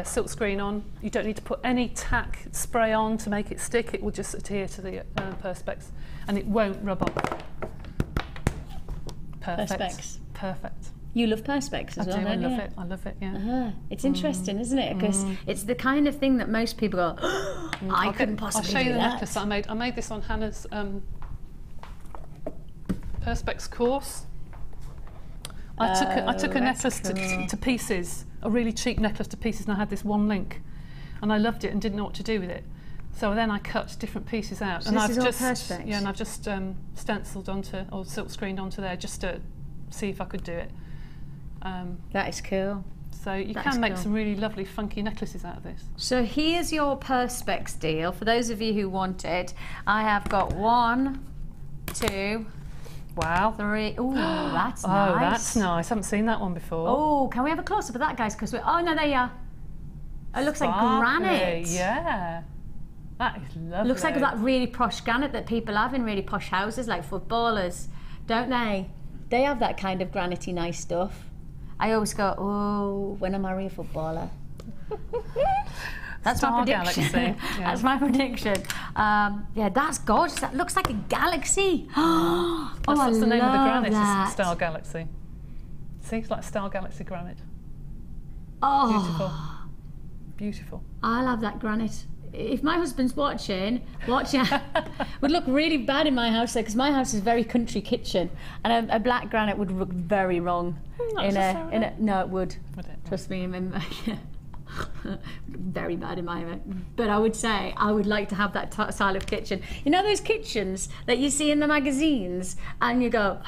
silk screen on. You don't need to put any tack spray on to make it stick. It will just adhere to the perspex, and it won't rub off. Perfect. Perspex. Perfect. You love perspex as well, don't you? I love it, yeah. It's interesting, isn't it? Because it's the kind of thing that most people go, I couldn't possibly do that. I'll show you the necklace that I made. I made this on Hannah's perspex course. I took a necklace to pieces, a really cheap necklace to pieces, and I had this one link. And I loved it and didn't know what to do with it. So then I cut different pieces out, so and I've just and I've just stenciled onto or silk screened onto there just to see if I could do it. That is cool. So you can make some really lovely, funky necklaces out of this. So here's your perspex deal for those of you who want it. I have got 1, 2, wow, 3. Oh, that's nice. Oh, that's nice. I haven't seen that one before. Oh, can we have a close up of that, guys? Because oh no, there you are. It looks like granite. Yeah. That is lovely. Looks like that really posh granite that people have in really posh houses, like footballers, don't they? They have that kind of granity nice stuff. I always go, oh, when I marry a footballer. That's my prediction. Galaxy. Yeah. That's my prediction. Yeah, that's gorgeous. That looks like a galaxy. That's the name of the granite. That. It's Star Galaxy. See, it's like Star Galaxy granite. Oh, beautiful. Beautiful. I'll have that granite. If my husband's watching, would look really bad in my house, because my house is very country kitchen, and a black granite would look very wrong. No, it would. Trust me, very bad in my but I would say I would like to have that style of kitchen. You know those kitchens that you see in the magazines and you go,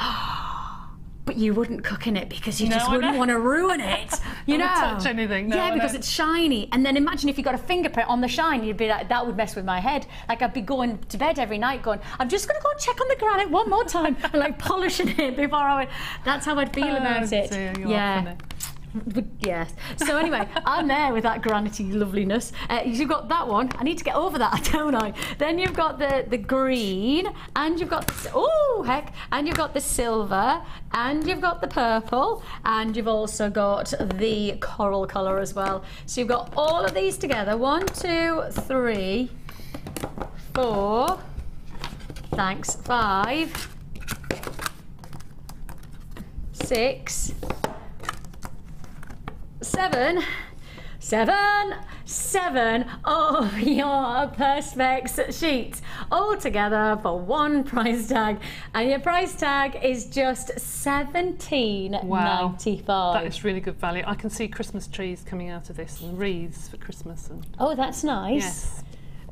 but you wouldn't cook in it because you just wouldn't want to ruin it. You know, touch anything. Yeah, because it's shiny. And then imagine if you got a fingerprint on the shine, you'd be like, that would mess with my head. Like I'd be going to bed every night going, I'm just going to go and check on the granite one more time and like polishing it before I went. That's how I'd feel about it. Dear, yeah. Yes. So anyway, I'm there with that granity loveliness. You've got that one. I need to get over that, don't I? Then you've got the green, and you've got and you've got the silver, and you've got the purple, and you've also got the coral colour as well. So you've got all of these together. 1, 2, 3, 4. Thanks. 5, 6. 7 of your Perspex sheets all together for one price tag, and your price tag is just $17.95. Wow, that is really good value. I can see Christmas trees coming out of this and wreaths for Christmas. And oh, that's nice. Yes.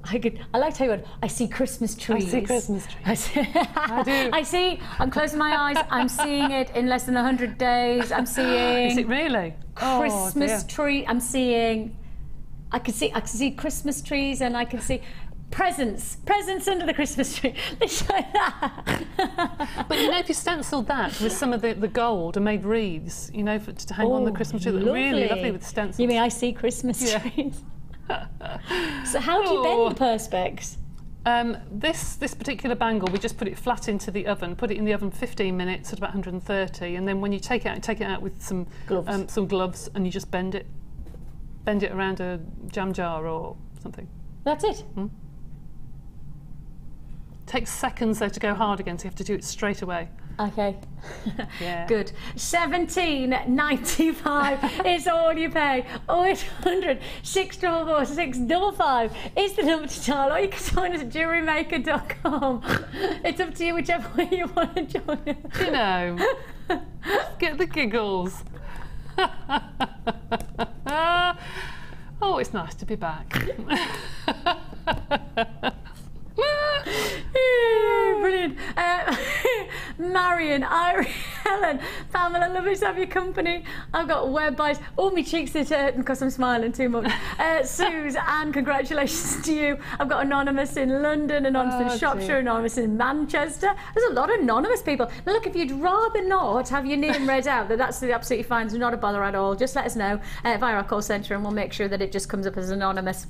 I like to tell you what, I see Christmas trees. I see Christmas trees. I do. I see, I'm closing my eyes, I'm seeing it in less than 100 days. I'm seeing... Is it really? Christmas tree, I'm seeing... I can see Christmas trees, and I can see presents under the Christmas tree. But you know, if you stenciled that with some of the gold and made wreaths, you know, to hang on the Christmas tree, really lovely with stencils. You mean I see Christmas trees? So how do you bend the Perspex? This particular bangle, we just put it flat into the oven, put it in the oven 15 minutes at about 130, and then when you take it out with some gloves, and you just bend it around a jam jar or something. That's it. Takes seconds though to go hard again, so you have to do it straight away. Okay. Yeah. Good. $17.95 is all you pay. 0800 644 655 is the number to dial, or you can join us at JewelleryMaker.com. It's up to you, whichever way you want to join us. You know, get the giggles. Oh, it's nice to be back. Brilliant. Marion, Irene, Helen, Pamela, lovely to have your company. I've got web buys. Oh, my cheeks are hurting because I'm smiling too much. Suze, and congratulations to you. I've got anonymous in London, anonymous in Shropshire, anonymous in Manchester. There's a lot of anonymous people. Now look, if you'd rather not have your name read out, that's absolutely fine. It's not a bother at all. Just let us know via our call centre, and we'll make sure that it just comes up as anonymous.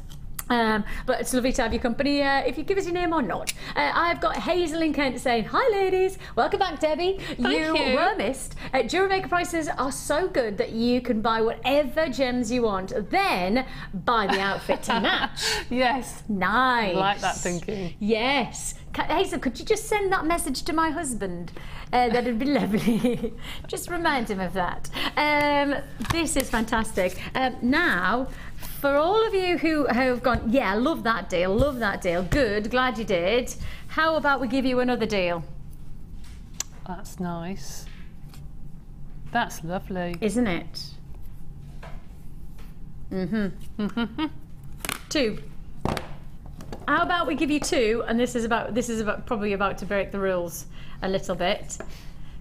But it's lovely to have your company, if you give us your name or not. I've got Hazel in Kent saying, hi ladies, welcome back Debbie. You were missed. Jewellery Maker prices are so good that you can buy whatever gems you want, then buy the outfit to match. Yes. Nice. I like that thinking. Yes. Hazel, could you just send that message to my husband? That'd be lovely. Just remind him of that. This is fantastic. Now, for all of you who have gone, yeah, love that deal, good, glad you did. How about we give you another deal? That's nice. That's lovely. Isn't it? Mm-hmm. 2. How about we give you 2, and this is probably about to break the rules a little bit,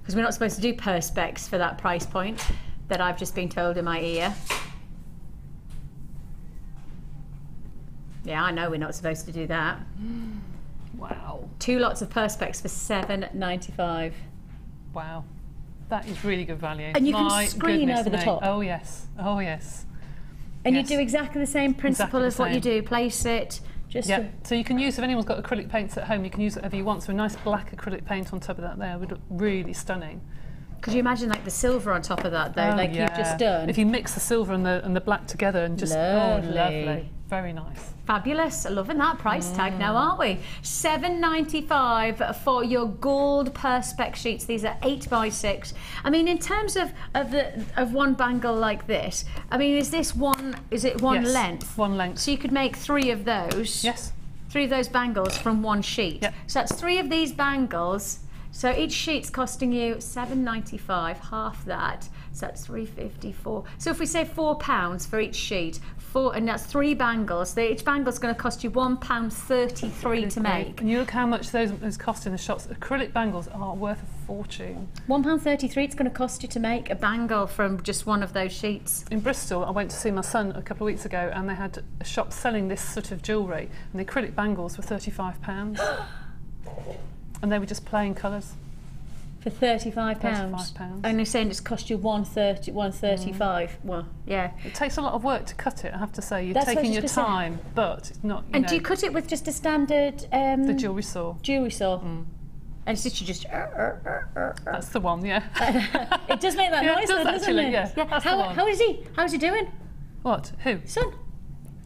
because we're not supposed to do Perspex for that price point that I've just been told in my ear. Yeah, I know we're not supposed to do that. Wow. 2 lots of Perspex for $7.95. Wow. That is really good value. And you can screen over the top. Oh yes. Oh yes. And you do exactly the same principle as what you do. Place it. So you can use, if anyone's got acrylic paints at home, you can use whatever you want. So a nice black acrylic paint on top of that there would look really stunning. Could you imagine like the silver on top of that though, like you've just done? If you mix the silver and the black together and just lovely. Very nice. Fabulous. Loving that price tag now, aren't we? $7.95 for your gold Perspex sheets. These are 8x6. I mean, in terms of one bangle like this, I mean, is it one length? One length. So you could make 3 of those. Yes. 3 of those bangles from one sheet. Yep. So that's 3 of these bangles. So each sheet's costing you £7.95, half that. So that's £3.54. So if we say £4 for each sheet, and that's 3 bangles. So each bangle's going to cost you £1.33 to make. And you look how much those cost in the shops. Acrylic bangles are worth a fortune. £1.33 it's going to cost you to make a bangle from just one of those sheets. In Bristol, I went to see my son a couple of weeks ago, and they had a shop selling this sort of jewellery, and the acrylic bangles were £35. And they were just plain colours. For £35? £35. And you're saying it's cost you £1.35. Well, yeah. It takes a lot of work to cut it, I have to say. You're That's taking your time, but it's not, And do you cut it with just a standard... the jewellery saw. Jewellery saw. And it's just... That's the one, yeah. It does make that noise, though, doesn't it? Yeah. That's the one. How is he? How's he doing? What? Who? Son.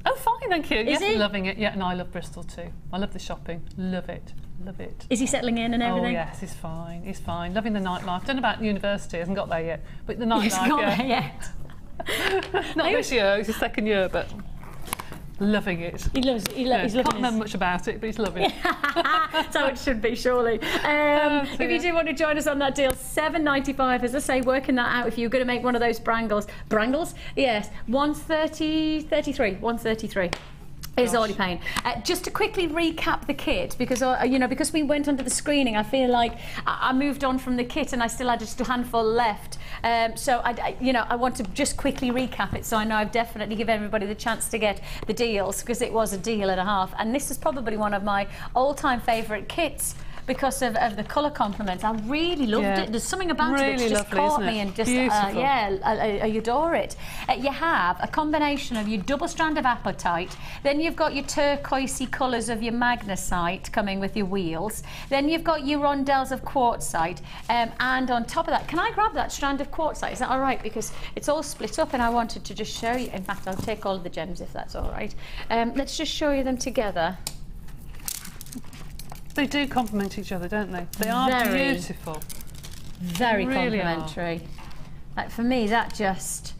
Oh, fine, thank you. Is he? Loving it. Yeah, and I love Bristol too. I love the shopping. Love it. Love it. Is he settling in and everything? Oh yes, he's fine. He's fine. Loving the nightlife. Don't know about university. Hasn't got there yet. But the nightlife. He's not there yet. Not this year. It's his second year, but loving it. He loves. He's loving can't remember much about it, but he's loving it. That's how it should be, surely. If you do want to join us on that deal, £7.95. As I say, working that out. If you're going to make one of those brangles, yes, £1.33. Is all you're paying. Just to quickly recap the kit, because because we went under the screening, I feel like I moved on from the kit and I still had just a handful left. So I want to just quickly recap it, so I know I've definitely given everybody the chance to get the deals, because it was a deal and a half, and this is probably one of my all-time favourite kits, because of the colour complements. I really loved it. There's something about it that just caught me, and just I adore it. You have a combination of your double strand of apatite, then you've got your turquoisey colours of your magnesite coming with your wheels, then you've got your rondelles of quartzite, and on top of that, can I grab that strand of quartzite? Is that all right? Because it's all split up and I wanted to just show you. In fact, I'll take all of the gems if that's all right. Let's just show you them together. They do complement each other, don't they? They are beautiful. Very complimentary. Like, for me, they're just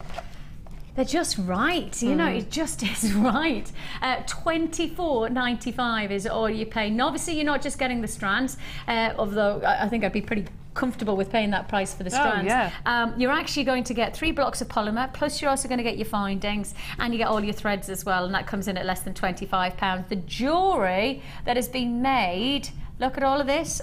right. You know, it just is right. £24.95 is all you pay. And obviously, you're not just getting the strands, although I think I'd be pretty comfortable with paying that price for the strands. You're actually going to get 3 blocks of polymer, plus you're also going to get your findings, and you get all your threads as well, and that comes in at less than £25. The jewellery that has been made, look at all of this,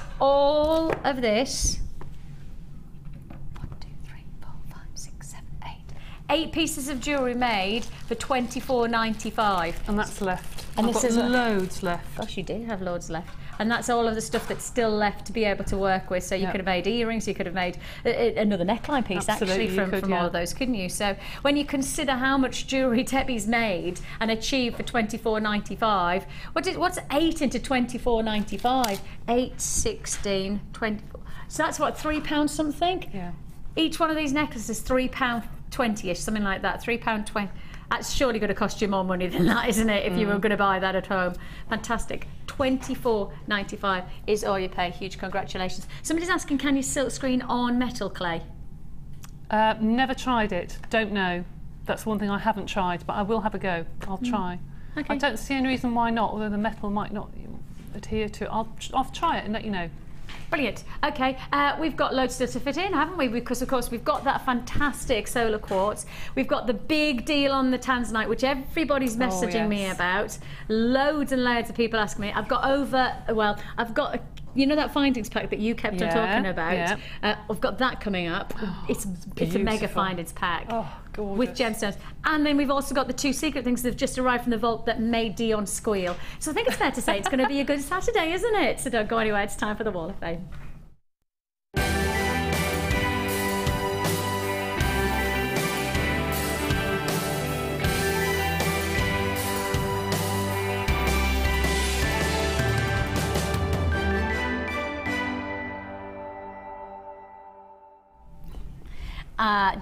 8 pieces of jewellery made for £24.95. And that's left. And I've got loads left. Gosh, you do have loads left. And that's all of the stuff that's still left to be able to work with. So you could have made earrings, you could have made another neckline piece actually from all of those, couldn't you? So when you consider how much jewellery Debbie's made and achieved for £24.95, what's 8 into £24.95? 8, 16, 24. So that's what, £3 something? Yeah. Each one of these necklaces is £3.20ish, something like that. £3.20. That's surely going to cost you more money than that, isn't it, if you were going to buy that at home? Fantastic. £24.95 is all you pay. Huge congratulations. Somebody's asking, can you silk screen on metal clay? Never tried it. Don't know. That's one thing I haven't tried, but I will have a go. I'll try. Okay. I don't see any reason why not, although the metal might not adhere to it. I'll try it and let you know. Brilliant. Okay, we've got loads still to fit in, haven't we? Because of course we've got that fantastic solar quartz. We've got the big deal on the Tanzanite, which everybody's messaging me about. Loads and loads of people asking me. I've got you know that findings pack that you kept on talking about? I've got that coming up. It's a mega findings pack. Oh, gorgeous. With gemstones. And then we've also got the 2 secret things that have just arrived from the vault that made Dion squeal. So I think it's fair to say it's going to be a good Saturday, isn't it? So don't go anywhere, it's time for the Wall of Fame.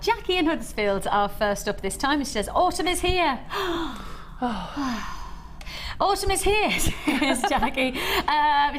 Jackie in Huddersfield are first up this time. She says, autumn is here. Autumn is here, says Jackie.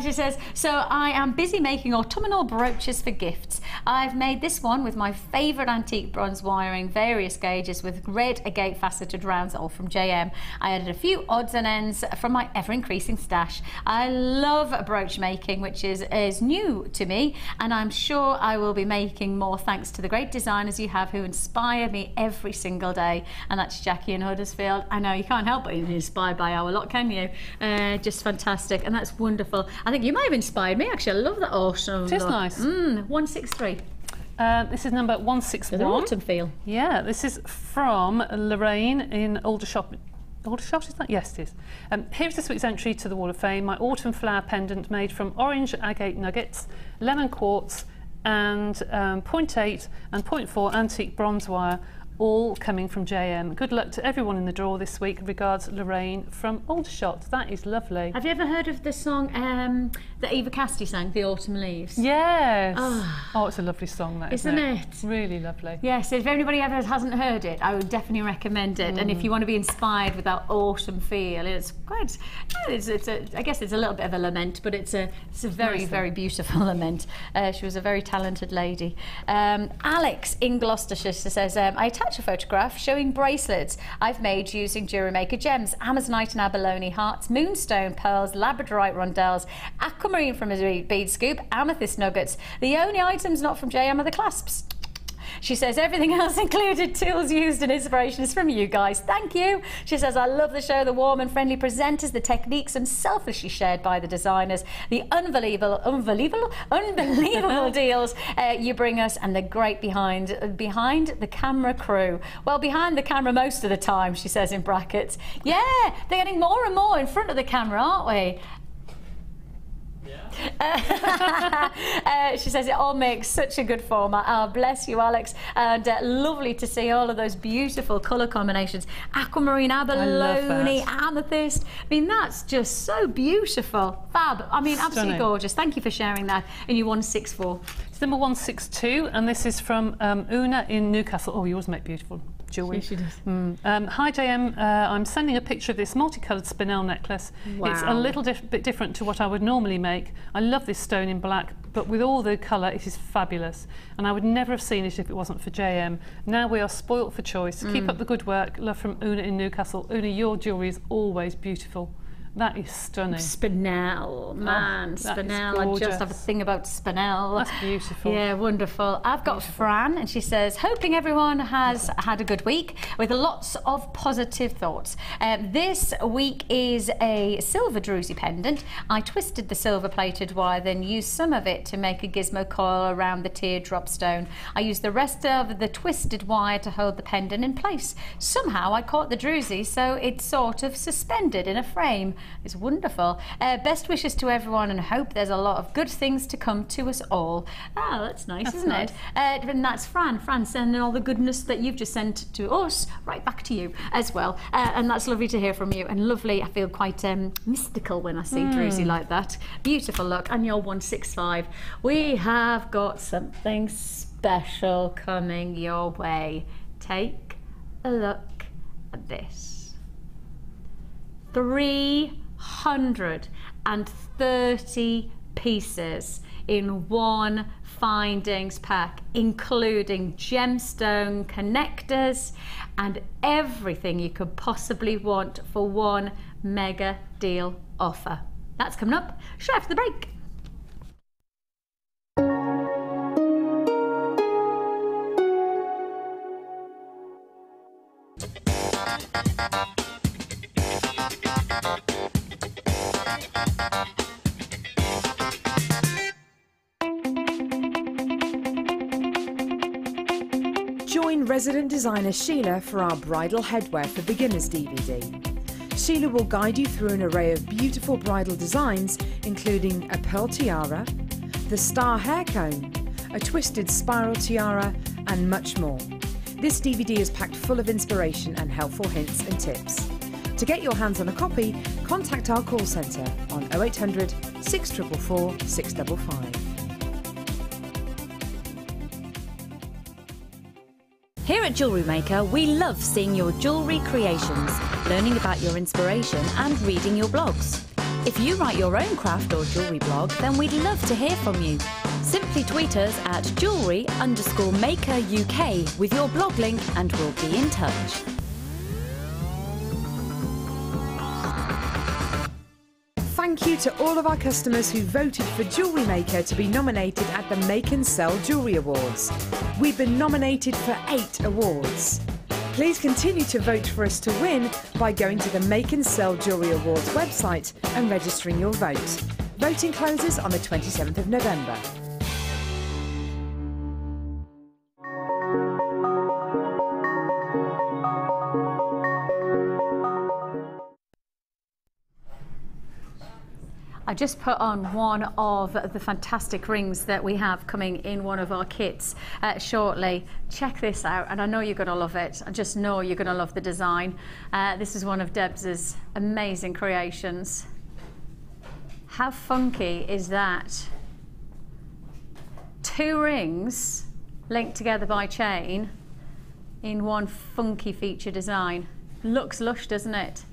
She says, so I am busy making autumnal brooches for gifts. I've made this one with my favourite antique bronze wiring, various gauges with red agate faceted rounds, all from JM. I added a few odds and ends from my ever-increasing stash. I love brooch making, which is new to me, and I'm sure I will be making more thanks to the great designers you have who inspire me every single day. And that's Jackie in Huddersfield. I know you can't help but be inspired by our lot, can you? Just fantastic, and that's wonderful. I think you might have inspired me, actually. I love that autumn. It is nice. 163. This is number 161. There's an autumn feel. Yeah, this is from Lorraine in Aldershot. Aldershot, is that? Yes, it is. Here's this week's entry to the Wall of Fame. My autumn flower pendant made from orange agate nuggets, lemon quartz, and 0.8 and 0.4 antique bronze wire, all coming from JM. Good luck to everyone in the draw this week. Regards, Lorraine from Aldershot. That is lovely. Have you ever heard of the song that Eva Cassidy sang, The Autumn Leaves? Yes. Oh, it's a lovely song, that, isn't it? Really lovely. Yes, if anybody ever hasn't heard it, I would definitely recommend it. And if you want to be inspired with that autumn feel, it's quite, I guess it's a little bit of a lament, but it's a very, very beautiful lament. She was a very talented lady. Alex in Gloucestershire says, I attach a photograph showing bracelets I've made using Jewellery Maker gems, Amazonite and abalone hearts, moonstone pearls, labradorite rondelles, aquamarine from a bead scoop, amethyst nuggets. The only items not from JM are the clasps. She says everything else included tools used and inspiration is from you guys. Thank you. She says I love the show, the warm and friendly presenters, the techniques unselfishly shared by the designers, the unbelievable deals you bring us, and the great behind the camera crew. Well, behind the camera most of the time, she says in brackets. Yeah, they're getting more and more in front of the camera, aren't we? She says it all makes such a good format. Oh, bless you, Alex, and lovely to see all of those beautiful colour combinations. Aquamarine, abalone, amethyst. I mean, that's just so beautiful. Fab. I mean, absolutely gorgeous. Thank you for sharing that in your 164. It's number 162, and this is from Una in Newcastle. Oh, you always make beautiful jewellery. She does. Hi JM, I'm sending a picture of this multicoloured spinel necklace. Wow. It's a little bit different to what I would normally make. I love this stone in black, but with all the colour it is fabulous, and I would never have seen it if it wasn't for JM. Now we are spoilt for choice. Keep up the good work. Love from Una in Newcastle. Una, your jewellery is always beautiful. That is stunning. Spinel, man, Spinel. I just have a thing about Spinel. That's beautiful. Yeah, wonderful. I've got Fran, and she says, hoping everyone has had a good week with lots of positive thoughts. This week is a silver druzy pendant. I twisted the silver plated wire, then used some of it to make a gizmo coil around the teardrop stone. I used the rest of the twisted wire to hold the pendant in place. Somehow I caught the druzy, so it's sort of suspended in a frame. It's wonderful. Best wishes to everyone, and hope there's a lot of good things to come to us all. Oh, that's nice, isn't it? And that's Fran. Fran sending all the goodness that you've just sent to us right back to you as well. And that's lovely to hear from you, and lovely. I feel quite mystical when I see druzy like that. Beautiful look. And your 165. We have got something special coming your way. Take a look at this. 330 pieces in one findings pack, including gemstone connectors and everything you could possibly want for one mega deal offer. That's coming up straight after the break. Join resident designer Sheila for our Bridal Headwear for Beginners DVD. Sheila will guide you through an array of beautiful bridal designs, including a pearl tiara, the star hair cone, a twisted spiral tiara, and much more. This DVD is packed full of inspiration and helpful hints and tips. To get your hands on a copy, contact our call centre on 0800 644 655. Here at Jewellery Maker, we love seeing your jewellery creations, learning about your inspiration and reading your blogs. If you write your own craft or jewellery blog, then we'd love to hear from you. Simply tweet us at Jewellery_Maker UK with your blog link and we'll be in touch. Thank you to all of our customers who voted for Jewellery Maker to be nominated at the Make and Sell Jewellery Awards. We've been nominated for 8 awards. Please continue to vote for us to win by going to the Make and Sell Jewellery Awards website and registering your vote. Voting closes on the 27th of November. I just put on one of the fantastic rings that we have coming in one of our kits shortly. Check this out, and I know you're going to love it. I just know you're going to love the design. This is one of Deb's amazing creations. How funky is that? 2 rings linked together by chain in one funky feature design. Looks lush, doesn't it?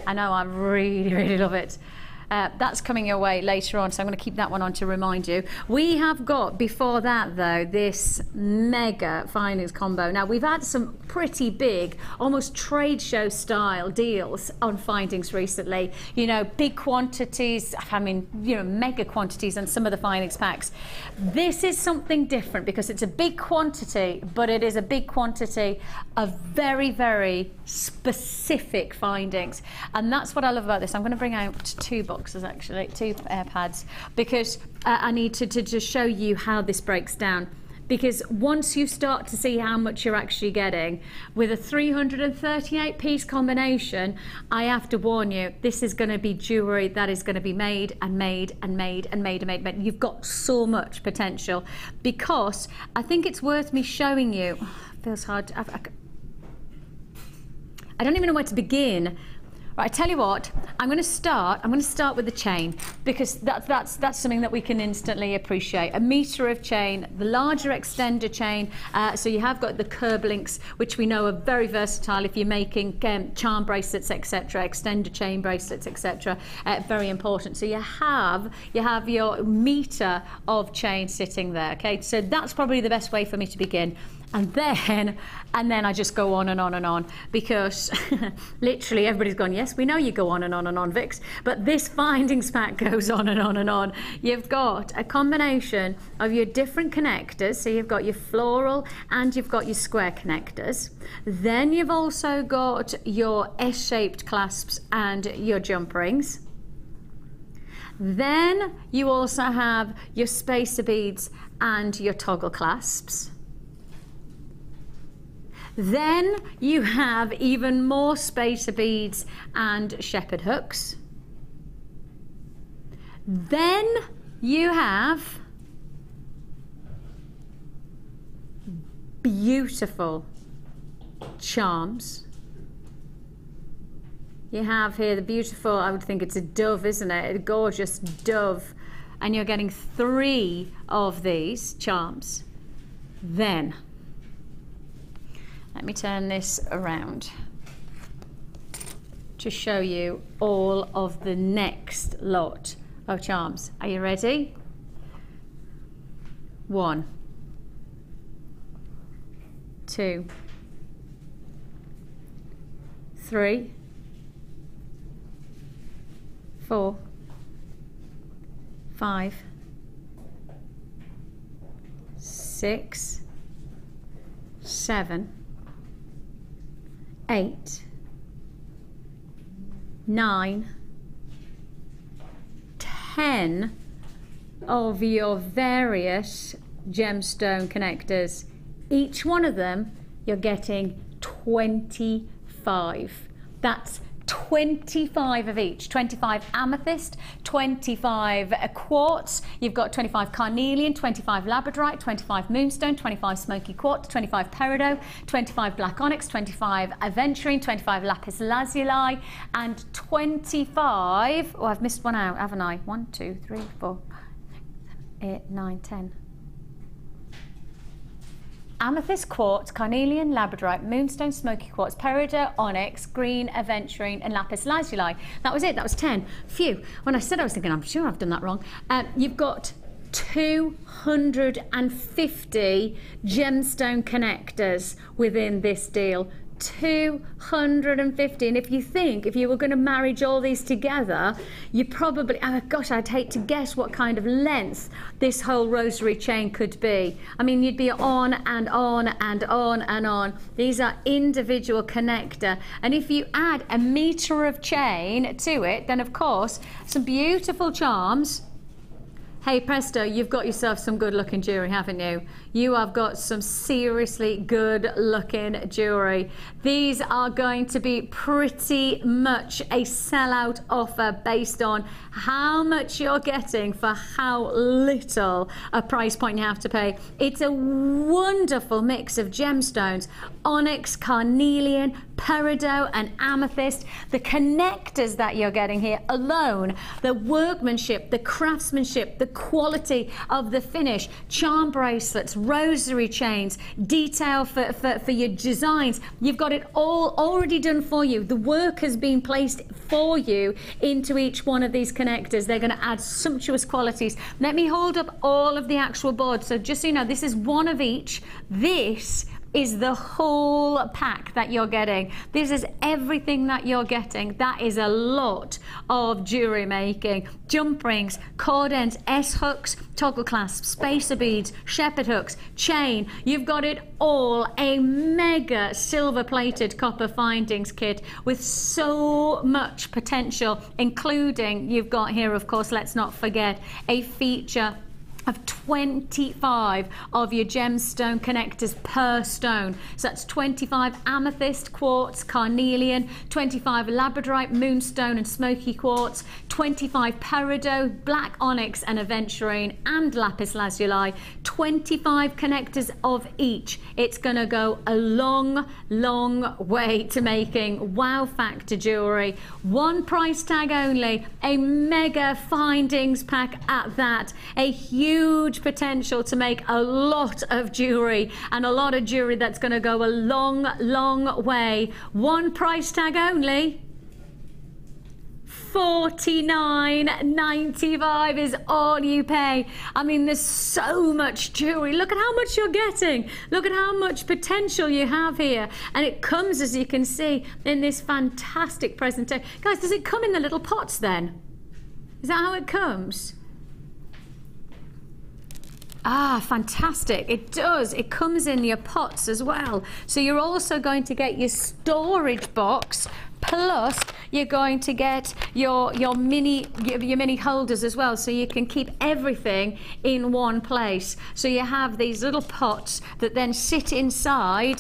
I know, I really, really love it. That's coming your way later on, so I'm going to keep that one on to remind you. We have got, before that though, this mega findings combo. Now, we've had some pretty big, almost trade show style deals on findings recently. You know, big quantities, I mean, you know, mega quantities on some of the findings packs. This is something different because it's a big quantity, but it is a big quantity of very, very specific findings. And that's what I love about this. I'm going to bring out 2 boxes, actually, 2 pads, because I need to just show you how this breaks down. Because once you start to see how much you're actually getting with a 338 piece combination, I have to warn you, this is going to be jewellery that is going to be made and made and made and made and made and made. You've got so much potential, because I think it's worth me showing you. It feels hard. I don't even know where to begin. Right, I tell you what, I'm going to start with the chain, because that's something that we can instantly appreciate. 1 metre of chain, the larger extender chain, so you have got the curb links, which we know are very versatile if you're making charm bracelets, etc., extender chain bracelets, etc. Very important. So you have your metre of chain sitting there. Okay, so that's probably the best way for me to begin. And then I just go on and on and on, because literally everybody's gone, yes, we know you go on and on and on, Vix, but this findings pack goes on and on and on. You've got a combination of your different connectors, so you've got your floral and you've got your square connectors. Then you've also got your S-shaped clasps and your jump rings. Then you also have your spacer beads and your toggle clasps. Then you have even more spacer beads and shepherd hooks. Then you have beautiful charms. You have here the beautiful, I would think it's a dove, isn't it? A gorgeous dove. And you're getting 3 of these charms. Then let me turn this around to show you all of the next lot of charms. Are you ready? 1, 2, 3, 4, 5, 6, 7, 8, 9, 10 of your various gemstone connectors. Each one of them, you're getting 25. That's 25 of each. 25 amethyst, 25 quartz, you've got 25 carnelian, 25 labradorite, 25 moonstone, 25 smoky quartz, 25 peridot, 25 black onyx, 25 aventurine, 25 lapis lazuli, and 25, oh, I've missed one out, haven't I? 1, 2, 3, 4, 5, 6, 7, 8, 9, 10. amethyst quartz, carnelian, labradorite, moonstone, smoky quartz, peridot, onyx, green, aventurine and lapis lazuli. That was it. That was 10. Phew. When I said, I was thinking, I'm sure I've done that wrong. You've got 250 gemstone connectors within this deal. 250, and if you were going to marriage all these together, you probably, oh gosh, I'd hate to guess what kind of length this whole rosary chain could be. I mean, you'd be on and on and on and on. These are individual connector, and if you add a meter of chain to it, then of course some beautiful charms. Hey presto, you've got yourself some good looking jewellery, haven't you? You have got some seriously good looking jewellery. These are going to be pretty much a sellout offer based on how much you're getting for how little a price point you have to pay. It's a wonderful mix of gemstones, onyx, carnelian, peridot and amethyst. The connectors that you're getting here alone, the workmanship, the craftsmanship, the quality of the finish, charm bracelets, rosary chains, detail for your designs. You've got it all already done for you. The work has been placed for you into each one of these connectors. They're going to add sumptuous qualities. Let me hold up all of the actual boards. So just so you know, this is one of each. This is the whole pack that you're getting. This is everything that you're getting. That is a lot of jewellery making. Jump rings, cord ends, S-hooks, toggle clasps, spacer beads, shepherd hooks, chain. You've got it all. A mega silver plated copper findings kit with so much potential, including, you've got here, of course, let's not forget, a feature of 25 of your gemstone connectors per stone. So that's 25 amethyst, quartz, carnelian, 25 labradorite, moonstone and smoky quartz, 25 peridot, black onyx and aventurine and lapis lazuli, 25 connectors of each. It's going to go a long, long way to making wow factor jewellery. One price tag only, a mega findings pack at that, a huge potential to make a lot of jewellery, and a lot of jewellery that's going to go a long, long way. One price tag only. $49.95 is all you pay. I mean, there's so much jewellery. Look at how much you're getting. Look at how much potential you have here. And it comes, as you can see, in this fantastic presentation. Guys, does it come in the little pots then? Is that how it comes? Ah, fantastic. It does. It comes in your pots as well. So you're also going to get your storage box, plus you're going to get your mini holders as well, so you can keep everything in one place. So you have these little pots that then sit inside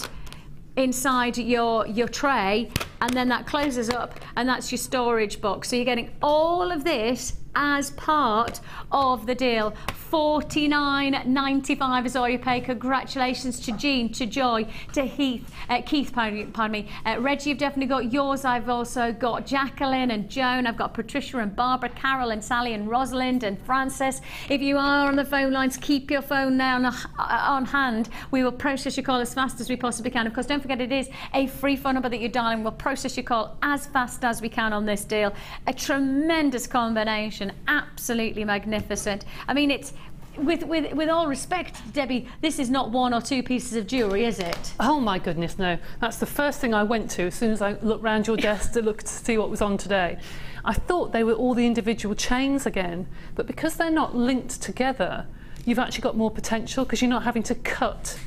your tray, and then that closes up, and that's your storage box. So you're getting all of this as part of the deal. $49.95 is all you pay. Congratulations to Jean, to Joy, to Keith, pardon me. Reggie, you've definitely got yours. I've also got Jacqueline and Joan. I've got Patricia and Barbara, Carol and Sally and Rosalind and Frances. If you are on the phone lines, keep your phone there on hand. We will process your call as fast as we possibly can. Of course, don't forget, it is a free phone number that you're dialing. We'll process your call as fast as we can on this deal. A tremendous combination, absolutely magnificent. I mean, it's with all respect, Debbie, this is not one or two pieces of jewellery, is it? Oh my goodness, no. That's the first thing I went to as soon as I looked round your desk to look to see what was on today. I thought they were all the individual chains again, but because they're not linked together, you've actually got more potential, because you're not having to cut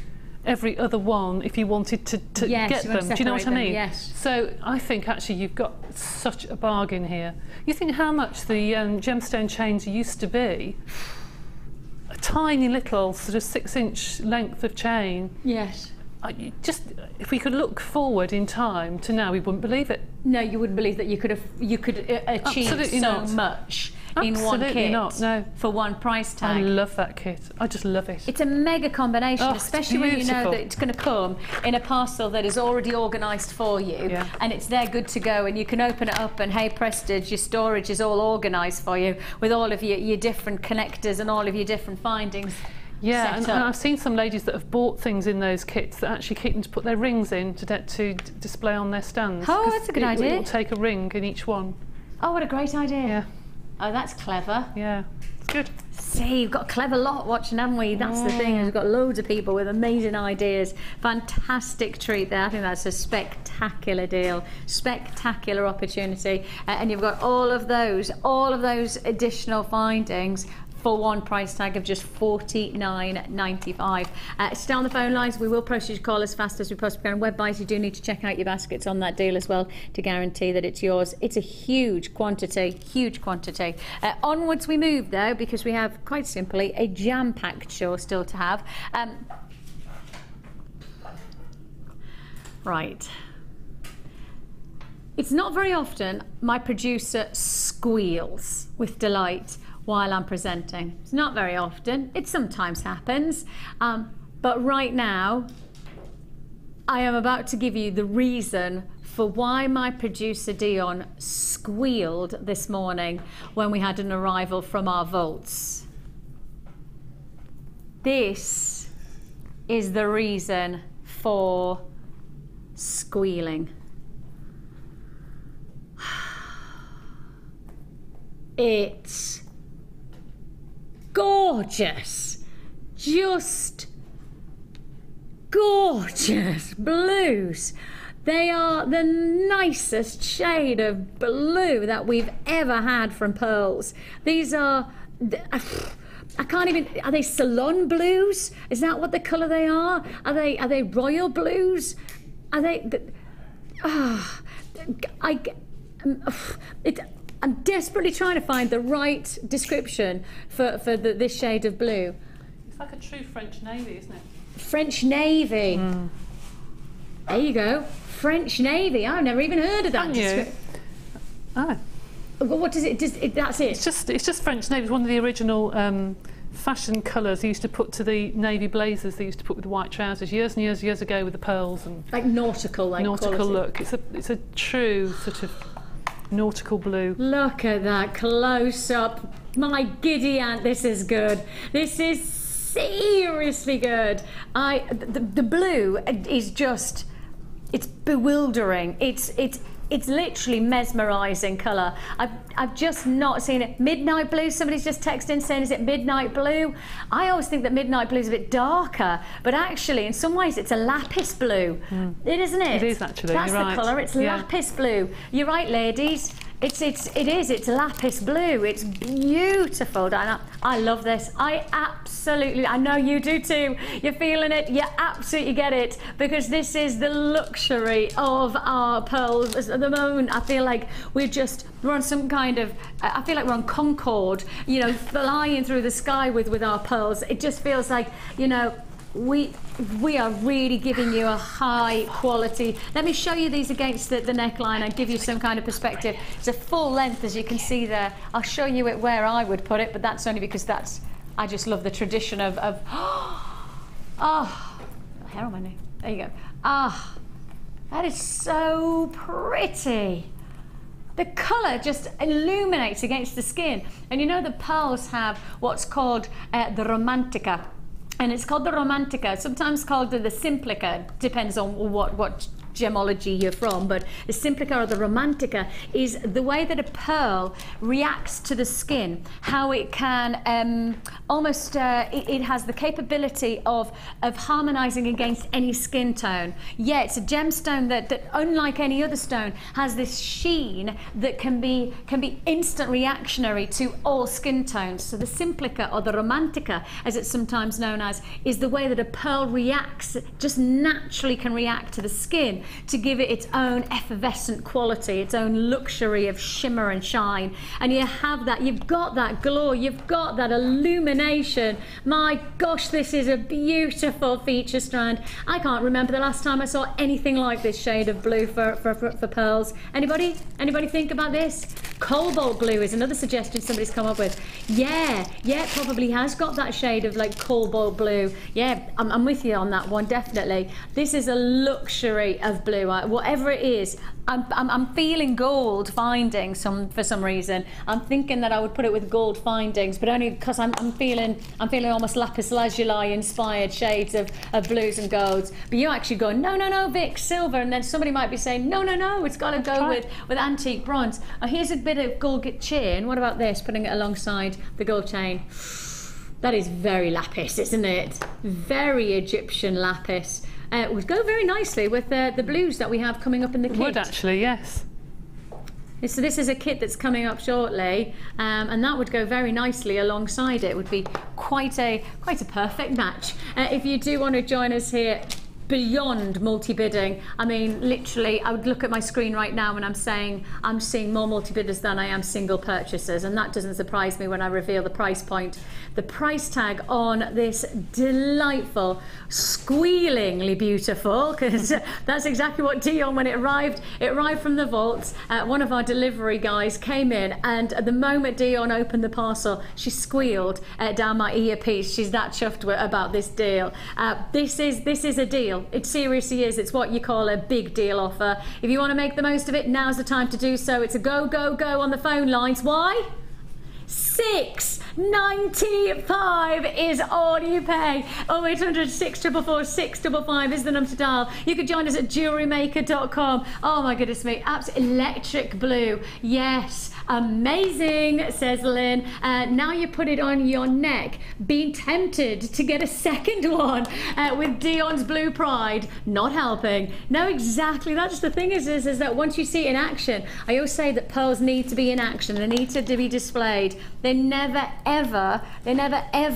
every other one if you wanted to get them. Do you know what I mean? Yes. So I think actually you've got such a bargain here. You think how much the gemstone chains used to be? A tiny little sort of 6-inch length of chain. Yes. Just if we could look forward in time to now, we wouldn't believe it. No, you wouldn't believe that you could achieve Absolutely so not. much Absolutely in one kit. Not, no. For one price tag. I love that kit. I just love it. It's a mega combination, Oh, especially when you know that it's going to come in a parcel that is already organised for you, Yeah. and it's there good to go, and you can open it up and hey prestige, your storage is all organised for you with all of your different connectors and all of your different findings. Yeah, set and up. I've seen some ladies that have bought things in those kits that actually keep them to put their rings in to display on their stands. Oh, that's a good idea. It will take a ring in each one. Oh, what a great idea. Yeah. Oh, that's clever. Yeah, it's good. See, you've got a clever lot watching, haven't we? That's the thing. We've got loads of people with amazing ideas. Fantastic treat there. I think that's a spectacular deal, spectacular opportunity. And you've got all of those additional findings for one price tag of just $49.95. Stay on the phone lines. We will process your call as fast as we possibly can. Web buys, you do need to check out your baskets on that deal as well to guarantee that it's yours. It's a huge quantity, huge quantity. Onwards we move though, because we have quite simply a jam-packed show still to have. Right. It's not very often my producer squeals with delight while I'm presenting. It's not very often. It sometimes happens. But right now, I am about to give you the reason for why my producer Dion squealed this morning when we had an arrival from our vaults. This is the reason for squealing. It's gorgeous, just gorgeous blues. They are the nicest shade of blue that we've ever had from pearls. These are, I can't even, are they salon blues? Is that what the colour they are? Are they royal blues? Are they, I'm desperately trying to find the right description for this shade of blue. It's like a true French navy, isn't it? French navy. There you go. French navy. I've never even heard of that. Oh. What does it? That's it. It's just French navy. It's one of the original fashion colours they used to put to the navy blazers. They used to put with white trousers years and years ago with the pearls and like nautical quality. Look. It's a true sort of nautical blue. Look at that close up. My giddy aunt, this is good. This is seriously good. The blue is just, it's bewildering. It's literally mesmerising colour. I've just not seen it. Midnight blue, somebody's just texted in saying, is it midnight blue? I always think that midnight blue is a bit darker, but actually in some ways it's a lapis blue. It isn't it? It is actually, That's you're the right. colour, it's lapis blue. You're right, ladies. It is, it's lapis blue. It's beautiful, Diana. I love this. I know you do too. You're feeling it, you absolutely get it, because this is the luxury of our pearls at the moment. I feel like we're on some kind of, I feel like we're on Concorde, you know, flying through the sky with our pearls. It just feels like, you know, we are really giving you a high quality. Let me show you these against the neckline and give you some kind of perspective. It's a full length, as you can see there. I'll show you it where I would put it, but that's only because I just love the tradition of hair on my neck. There you go. That is so pretty. The colour just illuminates against the skin. And you know the pearls have what's called the romantica. And it's called the romantica, sometimes called the simplica, depends on what gemology you're from, but the simplica or the romantica is the way that a pearl reacts to the skin, how it can it has the capability of harmonizing against any skin tone. Yeah, it's a gemstone that unlike any other stone has this sheen that can be instant reactionary to all skin tones. So the simplica or the romantica, as it's sometimes known as, is the way that a pearl reacts, just naturally can react to the skin to give it its own effervescent quality, its own luxury of shimmer and shine. And you have that, you've got that glow, you've got that illumination. My gosh, this is a beautiful feature strand. I can't remember the last time I saw anything like this shade of blue for pearls. Anybody think about this? Cobalt blue is another suggestion somebody's come up with. Yeah, it probably has got that shade of like cobalt blue. Yeah, I'm with you on that one, definitely. This is a luxury of of blue. Whatever it is, I'm feeling gold findings for some reason. I'm thinking that I would put it with gold findings, but only because I'm feeling almost lapis lazuli inspired shades of blues and golds. But you actually go, no, Vic, silver, and then somebody might be saying, no, it's got to go with antique bronze. Oh, here's a bit of gold chain. What about this? Putting it alongside the gold chain. That is very lapis, isn't it? Very Egyptian lapis. It would go very nicely with the blues that we have coming up in the kit. It would actually, yes. So this is a kit that's coming up shortly, and that would go very nicely alongside it. It would be quite a perfect match. If you do want to join us here, beyond multi-bidding. I mean, literally, I would look at my screen right now and I'm seeing more multi-bidders than I am single purchasers, and that doesn't surprise me when I reveal the price point. The price tag on this delightful, squealingly beautiful, because that's exactly what Dion, when it arrived from the vaults. One of our delivery guys came in, and at the moment Dion opened the parcel, she squealed down my earpiece. She's that chuffed about this deal. This is a deal. It seriously is. It's what you call a big deal offer. If you want to make the most of it, now's the time to do so. It's a go, go, go on the phone lines. Why? $6.95 is all you pay. 0800 644 655 is the number to dial. You could join us at JewelleryMaker.com. Oh my goodness me, absolutely electric blue. Yes, amazing, says Lynn. Now you put it on your neck. Being tempted to get a second one with Dion's Blue Pride. Not helping. No, exactly. That's the thing is that once you see it in action, I always say that pearls need to be in action. They need to be displayed. They never ever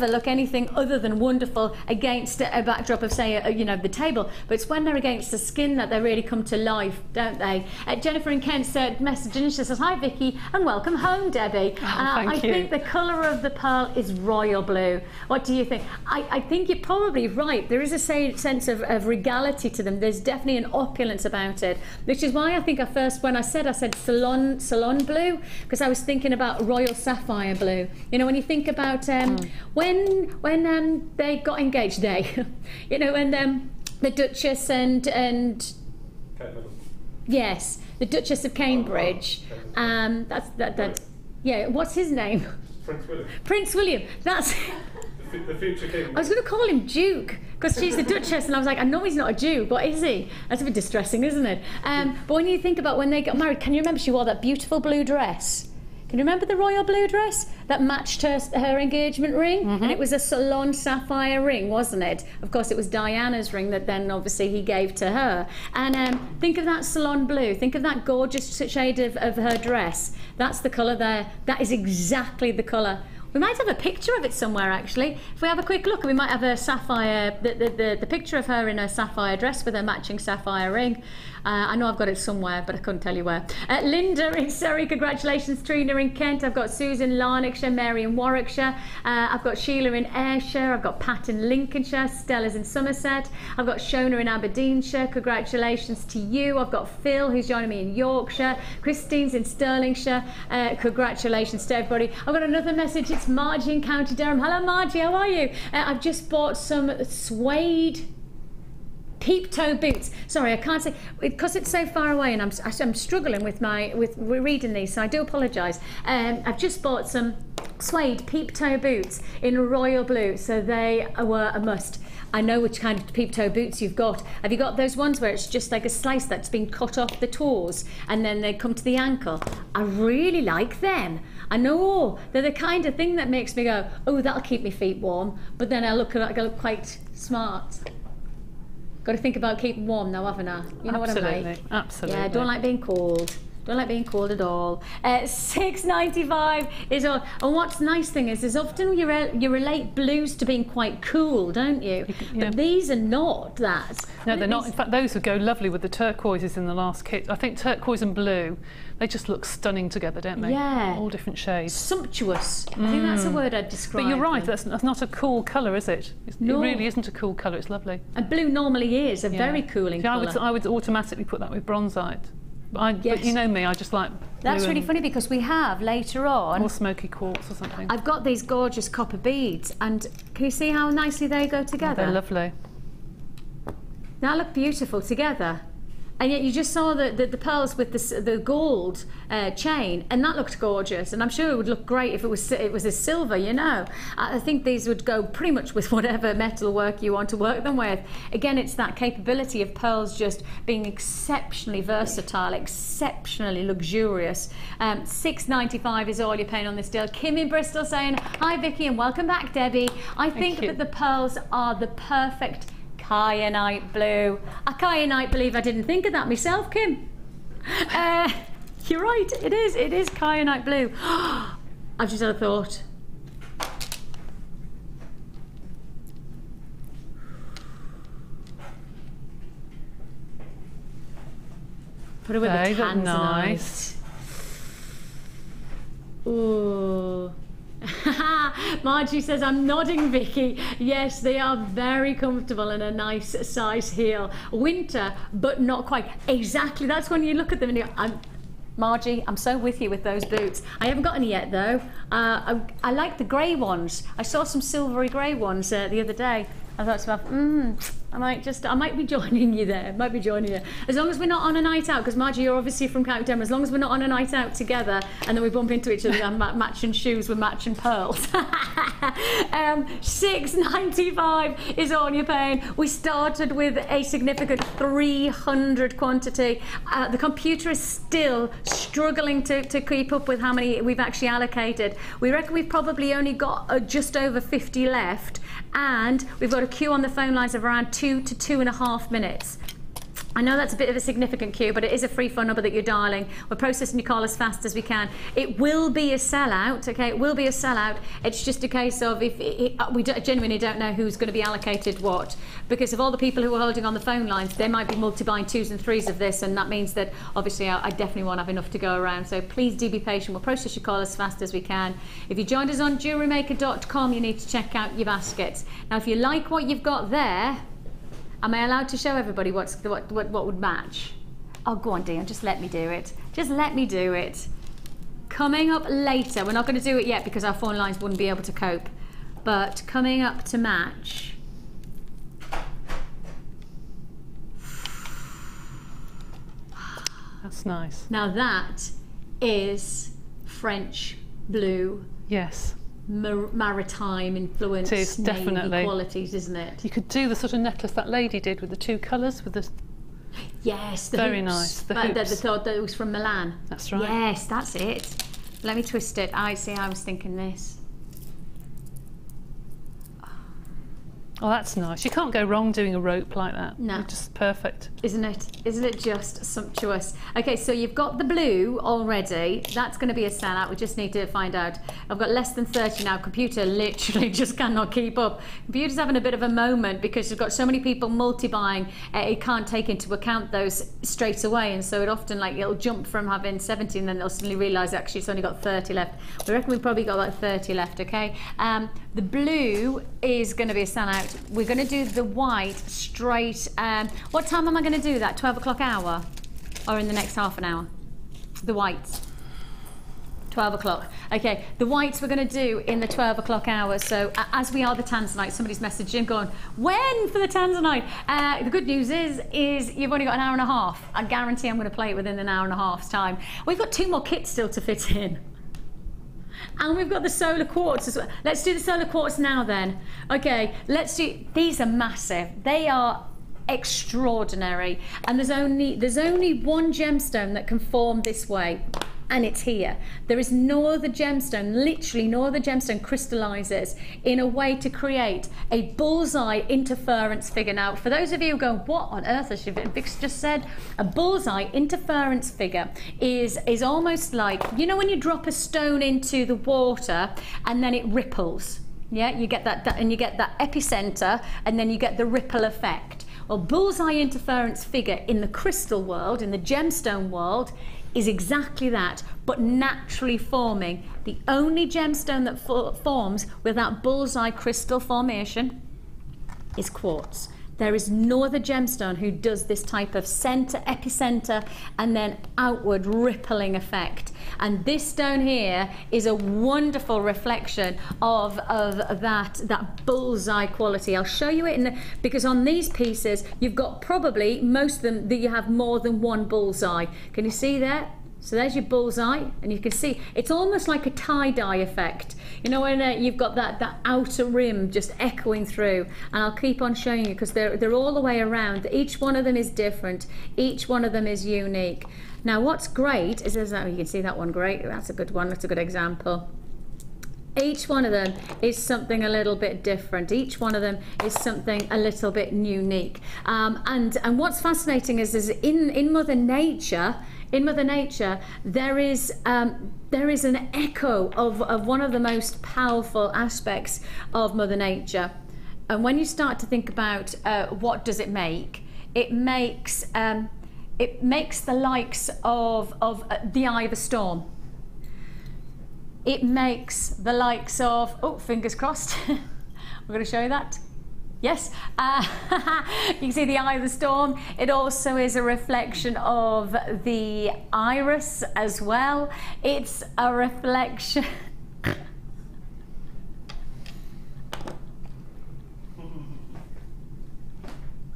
look anything other than wonderful against a backdrop of, say, the table. But it's when they're against the skin that they really come to life, don't they? Jennifer in Kent's message, and she says, "Hi Vicky, and welcome home, Debbie." I think the colour of the pearl is royal blue. What do you think? I think you're probably right. There is a sense of regality to them. There's definitely an opulence about it, which is why I think when I said salon blue, because I was thinking about royal sapphire blue. You know, when you think about when they got engaged, when the Duchess and yes, the Duchess of Cambridge. Yeah, what's his name? Prince William. Prince William. That's the future king. I was going to call him Duke because she's the Duchess, and I was like, I know he's not a Duke. What is he? That's a bit distressing, isn't it? But when you think about when they got married, can you remember she wore that beautiful blue dress? Can you remember the royal blue dress that matched her engagement ring? And it was a salon sapphire ring, wasn't it? Of course, it was Diana's ring that then obviously he gave to her. And think of that salon blue. Think of that gorgeous shade of her dress. That's the colour there. That is exactly the colour. We might have a picture of it somewhere, actually. If we have a quick look, we might have a sapphire, the picture of her in a sapphire dress with a matching sapphire ring. I know I've got it somewhere, but I couldn't tell you where. Linda in Surrey, congratulations. Trina in Kent. I've got Susan in Lanarkshire, Mary in Warwickshire. I've got Sheila in Ayrshire. I've got Pat in Lincolnshire. Stella's in Somerset. I've got Shona in Aberdeenshire. Congratulations to you. I've got Phil, who's joining me in Yorkshire. Christine's in Stirlingshire. Congratulations to everybody. I've got another message. It's Margie in County Durham. Hello, Margie. How are you? I've just bought some suede peep-toe boots. Sorry, I can't say because it's so far away, and I'm struggling with reading these, so I do apologise. I've just bought some suede peep-toe boots in royal blue, so they were a must. I know which kind of peep-toe boots you've got. Have you got those ones where it's just like a slice that's been cut off the toes and then they come to the ankle? I really like them. I know they're the kind of thing that makes me go, oh, that'll keep my feet warm, but then I look quite smart. Got to think about keeping warm now, haven't I? You know what I'm like? Absolutely. Yeah, I don't like being cold. Don't like being cold at all. $6.95 is all. And what's the nice thing is often you relate blues to being quite cool, don't you? Yeah. But these are not that. No, they're not. In fact, those would go lovely with the turquoises in the last kit. I think turquoise and blue, they just look stunning together, don't they? Yeah. All different shades. Sumptuous. I think that's a word I'd describe. But you're right, them. that's not a cool colour, is it? No. It really isn't a cool colour, it's lovely. And blue normally is a very cooling colour. I would automatically put that with bronzite. But you know me, I just like That's really funny because we have later on... Or smoky quartz or something. I've got these gorgeous copper beads, and can you see how nicely they go together? Oh, they're lovely. They look beautiful together. And yet you just saw the pearls with the gold chain, and that looked gorgeous. And I'm sure it would look great if it was a silver, you know. I think these would go pretty much with whatever metal work you want to work them with. Again, it's that capability of pearls just being exceptionally versatile, exceptionally luxurious. $6.95 is all you're paying on this deal. Kim in Bristol saying, hi Vicky and welcome back Debbie. I think that the pearls are the perfect kyanite blue. I kyanite believe I didn't think of that myself, Kim. You're right, it is kyanite blue. I've just had a thought. Put it with the Tanzanite. Nice. Ooh. Margie says, I'm nodding, Vicky. Yes, they are very comfortable and a nice size heel. Winter, but not quite. Exactly, that's when you look at them and you go, Margie, I'm so with you with those boots. I haven't got any yet though. I like the grey ones. I saw some silvery grey ones the other day. I thought to myself, I might be joining you there. Might be joining you. As long as we're not on a night out, because Margie, you're obviously from County Denver. As long as we're not on a night out together, and then we bump into each other and matching shoes with matching pearls. $6.95 is all you're paying. We started with a significant 300 quantity. The computer is still struggling to keep up with how many we've actually allocated. We reckon we've probably only got just over 50 left, and we've got a queue on the phone lines of around 2 to 2.5 minutes. I know that's a bit of a significant queue, but it is a free phone number that you're dialing. We're processing your call as fast as we can. It will be a sellout, okay? It will be a sellout. It's just a case of we genuinely don't know who's going to be allocated what, because of all the people who are holding on the phone lines, they might be multi-buying 2s and 3s of this, and that means that obviously I definitely won't have enough to go around. So please do be patient. We'll process your call as fast as we can. If you joined us on JewelleryMaker.com, you need to check out your baskets. Now, if you like what you've got there, am I allowed to show everybody what would match? Oh, go on, Dion, just let me do it. Just let me do it. Coming up later, we're not going to do it yet because our phone lines wouldn't be able to cope. But coming up to match. That's nice. Now that is French blue. Yes. Maritime influence, it is, definitely qualities, isn't it? You could do the sort of necklace that lady did with the 2 colours, with the yes, the very hoops. Nice. The hoops. The thought that was from Milan. That's right. Yes, that's it. Let me twist it. I see. I was thinking this. Oh, that's nice. You can't go wrong doing a rope like that. No. It's just perfect. Isn't it? Isn't it just sumptuous? Okay, so you've got the blue already. That's going to be a sellout. We just need to find out. I've got less than 30 now. Computer literally just cannot keep up. Computer's having a bit of a moment because you've got so many people multi-buying. It can't take into account those straight away, and so it often it'll jump from having 70 and then they'll suddenly realise actually it's only got 30 left. We reckon we've probably got about 30 left, okay? The blue is going to be a sellout. We're going to do the white straight. What time am I going to do that? 12 o'clock hour? Or in the next half an hour? The whites. 12 o'clock. Okay, the whites we're going to do in the 12 o'clock hour. So as we are the Tanzanite, somebody's messaging going, when for the Tanzanite? The good news is you've only got an hour and a half. I guarantee I'm going to play it within an hour and a half's time. We've got 2 more kits still to fit in. And we've got the solar quartz as well. Let's do the solar quartz now then. Okay, let's do, these are massive. They are extraordinary. And there's only one gemstone that can form this way. And it's here. There is no other gemstone, literally no other gemstone crystallizes in a way to create a bullseye interference figure. Now, for those of you who go, what on earth has Vic's just said? A bullseye interference figure is almost like, you know when you drop a stone into the water and then it ripples? Yeah, you get that and you get that epicenter and then you get the ripple effect. Well, bullseye interference figure in the crystal world, in the gemstone world, is exactly that, but naturally forming. The only gemstone that forms with that bullseye crystal formation is quartz. There is no other gemstone who does this type of center, epicenter, and then outward rippling effect. And this stone here is a wonderful reflection of that bullseye quality. I'll show you it because on these pieces, you've got probably most of them that you have more than one bullseye. Can you see that? So there's your bullseye, and you can see it's almost like a tie-dye effect. You know, when you've got that outer rim just echoing through, and I'll keep on showing you because they're all the way around. Each one of them is different. Each one of them is unique. Now, what's great is that you can see that one. Great, that's a good one. That's a good example. Each one of them is something a little bit different. Each one of them is something a little bit unique. And what's fascinating is in Mother Nature. In Mother Nature, there is an echo of one of the most powerful aspects of Mother Nature. And when you start to think about what does it make, it makes the likes of the eye of a storm. It makes the likes of, oh, fingers crossed. We're going to show you that. Yes, you can see the eye of the storm. It also is a reflection of the iris as well. It's a reflection.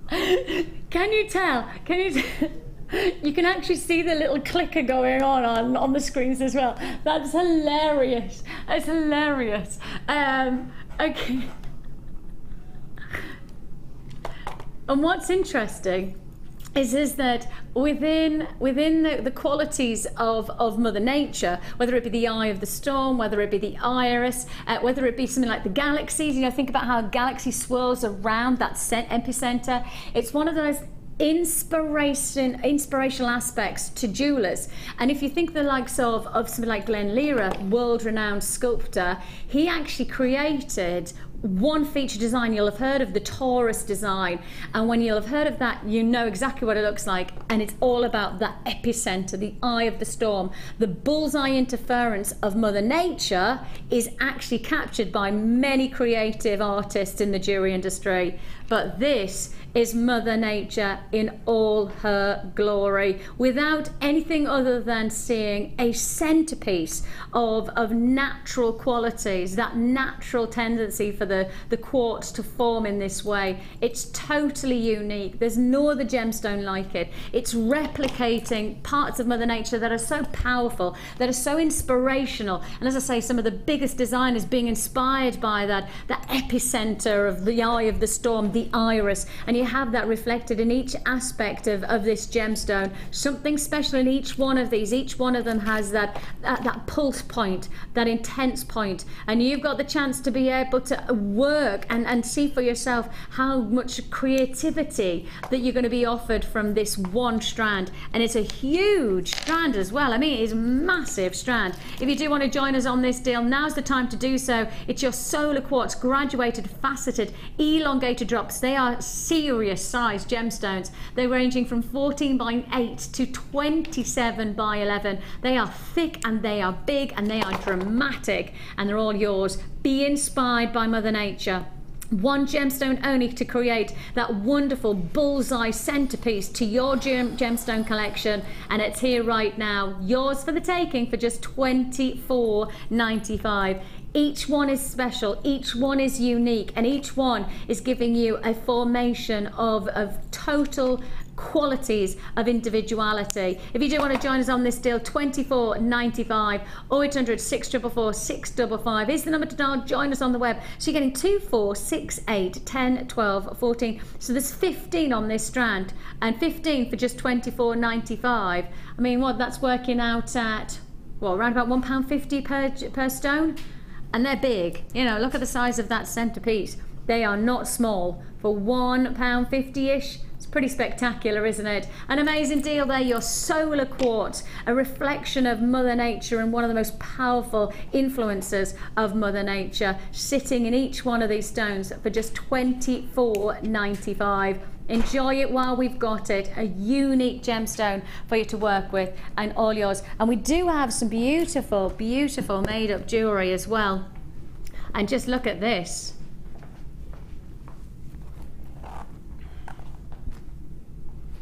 Can you tell? Can you tell? You can actually see the little clicker going on the screens as well. That's hilarious. That's hilarious. Okay. And what's interesting is that within the qualities of Mother Nature, whether it be the eye of the storm, whether it be the iris, whether it be something like the galaxies, you know, think about how a galaxy swirls around that epicenter. It's one of those inspirational aspects to jewelers. And if you think the likes of somebody like Glenn Lira, world-renowned sculptor, he actually created one feature design. You'll have heard of the Taurus design, and when you'll have heard of that, you know exactly what it looks like, and it's all about that epicenter, the eye of the storm. The bullseye interference of Mother Nature is actually captured by many creative artists in the jewelry industry, but this is Mother Nature in all her glory, without anything other than seeing a centerpiece of natural qualities, that natural tendency for the quartz to form in this way. It's totally unique. There's no other gemstone like it. It's replicating parts of Mother Nature that are so powerful, that are so inspirational. And as I say, some of the biggest designers being inspired by that epicenter of the eye of the storm, the iris, and you have that reflected in each aspect of this gemstone. Something special in each one of these. Each one of them has that pulse point, that intense point, and you've got the chance to be able to work and see for yourself how much creativity that you're going to be offered from this one strand. And it's a huge strand as well. I mean, it is a massive strand. If you do want to join us on this deal, now's the time to do so. It's your solar quartz graduated, faceted, elongated drops. They are serious size gemstones. They're ranging from 14 by 8 to 27 by 11. They are thick and they are big and they are dramatic, and they're all yours. Be inspired by Mother Nature. One gemstone only to create that wonderful bullseye centerpiece to your gemstone collection, and it's here right now, yours for the taking for just $24.95. Each one is special, each one is unique, and each one is giving you a formation of total qualities of individuality. If you do want to join us on this deal, $24.95, 0800 644 655 is the number to dial. Join us on the web. So you're getting 2, 4, 6, 8, 10, 12, 14. So there's 15 on this strand, and 15 for just $24.95. I mean, what, that's working out at, well, around about £1.50 per stone. And they're big. You know, look at the size of that centerpiece. They are not small. For £1.50-ish, it's pretty spectacular, isn't it? An amazing deal there, your solar quartz, a reflection of Mother Nature and one of the most powerful influences of Mother Nature, sitting in each one of these stones for just $24.95. Enjoy it while we've got it. A unique gemstone for you to work with, and all yours. And we do have some beautiful, beautiful made-up jewellery as well. And just look at this.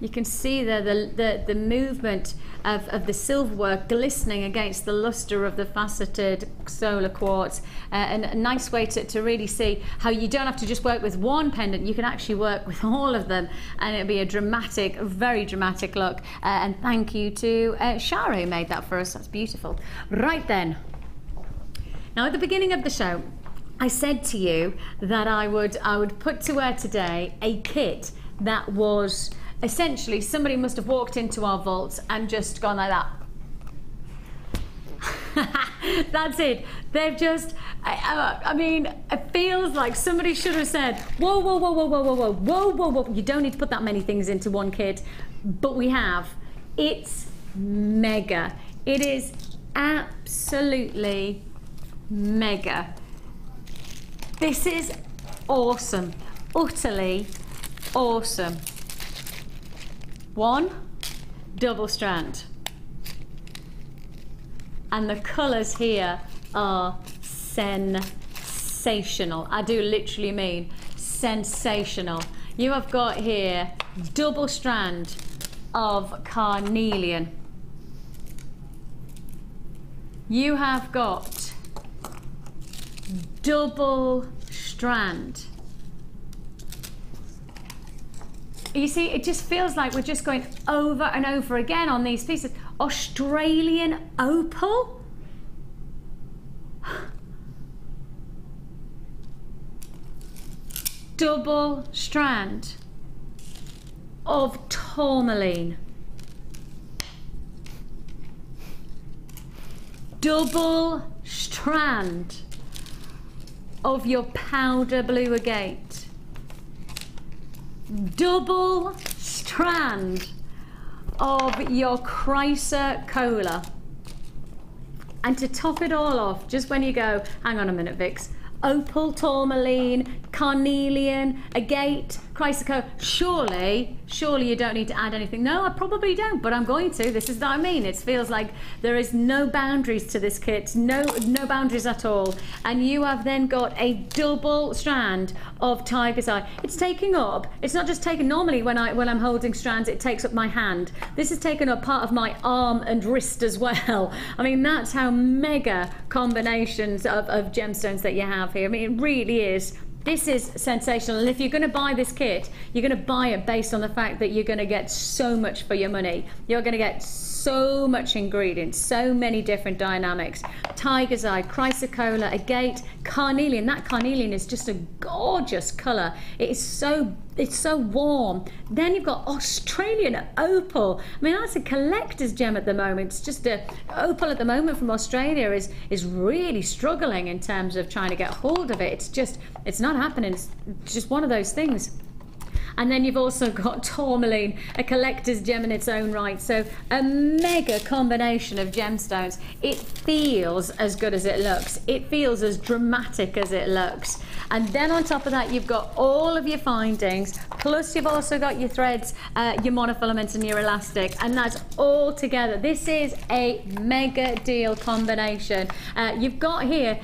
You can see there the movement of the silver work glistening against the luster of the faceted solar quartz, and a nice way to really see how you don't have to just work with one pendant, you can actually work with all of them, and it'll be a dramatic, very dramatic look. And thank you to Shara who made that for us. That's beautiful. Right then, now at the beginning of the show I said to you that I would put to wear today a kit that was essentially, somebody must have walked into our vaults and just gone like that. That's it. They've just, I mean, it feels like somebody should have said, whoa, whoa, whoa, whoa, whoa, whoa, whoa, whoa, whoa, whoa. You don't need to put that many things into one kit, but we have. It's mega. It is absolutely mega. This is awesome. Utterly awesome. One double strand, and the colours here are sensational. I do literally mean sensational. You have got here double strand of carnelian. You have got double strand. You see, it just feels like we're just going over and over again on these pieces. Australian opal? Double strand of tourmaline. Double strand of your powder blue agate. Double strand of your chrysocolla. And to top it all off, just when you go, hang on a minute, Vix, opal, tourmaline, carnelian, agate, chrysocolla. Surely you don't need to add anything. No, I probably don't, but I'm going to. This is what I mean. It feels like there is no boundaries to this kit, no boundaries at all. And you have then got a double strand of tiger's eye. It's taking up, it's not just taking, normally when I'm holding strands, it takes up my hand. This has taken up part of my arm and wrist as well. I mean, that's how mega combinations of gemstones that you have here. I mean, it really is. This is sensational, and if you're going to buy this kit, you're going to buy it based on the fact that you're going to get so much for your money. You're going to get so much ingredients, so many different dynamics. Tiger's eye, chrysocolla, agate, carnelian. That carnelian is just a gorgeous colour. It's so warm. Then you've got Australian opal. I mean, that's a collector's gem at the moment. It's just a opal at the moment from Australia is really struggling in terms of trying to get hold of it. It's not happening. It's just one of those things. And then you've also got tourmaline, a collector's gem in its own right. So a mega combination of gemstones. It feels as good as it looks. It feels as dramatic as it looks. And then on top of that, you've got all of your findings, plus you've also got your threads, your monofilaments and your elastic, and that's all together. This is a mega deal combination. You've got here,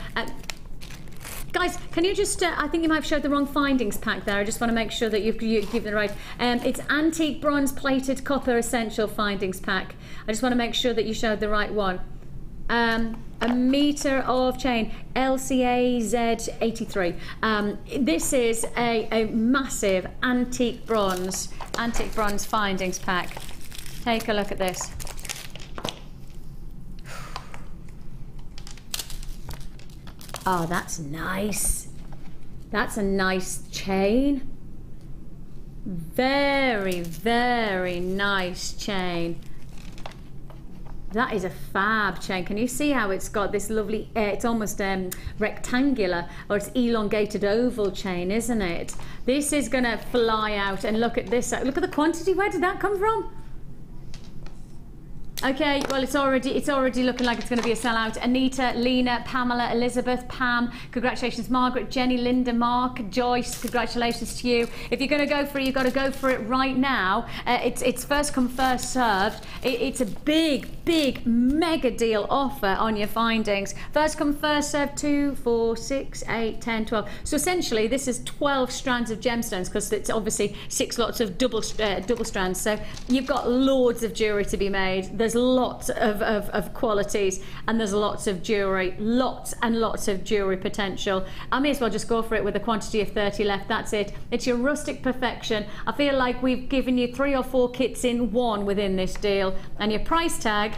guys, can you just, I think you might have showed the wrong findings pack there. I just want to make sure that you've given the right. It's antique bronze plated copper essential findings pack. I just want to make sure that you showed the right one. A meter of chain, LCAZ83. This is a massive antique bronze findings pack. Take a look at this. Oh, that's nice. That's a nice chain. Very, very nice chain. That is a fab chain. Can you see how it's got this lovely, it's almost rectangular, or it's elongated oval chain, isn't it? This is gonna fly out, and look at this. Look at the quantity. Where did that come from? Okay, well, it's already looking like it's going to be a sellout. Anita, Lena, Pamela, Elizabeth, Pam, congratulations. Margaret, Jenny, Linda, Mark, Joyce, congratulations to you. If you're going to go for it, you've got to go for it right now. It's first come, first served. It's a big, mega deal offer on your findings. First come, first served, 2, 4, 6, 8, 10, 12. So essentially, this is 12 strands of gemstones, because it's obviously 6 lots of double strands. So you've got loads of jewellery to be made. There's lots of qualities, and there's lots of jewellery, lots and lots of jewellery potential. I may as well just go for it with a quantity of 30 left. That's it. It's your rustic perfection. I feel like we've given you 3 or 4 kits in one within this deal, and your price tag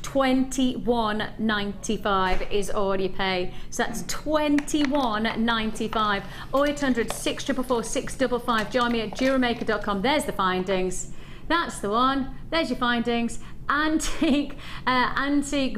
$21.95 is all you pay. So that's $21.95. 0800 644 655. Join me at JewelleryMaker.com. There's the findings. That's the one. There's your findings. Antique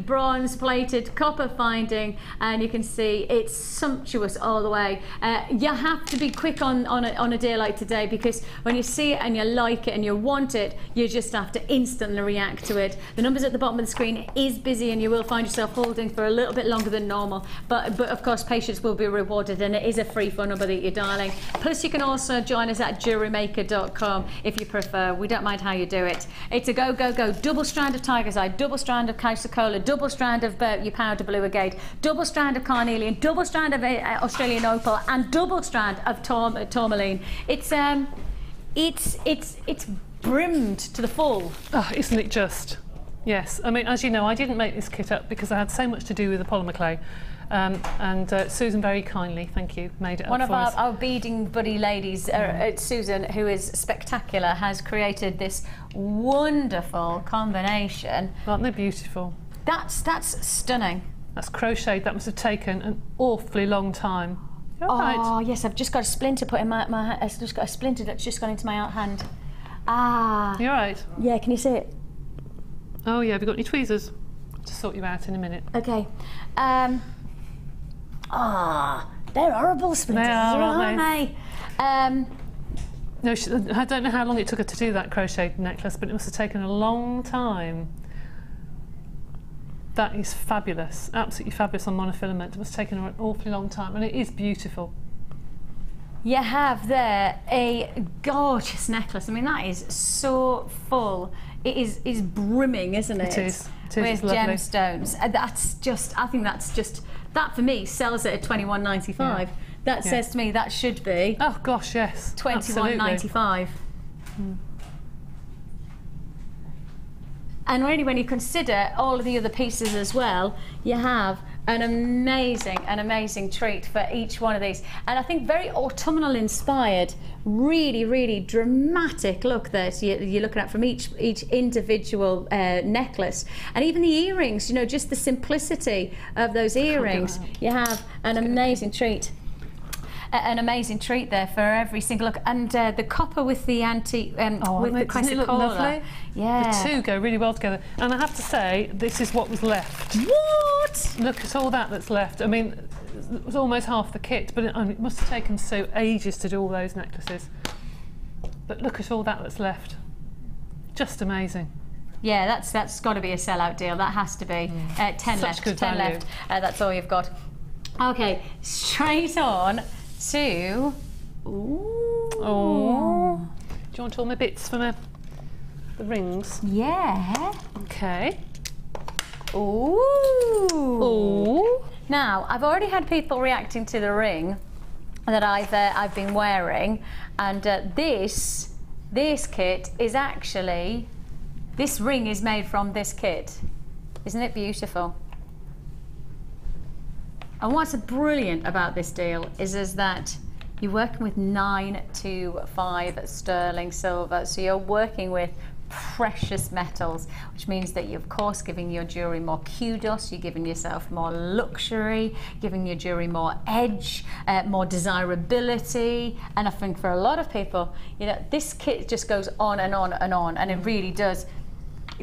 bronze plated copper finding, and you can see it's sumptuous all the way. You have to be quick on a day like today, because when you see it and you like it and you want it, you just have to instantly react to it. The numbers at the bottom of the screen is busy, and you will find yourself holding for a little bit longer than normal, but of course patience will be rewarded, and it is a free phone number that you're dialing. Plus you can also join us at JewelleryMaker.com if you prefer. We don't mind how you do it. It's a go double strand of tiger's eye, double strand of Chrysocolla, double strand of your powder blue agate, double strand of carnelian, double strand of Australian opal, and double strand of tourmaline. It's brimmed to the full. Oh, isn't it just? Yes. I mean, as you know, I didn't make this kit up because I had so much to do with the polymer clay. And Susan very kindly, thank you, made it up for us. One of our beading buddy ladies, Susan, who is spectacular, has created this wonderful combination. Aren't they beautiful? That's stunning. That's crocheted. That must have taken an awfully long time. Right. Yes, I've just got a splinter put in my hand. I've just got a splinter that's just gone into my hand. Ah. You're right. Yeah, can you see it? Oh yeah, have you got any tweezers? I'll just sort you out in a minute. Okay. They're horrible splinters, aren't they? No, I don't know how long it took her to do that crocheted necklace, but it must have taken a long time. That is fabulous, absolutely fabulous on monofilament. It must have taken her an awfully long time, and it is beautiful. You have there a gorgeous necklace. I mean, that is so full. It is brimming, isn't it? It is. With gemstones. That's just, I think that's just, that for me sells it at $21.95. Yeah. That says to me that should be. Oh gosh, yes. $21.95. And really, when you consider all of the other pieces as well, you have an amazing treat for each one of these. And I think very autumnal inspired, really dramatic look that you're looking at from each individual necklace. And even the earrings, you know, just the simplicity of those earrings. You have an amazing treat. An amazing treat there for every single look, and the copper with the antique with the Chrysocolla. Yeah, the two go really well together. And I have to say, this is what was left. What? Look at all that's left. I mean, it was almost half the kit, but it must have taken Sue ages to do all those necklaces. But look at all that's left. Just amazing. Yeah, that's got to be a sellout deal. That has to be. 10 Such left. Good 10 value. left. That's all you've got. Okay, straight on to. Ooh. Oh. Do you want all my bits for the rings? Yeah. Okay. Ooh. Ooh. Now, I've already had people reacting to the ring that I've been wearing, and this kit is actually, this ring is made from this kit. Isn't it beautiful? And what's brilliant about this deal is that you're working with 925 sterling silver, so you're working with precious metals, which means that you're of course giving your jewellery more kudos, you're giving yourself more luxury, giving your jewellery more edge, more desirability. And I think for a lot of people, you know, this kit just goes on and on and on, and it really does.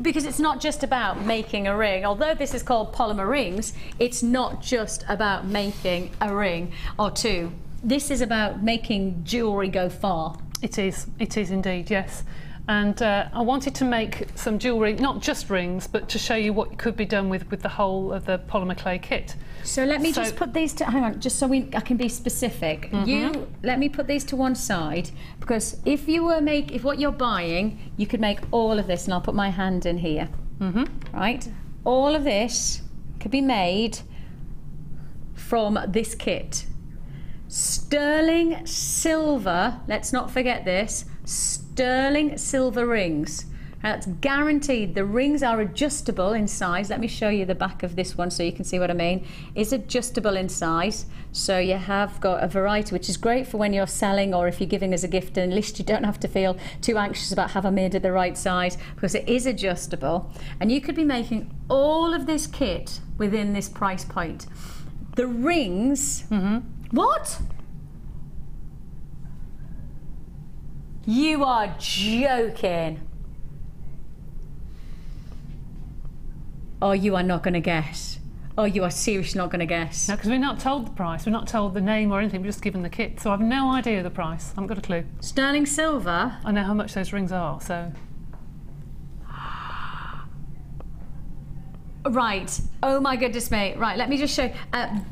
Because it's not just about making a ring. Although this is called polymer rings, it's not just about making a ring or two. This is about making jewellery go far. It is indeed, yes. And I wanted to make some jewellery, not just rings, but to show you what could be done with the whole of the polymer clay kit. So let me just put these to, hang on, just so I can be specific. Let me put these to one side, because if what you're buying, you could make all of this, and I'll put my hand in here. Right? All of this could be made from this kit. Sterling silver, let's not forget this, sterling silver rings. That's guaranteed. The rings are adjustable in size. Let me show you the back of this one so you can see what I mean. It's adjustable in size, so you have got a variety, which is great for when you're selling or if you're giving as a gift, and at least you don't have to feel too anxious about have I made it the right size, because it is adjustable. And you could be making all of this kit within this price point. The rings, what? You are joking. Oh, you are not going to guess. Oh, you are seriously not going to guess. No, because we're not told the price. We're not told the name or anything. We're just given the kit. So I've no idea the price. I haven't got a clue. Sterling silver? I know how much those rings are, so... Right. Oh my goodness me. Right, let me just show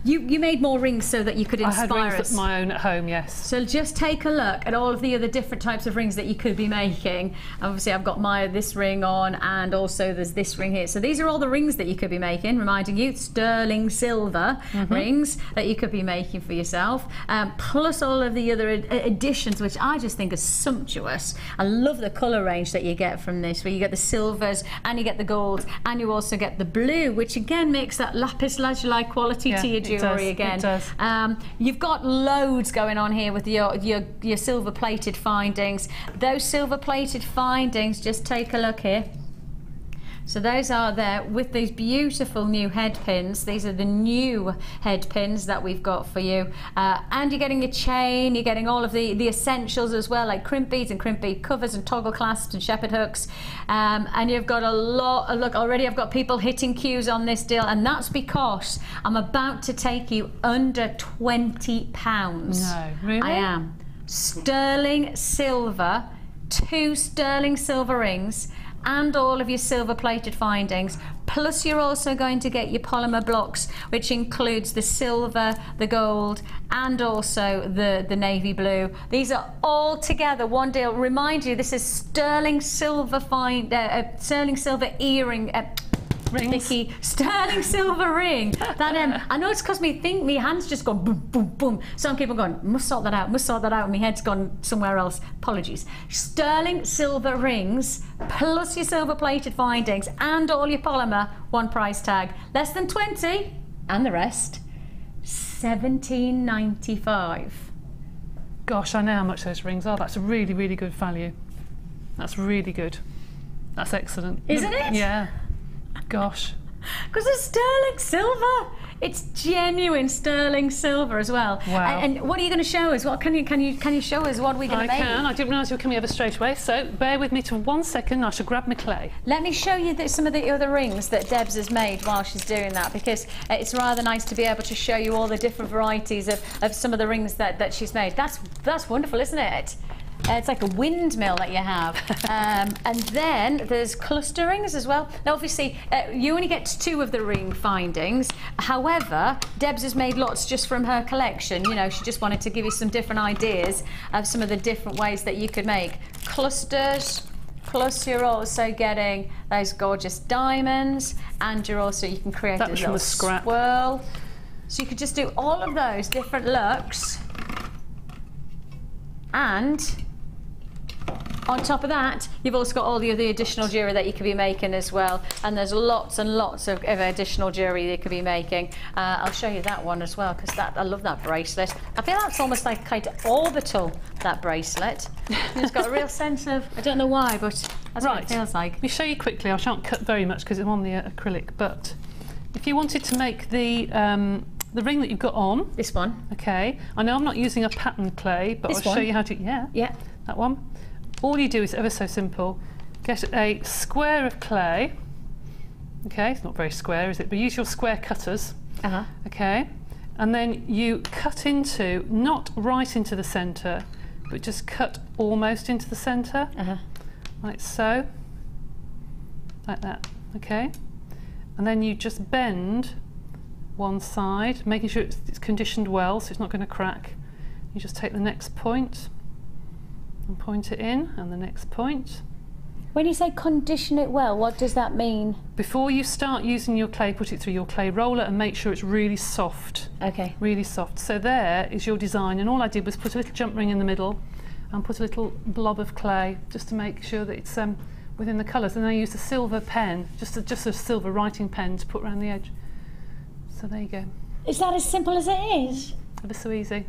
you made more rings so that you could inspire I had rings us. of my own at home, yes. So just take a look at all of the other different types of rings that you could be making. Obviously I've got this ring on, and also there's this ring here. So these are all the rings that you could be making, reminding you, sterling silver rings that you could be making for yourself, plus all of the other additions, which I just think are sumptuous. I love the colour range that you get from this, where you get the silvers and you get the gold, and you also get the blue, which again makes that lapis lazuli quality to your jewellery again. It does. You've got loads going on here with your silver plated findings. Those silver plated findings, just take a look here. So those are there with these beautiful new head pins. These are the new head pins that we've got for you. And you're getting your chain, you're getting all of the essentials as well, like crimp beads and crimp bead covers and toggle clasps and shepherd hooks. And you've got a lot, look, already I've got people hitting queues on this deal, and that's because I'm about to take you under £20. No, really? I am. Sterling silver, 2 sterling silver rings, and all of your silver plated findings, plus you're also going to get your polymer blocks, which includes the silver, the gold, and also the navy blue. These are all together one deal. Remind you, this is sterling silver sterling silver earring Vicki, sterling silver ring. That I know it's because my hand's just gone boom, boom, boom. Some people going, must sort that out, and my head's gone somewhere else. Apologies. Sterling silver rings, plus your silver plated findings, and all your polymer, one price tag. Less than 20, and the rest, £17.95. Gosh, I know how much those rings are. That's a really, really good value. That's really good. That's excellent. Isn't it? Yeah. Gosh. Because it's sterling silver. It's genuine sterling silver as well. Wow. And what are you going to show us? What can you show us? What are we going to make? I can. I didn't realise you were coming over straight away, so bear with me for 1 second. I shall grab my clay. Let me show you some of the other rings that Debs has made while she's doing that, because it's rather nice to be able to show you all the different varieties of some of the rings that she's made. That's wonderful, isn't it? It's like a windmill that you have. And then there's cluster rings as well. Now, obviously, you only get 2 of the ring findings. However, Debs has made lots just from her collection. You know, she just wanted to give you some different ideas of some of the different ways that you could make clusters. Plus, you're also getting those gorgeous diamonds, and you can create a little swirl. So you could just do all of those different looks. And on top of that, you've also got all the other additional jewellery that you could be making as well. And there's lots and lots of additional jewellery you could be making. I'll show you that one as well, because I love that bracelet. I feel that's almost like kind of orbital, that bracelet. It's got a real sense of, I don't know why, but that's what it feels like. Let me show you quickly. I shan't cut very much because it's on the acrylic, but if you wanted to make the ring that you've got on. This one. Okay. I know I'm not using a pattern clay, but I'll show you how to, yeah, that one. All you do is ever so simple. Get a square of clay. Okay, it's not very square, is it? But use your square cutters. Okay. And then you cut into, not right into the centre, but just cut almost into the centre. like so, like that, okay? And then you just bend one side, making sure it's conditioned well so it's not going to crack. You just take the next point and point it in, and the next point. When you say condition it well, what does that mean? Before you start using your clay, put it through your clay roller and make sure it's really soft. Okay. Really soft. So there is your design, and all I did was put a little jump ring in the middle and put a little blob of clay just to make sure that it's within the colours. And I used a silver pen, just a silver writing pen to put around the edge. So there you go. Is that as simple as it is? Ever so easy.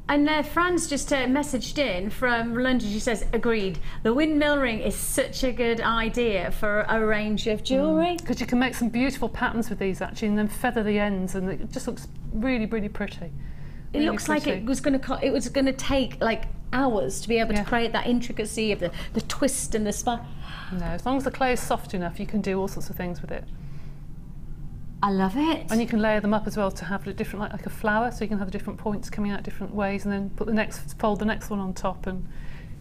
And Fran's just messaged in from London. She says, agreed. The windmill ring is such a good idea for a range of jewellery. Because you can make some beautiful patterns with these actually, and then feather the ends, and it just looks really, really pretty. It looks like it was going to take like hours to be able to create that intricacy of the twist and the spine. No, as long as the clay is soft enough, you can do all sorts of things with it. I love it. And you can layer them up as well to have a different, like a flower, so you can have the different points coming out different ways, and then fold the next one on top. And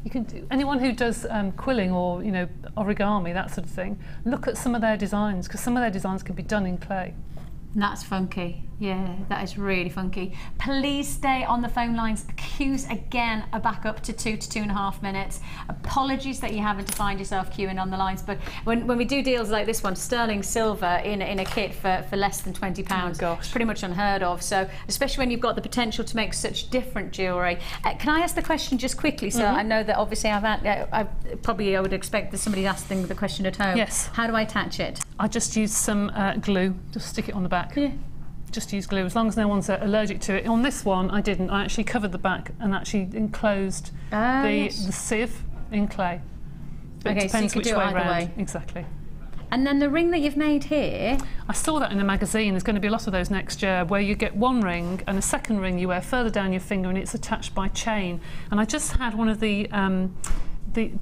you can do, anyone who does quilling or origami, that sort of thing, look at some of their designs, because some of their designs can be done in clay. That's funky. Yeah, that is really funky. Please stay on the phone lines. The queues again are back up to 2 to 2.5 minutes. Apologies that you haven't to find yourself queuing on the lines, but when we do deals like this one, sterling silver in a kit for less than £20, it's pretty much unheard of. So especially when you've got the potential to make such different jewellery. Can I ask the question just quickly? So I know that obviously I would expect that somebody's asking the question at home. Yes. How do I attach it? I just use some glue. Just stick it on the back. Yeah. Just use glue, as long as no one's allergic to it. On this one, I didn't. I actually covered the back and actually enclosed the sieve in clay. But okay, it depends so you which can do way it either round. way. Exactly. And then the ring that you've made here... I saw that in a magazine. There's going to be a lot of those next year, where you get one ring and a second ring you wear further down your finger, and it's attached by chain. And I just had one of the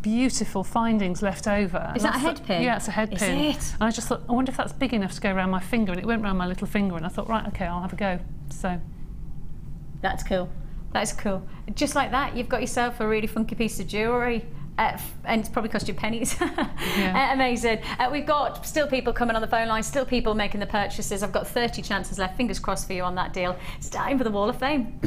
beautiful findings left over. Is that a head pin? Yeah, it's a head pin. Is it? And I just thought, I wonder if that's big enough to go around my finger, and it went around my little finger, and I thought, right, okay, I'll have a go. So that's cool. That's cool. Just like that, you've got yourself a really funky piece of jewellery. And it's probably cost you pennies. Amazing. We've got still people coming on the phone line, still people making the purchases. I've got 30 chances left. Fingers crossed for you on that deal. It's time for the Wall of Fame.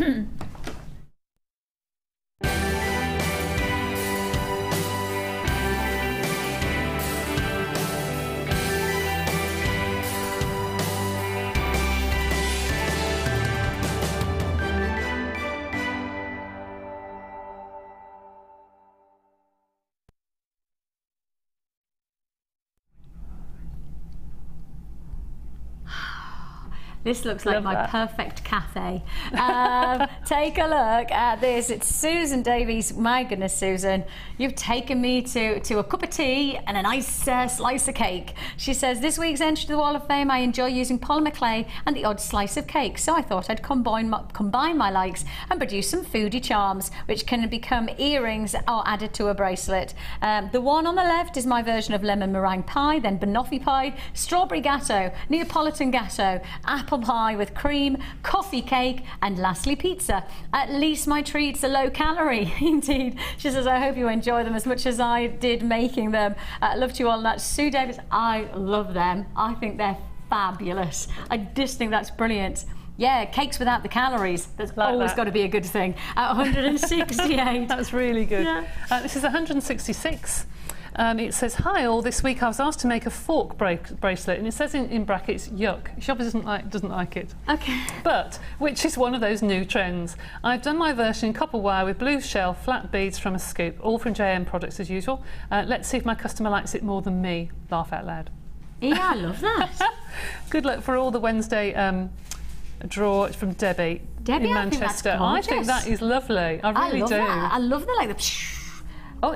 This looks like my perfect cafe. Take a look at this. It's Susan Davies. My goodness, Susan, you've taken me to a cup of tea and a nice slice of cake. She says, this week's entry to the Wall of Fame, I enjoy using polymer clay and the odd slice of cake. So I thought I'd combine my likes and produce some foodie charms, which can become earrings or added to a bracelet. The one on the left is my version of lemon meringue pie, then banoffee pie, strawberry gatto, Neapolitan gatto, apple pie with cream, coffee cake, and lastly pizza. At least my treats are low calorie. Indeed. She says, I hope you enjoy them as much as I did making them. Love to you all. That's Sue Davis. I love them. I think they're fabulous. I just think that's brilliant. Yeah, cakes without the calories. That's like always got to be a good thing. At 168. That's really good. Yeah. This is 166. It says, hi all, this week I was asked to make a fork bracelet, and it says in brackets, yuck. She obviously doesn't like it. Okay. But, which is one of those new trends. I've done my version in copper wire with blue shell, flat beads from a scoop, all from JM products as usual. Let's see if my customer likes it more than me. Laugh out loud. Yeah, I love that. Good luck for all the Wednesday draw from Debbie in Manchester. I think that is lovely. I really do. That. I love the Oh,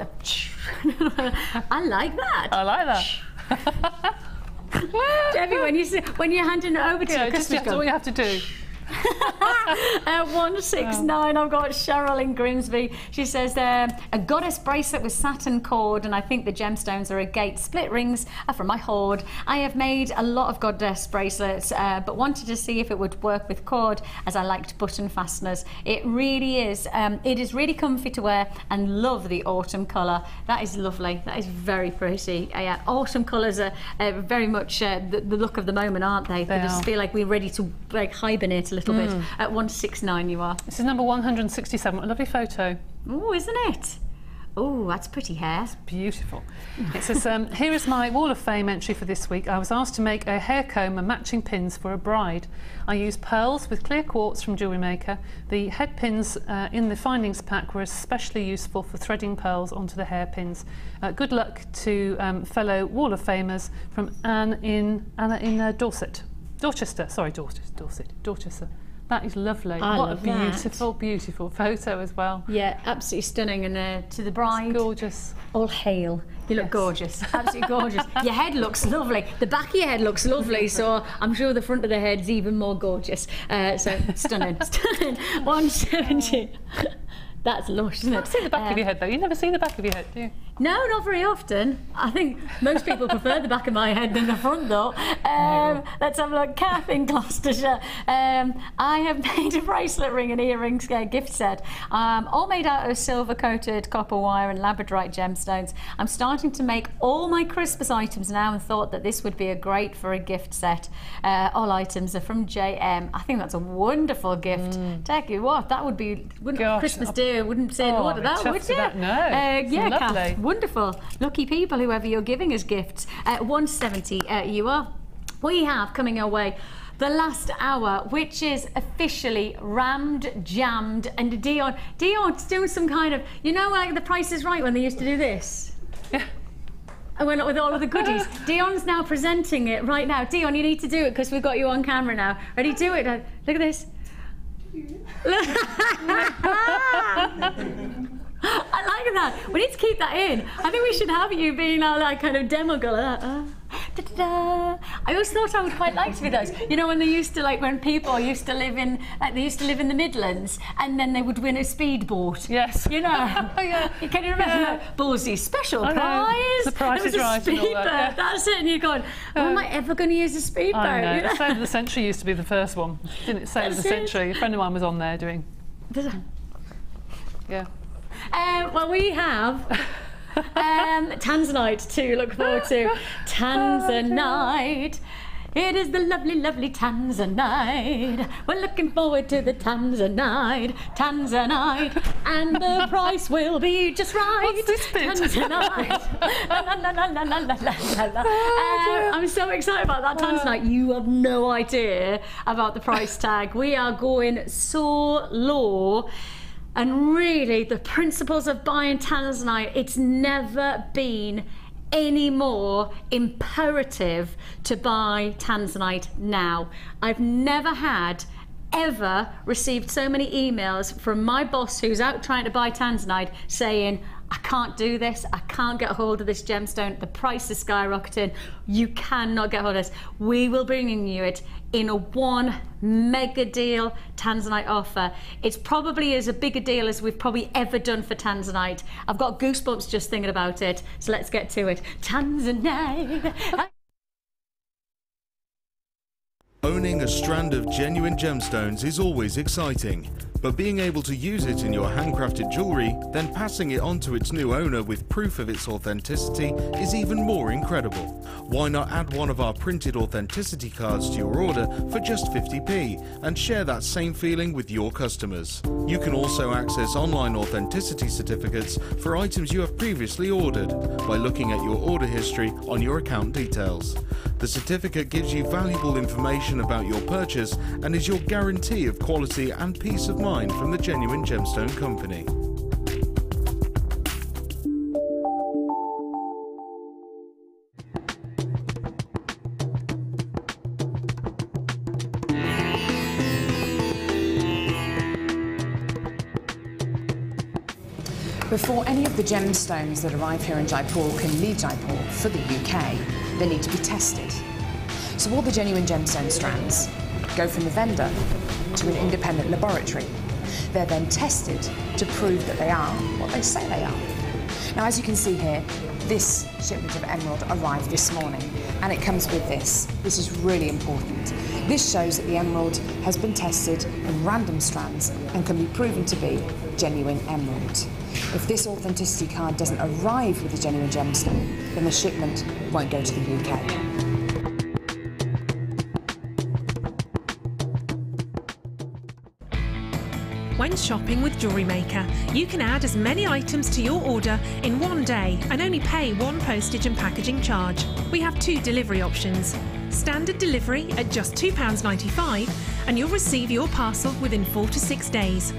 I like that. I like that. Debbie, when you're handing it over to just that's what you have to do. 169, I've got Cheryl in Grimsby. She says, a goddess bracelet with satin cord, and I think the gemstones are agate. Split rings are from my hoard. I have made a lot of goddess bracelets, but wanted to see if it would work with cord, as I liked button fasteners. It really is. It is really comfy to wear, and love the autumn colour. That is lovely. That is very pretty. Yeah, autumn colours are very much the look of the moment, aren't they? They just feel like we're ready to like hibernate a little bit. At 169 you are. This is number 167. A lovely photo. Oh, isn't it? Oh, that's pretty hair. It's beautiful. It says, here is my Wall of Fame entry for this week. I was asked to make a hair comb and matching pins for a bride. I used pearls with clear quartz from Jewellery Maker. The head pins in the findings pack were especially useful for threading pearls onto the hair pins. Good luck to fellow Wall of Famers from Anna in Dorchester. That is lovely. What a beautiful, beautiful photo as well. Yeah, absolutely stunning. And to the bride, it's gorgeous. All hail. You look gorgeous, absolutely gorgeous. Your head looks lovely. The back of your head looks lovely, so I'm sure the front of the head's even more gorgeous. So stunning, stunning. 170. That's lush, isn't it? I've seen the back of your head, though. You never see the back of your head, do you? No, not very often. I think most people prefer the back of my head than the front, though. Let's have a look. Kath in Gloucestershire. I have made a bracelet ring and earrings gift set, all made out of silver-coated copper wire and labradorite gemstones. I'm starting to make all my Christmas items now and thought that this would be great for a gift set. All items are from JM. I think that's a wonderful gift. Tell you what, that would be Christmas Day. Wouldn't say no to that, would you? No, yeah, lovely. Kath, wonderful. Lucky people, whoever you're giving us gifts. 170 you are. We have coming our way the last hour, which is officially rammed, jammed, and Dion's doing some kind of, you know, like The Price is Right when they used to do this. Yeah. I went up with all of the goodies. Dion's now presenting it right now. Dion, you need to do it because we've got you on camera now. Ready? Do it. Look at this. I like that. We need to keep that in. I think we should have you being our like kind of demo girl. I always thought I would quite like to be those. You know, when they used to, like, when people used to live in, like, they used to live in the Midlands, and then they would win a speedboat. Yes. You know. Yeah. Can you remember that? Ballsy special prize. The Price is Right. And all that. Yeah. That's it. And you're going, am I ever going to use a speedboat? I know. You know? Save of the Century used to be the first one. Didn't it? Save of the Century. A friend of mine was on there doing. Yeah. Well, we have Tanzanite to look forward to. Tanzanite. It is the lovely, lovely Tanzanite. We're looking forward to the Tanzanite. Tanzanite. And the price will be just right. What's this bit? Tanzanite. I'm so excited about that Tanzanite. You have no idea about the price tag. We are going so low. And really, the principles of buying Tanzanite, it's never been any more imperative to buy Tanzanite now. I've never ever received so many emails from my boss who's out trying to buy Tanzanite saying, I can't do this, I can't get a hold of this gemstone, the price is skyrocketing, you cannot get hold of this. We will be bringing you it in a one mega deal Tanzanite offer. It's probably as a bigger deal as we've probably ever done for Tanzanite. I've got goosebumps just thinking about it, so let's get to it. Tanzanite. Owning a strand of genuine gemstones is always exciting, but being able to use it in your handcrafted jewellery, then passing it on to its new owner with proof of its authenticity is even more incredible. Why not add one of our printed authenticity cards to your order for just 50p and share that same feeling with your customers? You can also access online authenticity certificates for items you have previously ordered by looking at your order history on your account details. The certificate gives you valuable information about your purchase and is your guarantee of quality and peace of mind from the Genuine Gemstone Company. Before any of the gemstones that arrive here in Jaipur can leave Jaipur for the UK, they need to be tested. So all the genuine gemstone strands go from the vendor to an independent laboratory. They're then tested to prove that they are what they say they are. Now, as you can see here, this shipment of emerald arrived this morning, and it comes with this. This is really important. This shows that the emerald has been tested in random strands and can be proven to be genuine emerald. If this authenticity card doesn't arrive with a genuine gemstone, then the shipment won't go to the UK. When shopping with Jewellery Maker, you can add as many items to your order in one day and only pay one postage and packaging charge. We have 2 delivery options. Standard delivery at just £2.95 and you'll receive your parcel within 4 to 6 days.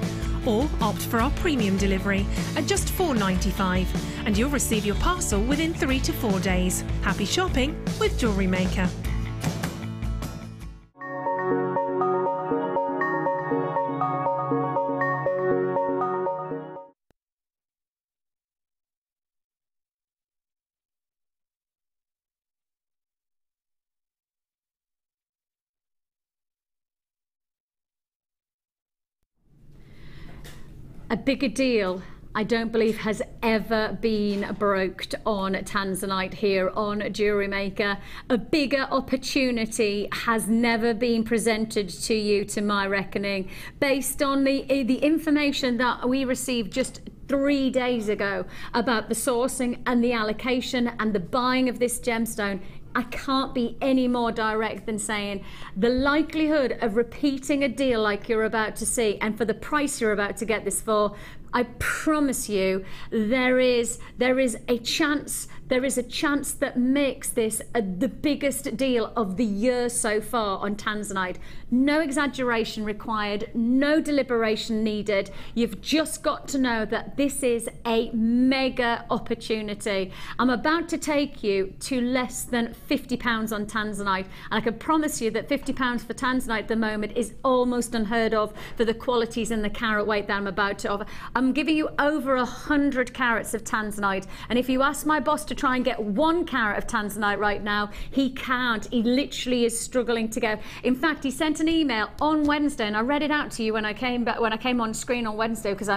Or opt for our premium delivery at just £4.95 and you'll receive your parcel within 3 to 4 days. Happy shopping with Jewellery Maker. A bigger deal, I don't believe, has ever been broked on Tanzanite here on Jewellery Maker. A bigger opportunity has never been presented to you, to my reckoning, based on the information that we received just 3 days ago about the sourcing and the allocation and the buying of this gemstone. I can't be any more direct than saying the likelihood of repeating a deal like you're about to see, and for the price you're about to get this for, I promise you there is a chance that makes this the biggest deal of the year so far on Tanzanite. No exaggeration required, no deliberation needed. You've just got to know that this is a mega opportunity. I'm about to take you to less than £50 on Tanzanite, and I can promise you that £50 for Tanzanite at the moment is almost unheard of for the qualities and the carat weight that I'm about to offer. I'm giving you over 100 carats of Tanzanite, and if you ask my boss to try and get 1 carat of Tanzanite right now, he can't. He literally is struggling to go. In fact, he sent an email on Wednesday, and I read it out to you when I came on screen on Wednesday, because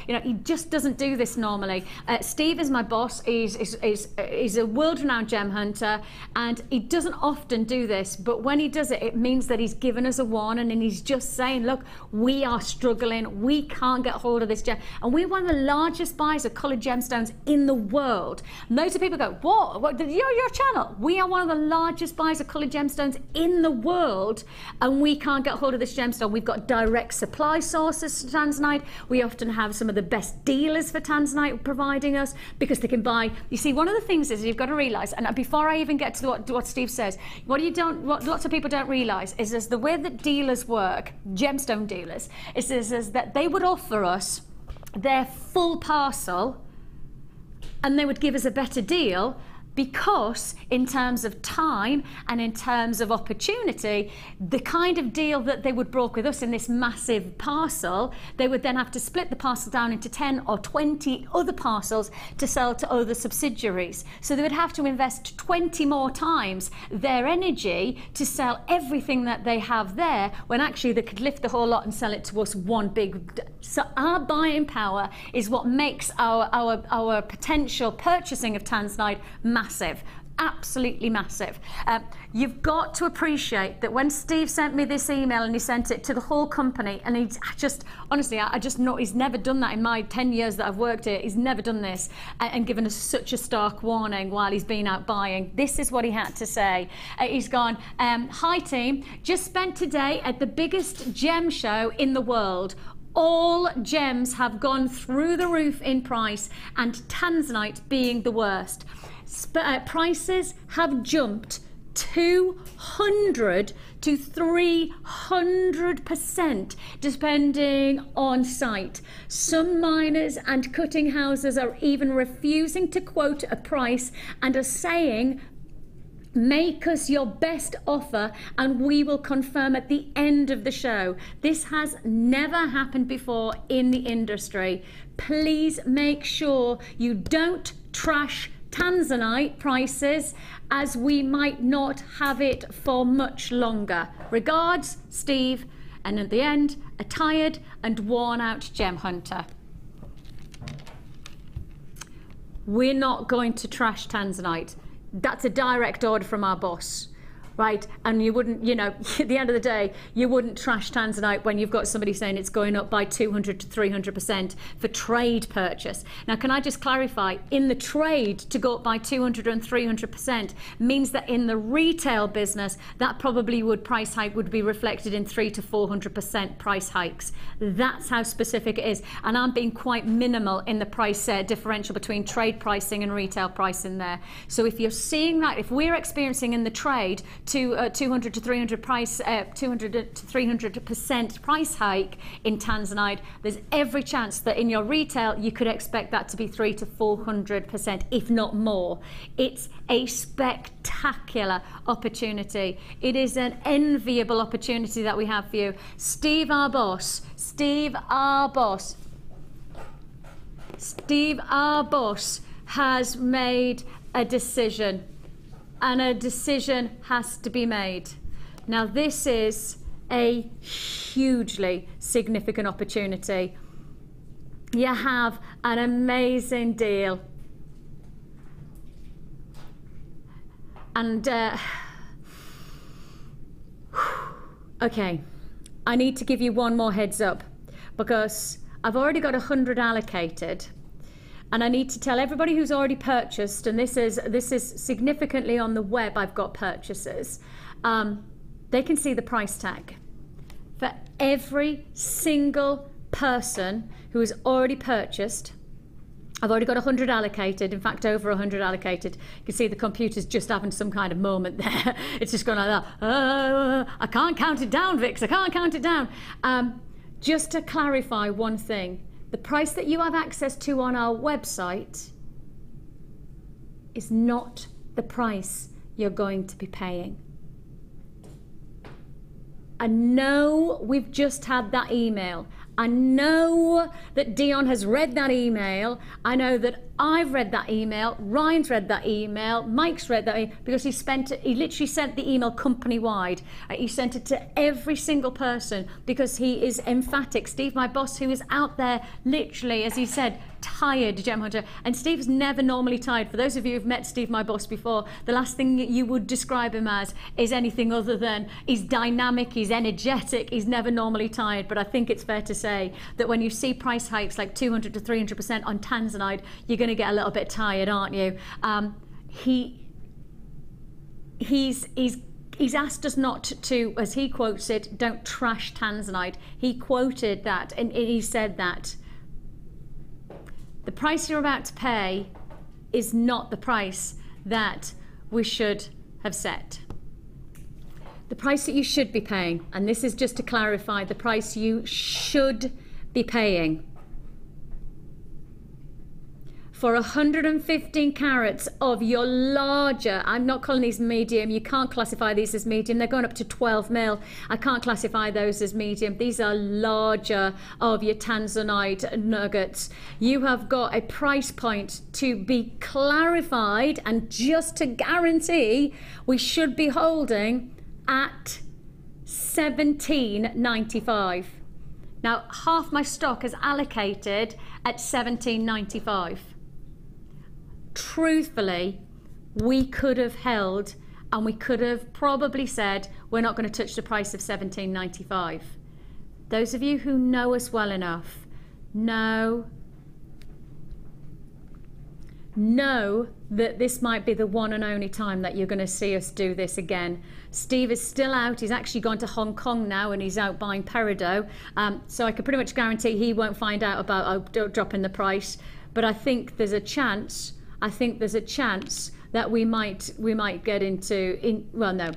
he just doesn't do this normally. Steve is my boss. He's a world-renowned gem hunter, and he doesn't often do this, but when he does it, it means that he's given us a warning, and he's just saying, look, we are struggling. We can't get hold of this gem, and we're one of the largest buyers of coloured gemstones in the world. Loads of people go, what? Your channel? We are one of the largest buyers of coloured gemstones in the world, and we can't get hold of this gemstone. We've got direct supply sources for Tanzanite. We often have some of the best dealers for Tanzanite providing us, because they can buy. You see, one of the things is you've got to realise, and before I even get to what Steve says, what lots of people don't realise is the way that dealers work, gemstone dealers, is that they would offer us their full parcel and they would give us a better deal, because in terms of time and in terms of opportunity, the kind of deal that they would broker with us in this massive parcel, they would then have to split the parcel down into 10 or 20 other parcels to sell to other subsidiaries. So they would have to invest 20 more times their energy to sell everything that they have there, when actually they could lift the whole lot and sell it to us one big. So our buying power is what makes our potential purchasing of Tanzanite massive, absolutely massive. You've got to appreciate that when Steve sent me this email, and he sent it to the whole company, and I just know he's never done that in my 10 years that I've worked here. He's never done this and given us such a stark warning while he's been out buying. This is what he had to say. He's gone, hi team, just spent today at the biggest gem show in the world. All gems have gone through the roof in price, and Tanzanite being the worst. Prices have jumped 200 to 300% depending on site. Some miners and cutting houses are even refusing to quote a price and are saying, make us your best offer and we will confirm at the end of the show. This has never happened before in the industry. Please make sure you don't trash Tanzanite prices, as we might not have it for much longer. Regards, Steve, and at the end, a tired and worn out gem hunter. We're not going to trash Tanzanite. That's a direct order from our boss, right? And you wouldn't, you know, at the end of the day, you wouldn't trash Tanzanite when you've got somebody saying it's going up by 200 to 300% for trade purchase. Now, can I just clarify, in the trade to go up by 200 and 300% means that in the retail business, that probably price hike would be reflected in 300 to 400% price hikes. That's how specific it is. And I'm being quite minimal in the price differential between trade pricing and retail pricing there. So if you're seeing that, if we're experiencing in the trade 200 to 300 price, 200 to 300% price hike in Tanzanite, there's every chance that in your retail you could expect that to be 300 to 400%, if not more. It's a spectacular opportunity. It is an enviable opportunity that we have for you. Steve, our boss, has made a decision. And a decision has to be made. Now, this is a hugely significant opportunity. You have an amazing deal. And, okay, I need to give you one more heads up, because I've already got 100 allocated. And I need to tell everybody who's already purchased, and this is significantly on the web, I've got purchases, they can see the price tag. For every single person who has already purchased, I've already got 100 allocated, in fact over 100 allocated. You can see the computer's just having some kind of moment there. It's just gone like that. I can't count it down, Vix, I can't count it down. Just to clarify one thing, the price that you have access to on our website is not the price you're going to be paying. I know we've just had that email. I know that Dion has read that email. I know that I've read that email. Ryan's read that email. Mike's read that email, because he literally sent the email company-wide. He sent it to every single person because he is emphatic. Steve, my boss, who is out there literally, as he said, tired gem hunter. And Steve's never normally tired. For those of you who've met Steve, my boss, before, the last thing you would describe him as is anything other than he's dynamic, he's energetic, he's never normally tired. But I think it's fair to say that when you see price hikes like 200 to 300% on Tanzanite, you're going to get a little bit tired, aren't you? He's asked us not to, as he quotes it, don't trash Tanzanite. He quoted that, and he said that the price you're about to pay is not the price that we should have set. The price that you should be paying, and this is just to clarify, the price you should be paying for 115 carats of your larger, I'm not calling these medium, you can't classify these as medium, they're going up to 12 mil. I can't classify those as medium. These are larger of your Tanzanite nuggets. You have got a price point to be clarified, and just to guarantee, we should be holding at $17.95. Now, half my stock is allocated at $17.95. Truthfully, we could have held, and we could have probably said, we're not going to touch the price of $17.95. Those of you who know us well enough know that this might be the one and only time that you're going to see us do this again. Steve is still out. He's actually gone to Hong Kong now, and he's out buying peridot. So I can pretty much guarantee he won't find out about dropping the price. But I think there's a chance. That we might get into. Well, no.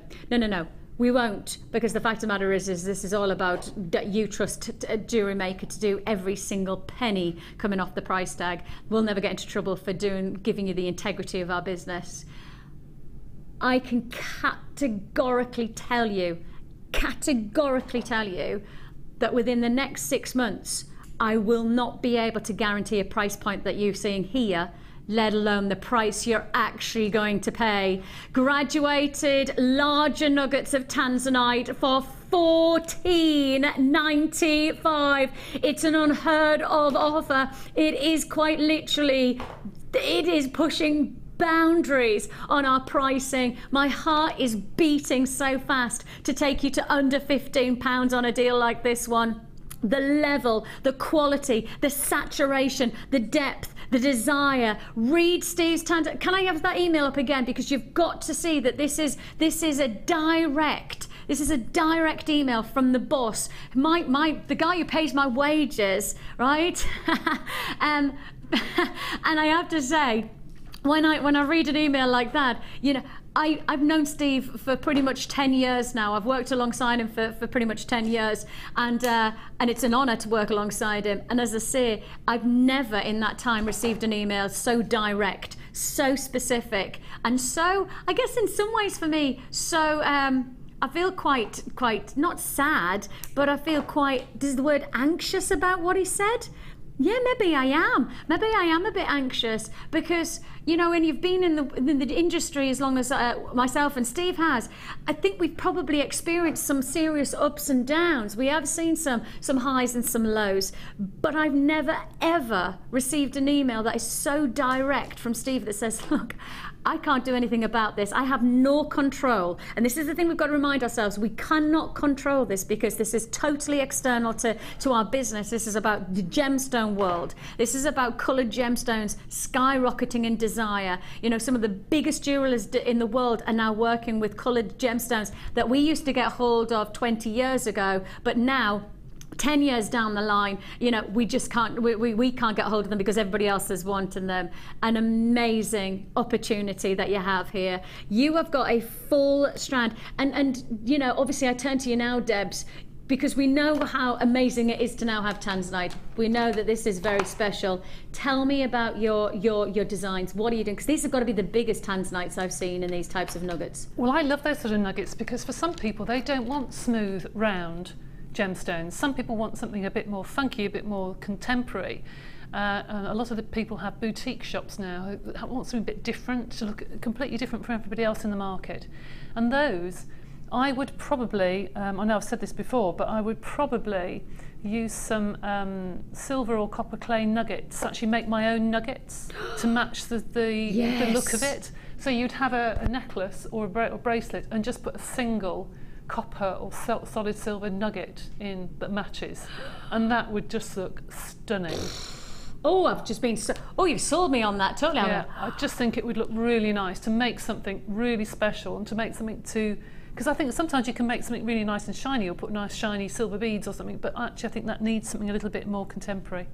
We won't, because the fact of the matter is this is all about that you trust Jewellery Maker to do every single penny coming off the price tag. We'll never get into trouble for giving you the integrity of our business. I can categorically tell you that within the next 6 months, I will not be able to guarantee a price point that you're seeing here let alone the price you're actually going to pay. Graduated larger nuggets of Tanzanite for $14.95. It's an unheard of offer. It is quite literally, it is pushing boundaries on our pricing. My heart is beating so fast to take you to under £15 on a deal like this one. The level, the quality, the saturation, the depth, the desire. Read Steve's Tanzanite. Can I have that email up again? Because you've got to see that this is a direct email from the boss, the guy who pays my wages, right? And I have to say, when I read an email like that, you know, I've known Steve for pretty much 10 years now. I've worked alongside him for pretty much 10 years, and it's an honour to work alongside him. And as I say, I've never in that time received an email so direct, so specific, and so, I guess in some ways for me, so I feel quite not sad, but I feel quite, does the word anxious about what he said? Yeah, maybe I am. Maybe I am a bit anxious because, you know, when you've been in the industry as long as myself and Steve has, I think we've probably experienced some serious ups and downs. We have seen some highs and some lows, but I've never ever received an email that is so direct from Steve that says, look, I can't do anything about this. I have no control. And this is the thing we've got to remind ourselves. We cannot control this because this is totally external to our business. This is about the gemstone world. This is about coloured gemstones skyrocketing in desire. You know, some of the biggest jewellers in the world are now working with coloured gemstones that we used to get hold of 20 years ago, but now 10 years down the line, you know, we just can't, we can't get hold of them because everybody else is wanting them. An amazing opportunity that you have here. You have got a full strand, and you know, obviously I turn to you now, Debs, because we know how amazing it is to now have Tanzanite. We know that this is very special. Tell me about your designs. What are you doing? Because these have got to be the biggest Tanzanites I've seen in these types of nuggets. Well, I love those sort of nuggets because for some people, they don't want smooth, round gemstones. Some people want something a bit more funky, a bit more contemporary. A lot of the people have boutique shops now who want something a bit different, to look completely different from everybody else in the market. And those, I would probably, I know I've said this before, but I would probably use some silver or copper clay nuggets, actually make my own nuggets to match the look of it. So you'd have a necklace or a bracelet and just put a single copper or solid silver nugget in that matches, and that would just look stunning. Oh, I've just been you've sold me on that totally. Yeah, I just think it would look really nice to make something really special and to make something because I think sometimes you can make something really nice and shiny or put nice shiny silver beads or something, but actually I think that needs something a little bit more contemporary.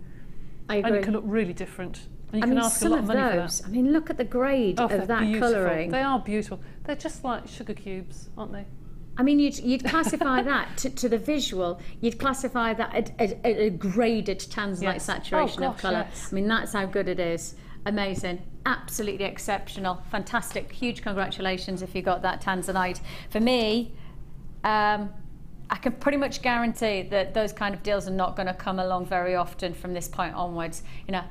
I agree. And it can look really different. And you can ask a lot of money for that. I mean, look at the grade of that colouring. They are beautiful. They're just like sugar cubes, aren't they? I mean, you'd classify that to the visual. You'd classify that a graded Tanzanite saturation of colour. Yes. I mean, that's how good it is. Amazing, absolutely exceptional, fantastic. Huge congratulations if you got that Tanzanite. For me, I can pretty much guarantee that those kind of deals are not going to come along very often from this point onwards. You know,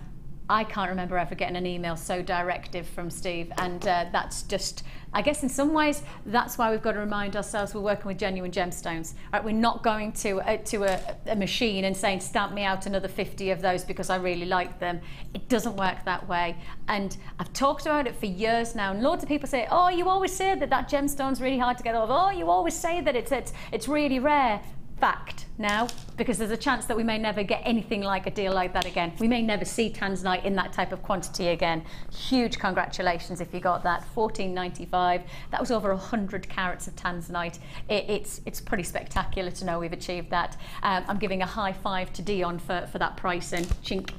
I can't remember ever getting an email so directive from Steve, and that's just, I guess in some ways, that's why we've got to remind ourselves we're working with genuine gemstones. Right? We're not going to a machine and saying, stamp me out another 50 of those because I really like them. It doesn't work that way. And I've talked about it for years now, and loads of people say, oh, you always say that gemstone's really hard to get hold of. Oh, you always say that it's really rare. Fact now, because there's a chance that we may never get anything like a deal like that again. We may never see Tanzanite in that type of quantity again. Huge congratulations if you got that. $14.95. That was over 100 carats of Tanzanite. It's pretty spectacular to know we've achieved that. I'm giving a high five to Dion for that pricing, chink,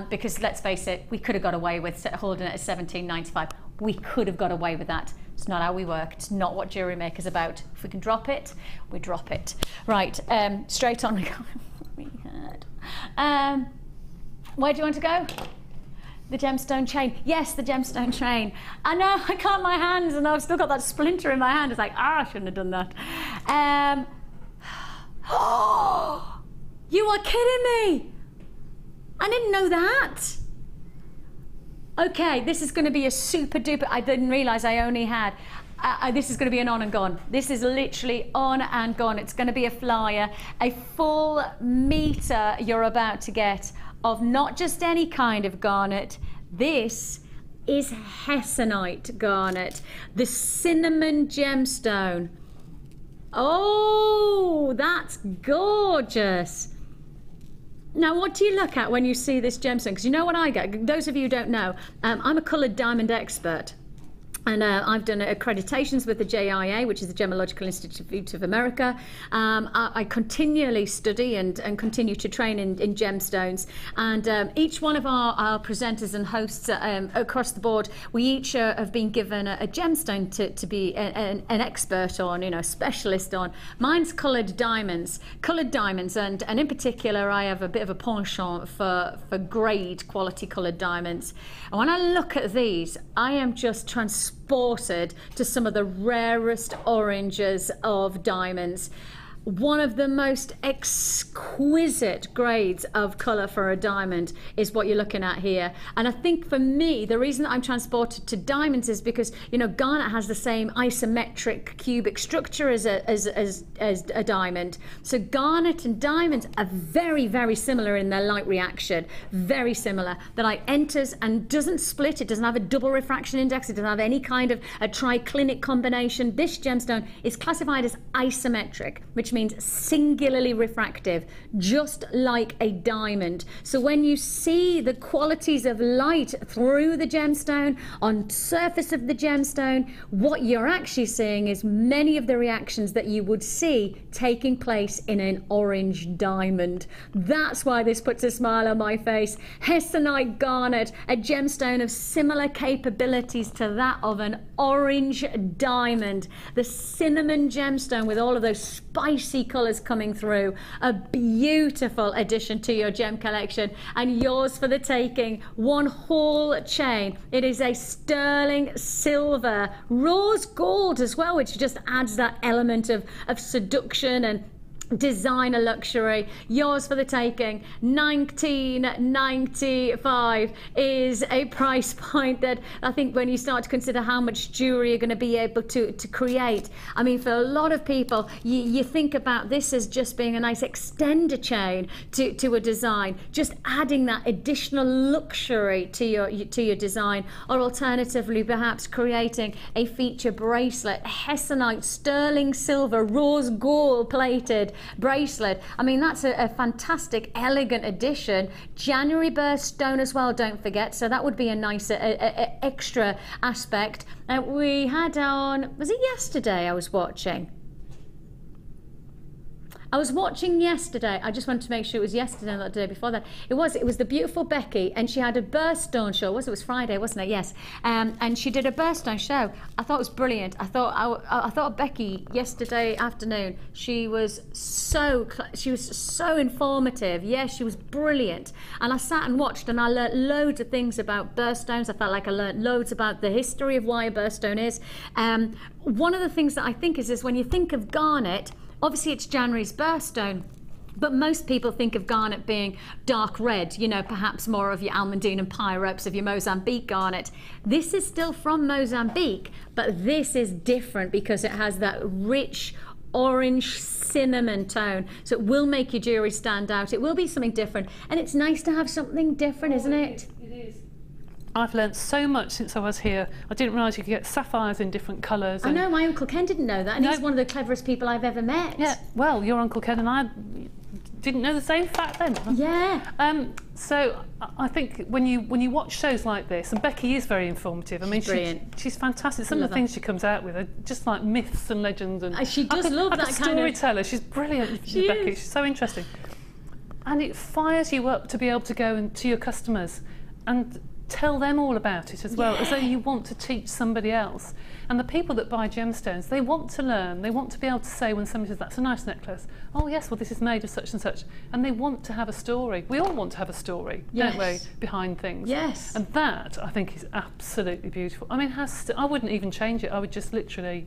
because let's face it, we could have got away with holding it at $17.95. We could have got away with that. It's not how we work. It's not what Jewellery Maker's about. If we can drop it, we drop it. Right, straight on we go. Where do you want to go? The gemstone chain. Yes, the gemstone chain. I know, I can't my hands, and I've still got that splinter in my hand. It's like, I shouldn't have done that. You are kidding me. I didn't know that. Okay, this is going to be a super duper. I didn't realise I only had. This is going to be an on and gone. This is literally on and gone. It's going to be a flyer. A full metre you're about to get of not just any kind of garnet. This is Hessonite garnet, the cinnamon gemstone. Oh, that's gorgeous. Now, what do you look at when you see this gemstone? Because you know what I get? Those of you who don't know, I'm a coloured diamond expert. And I've done accreditations with the JIA, which is the Gemological Institute of America. I continually study and continue to train in gemstones. And each one of our presenters and hosts across the board, we each have been given a gemstone to be an expert on, you know, specialist on. Mine's coloured diamonds. And in particular, I have a bit of a penchant for grade quality coloured diamonds. And when I look at these, I am just transported to some of the rarest oranges of diamonds. One of the most exquisite grades of colour for a diamond is what you're looking at here. And I think for me, the reason that I'm transported to diamonds is because, you know, garnet has the same isometric cubic structure as a diamond. So garnet and diamonds are very, very similar in their light reaction. Very similar. The light enters and doesn't split. It doesn't have a double refraction index. It doesn't have any kind of a triclinic combination. This gemstone is classified as isometric, which means singularly refractive, just like a diamond. So when you see the qualities of light through the gemstone, on surface of the gemstone, what you're actually seeing is many of the reactions that you would see taking place in an orange diamond. That's why this puts a smile on my face. Hessonite garnet, a gemstone of similar capabilities to that of an orange diamond. The cinnamon gemstone with all of those spicy colours coming through. A beautiful addition to your gem collection, and yours for the taking. One whole chain. It is a sterling silver, rose gold as well, which just adds that element of seduction and designer luxury. Yours for the taking. $19.95 is a price point that I think when you start to consider how much jewelry you're going to be able to create, I mean, for a lot of people, you think about this as just being a nice extender chain to a design, just adding that additional luxury to your design, or alternatively perhaps creating a feature bracelet, Hessonite sterling silver rose gold plated bracelet. I mean, that's a fantastic, elegant addition. January birthstone as well, don't forget. So that would be a nice extra aspect. We had on, was it yesterday I was watching? I was watching yesterday. I just wanted to make sure it was yesterday, not the day before that. It was the beautiful Becky, and she had a birthstone show. It was Friday, wasn't it? Yes. And she did a birthstone show. I thought it was brilliant. I thought Becky yesterday afternoon. She was so informative. Yes, she was brilliant. And I sat and watched, and I learnt loads of things about birthstones. I felt like I learnt loads about the history of why a birthstone is. One of the things that I think is when you think of garnet, obviously it's January's birthstone, but most people think of garnet being dark red, you know, perhaps more of your almandine and pyropes, of your Mozambique garnet. This is still from Mozambique, but this is different because it has that rich orange cinnamon tone, so it will make your jewellery stand out. It will be something different, and it's nice to have something different, isn't it? It is. I've learnt so much since I was here. I didn't realise you could get sapphires in different colours. I know, my Uncle Ken didn't know that, and he's one of the cleverest people I've ever met. Yeah, well, your Uncle Ken and I didn't know the same fact then. Yeah. So I think when you watch shows like this, and Becky is very informative. I mean, she's fantastic. Some of the things she comes out with are just like myths and legends. And she does love that kind of storyteller. She's brilliant, Becky. She's so interesting. And it fires you up to be able to go to your customers and tell them all about it as well, as though you want to teach somebody else. And the people that buy gemstones, they want to learn. They want to be able to say when somebody says, that's a nice necklace, oh yes, well this is made of such and such. And they want to have a story. We all want to have a story, don't we, behind things. Yes. And that, I think, is absolutely beautiful. I mean, I wouldn't even change it. I would just literally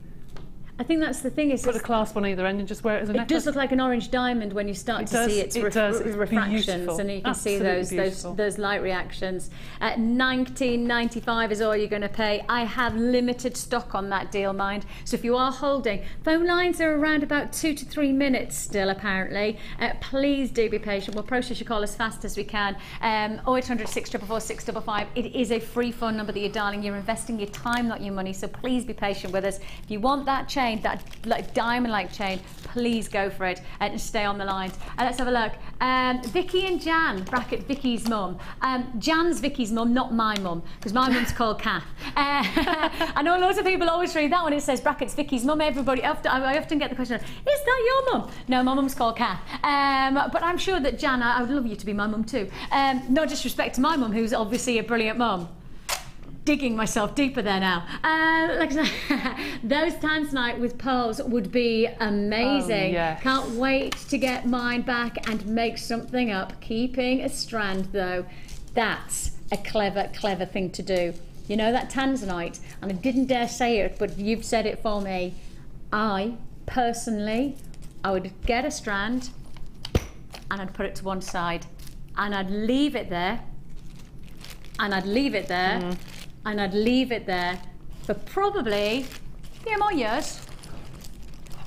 I think that's the thing. Is put a clasp on either end and just wear it as a necklace. It does look like an orange diamond when you start to see its refractions, and you can see those light reactions. At $19.95 is all you're going to pay. I have limited stock on that deal, mind. So if you are holding, phone lines are around about 2 to 3 minutes still, apparently. Please do be patient. We'll process your call as fast as we can. 0800 644 655. It is a free phone number that you're dialing. You're investing your time, not your money. So please be patient with us. If you want that chain, that like diamond-like chain, please go for it and stay on the line. Let's have a look. Vicki and Jan, bracket Vicky's mum. Jan's Vicky's mum, not my mum, because my mum's called Kath. I know loads of people always read that one. It says brackets Vicky's mum. Everybody, I often get the question, is that your mum? No, my mum's called Kath. But I'm sure that Jan, I would love you to be my mum too. No disrespect to my mum, who's obviously a brilliant mum. Digging myself deeper there now. Those Tanzanite with pearls would be amazing. Oh, yes. Can't wait to get mine back and make something up. Keeping a strand though, that's a clever, clever thing to do. You know that Tanzanite, and I didn't dare say it, but you've said it for me. I personally, I would get a strand and I'd put it to one side and I'd leave it there and I'd leave it there and I'd leave it there for probably a few more years.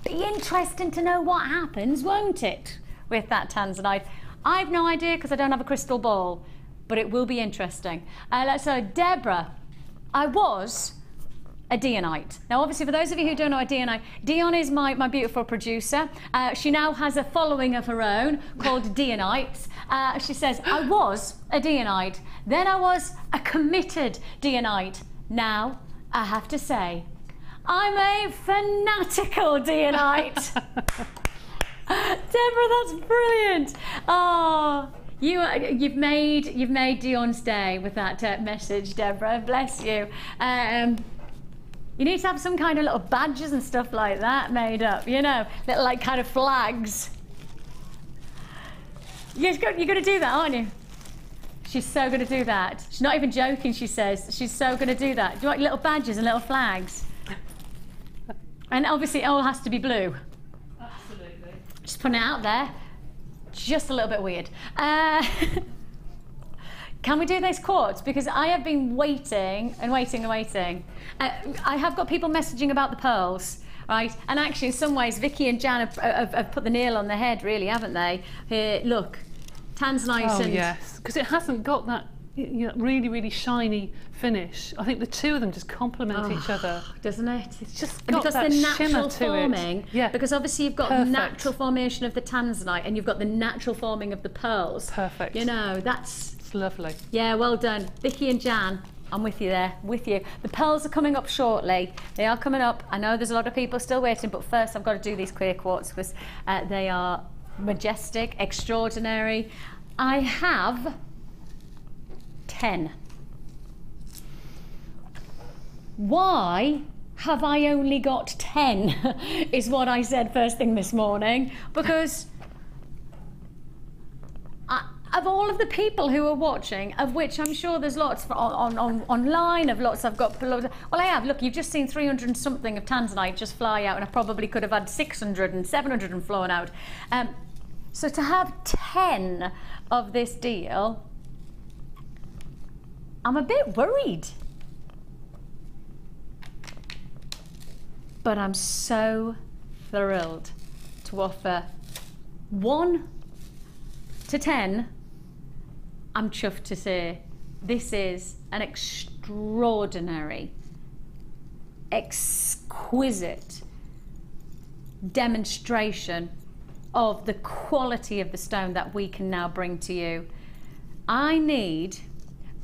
Be interesting to know what happens, won't it, with that Tanzanite? I've no idea because I don't have a crystal ball, but it will be interesting. So Deborah, I was a Dionite. Now obviously for those of you who don't know a Dionite, Dion is my beautiful producer. She now has a following of her own called Dionites. She says, I was a Dionite, then I was a committed Dionite. Now I have to say, I'm a fanatical Dionite. Deborah, that's brilliant. Oh, you've made Dion's day with that message, Deborah. Bless you. You need to have some kind of little badges and stuff like that made up, you know, little like kind of flags. You're going to do that, aren't you? She's so going to do that. She's not even joking, she says. She's so going to do that. Do you want little badges and little flags? And obviously it all has to be blue. Absolutely. Just putting it out there. Just a little bit weird. Can we do these quartz? Because I have been waiting and waiting and waiting. I have got people messaging about the pearls, right? And actually, in some ways, Vicki and Jan have put the nail on the head, really, haven't they? Here, look, Tanzanite. Oh, and yes, because it hasn't got that really, really shiny finish. I think the two of them just complement each other. Doesn't it? It's just and got because that the shimmer natural to forming, it. Yeah. because obviously you've got Perfect. the natural formation of the Tanzanite and you've got the natural forming of the pearls. Perfect. You know, that's... It's lovely. Yeah, well done. Vicki and Jan, I'm with you there, with you. The pearls are coming up shortly. They are coming up. I know there's a lot of people still waiting, but first I've got to do these clear quartz because they are majestic, extraordinary. I have 10. Why have I only got 10 is what I said first thing this morning, because of all of the people who are watching, of which I'm sure there's lots online, of lots I've got loads of, well I have, look, you've just seen 300 and something of Tanzanite just fly out, and I probably could have had 600 and 700 and flown out. So to have 10 of this deal, I'm a bit worried. But I'm so thrilled to offer 1 to 10. I'm chuffed to say this is an extraordinary, exquisite demonstration of the quality of the stone that we can now bring to you. I need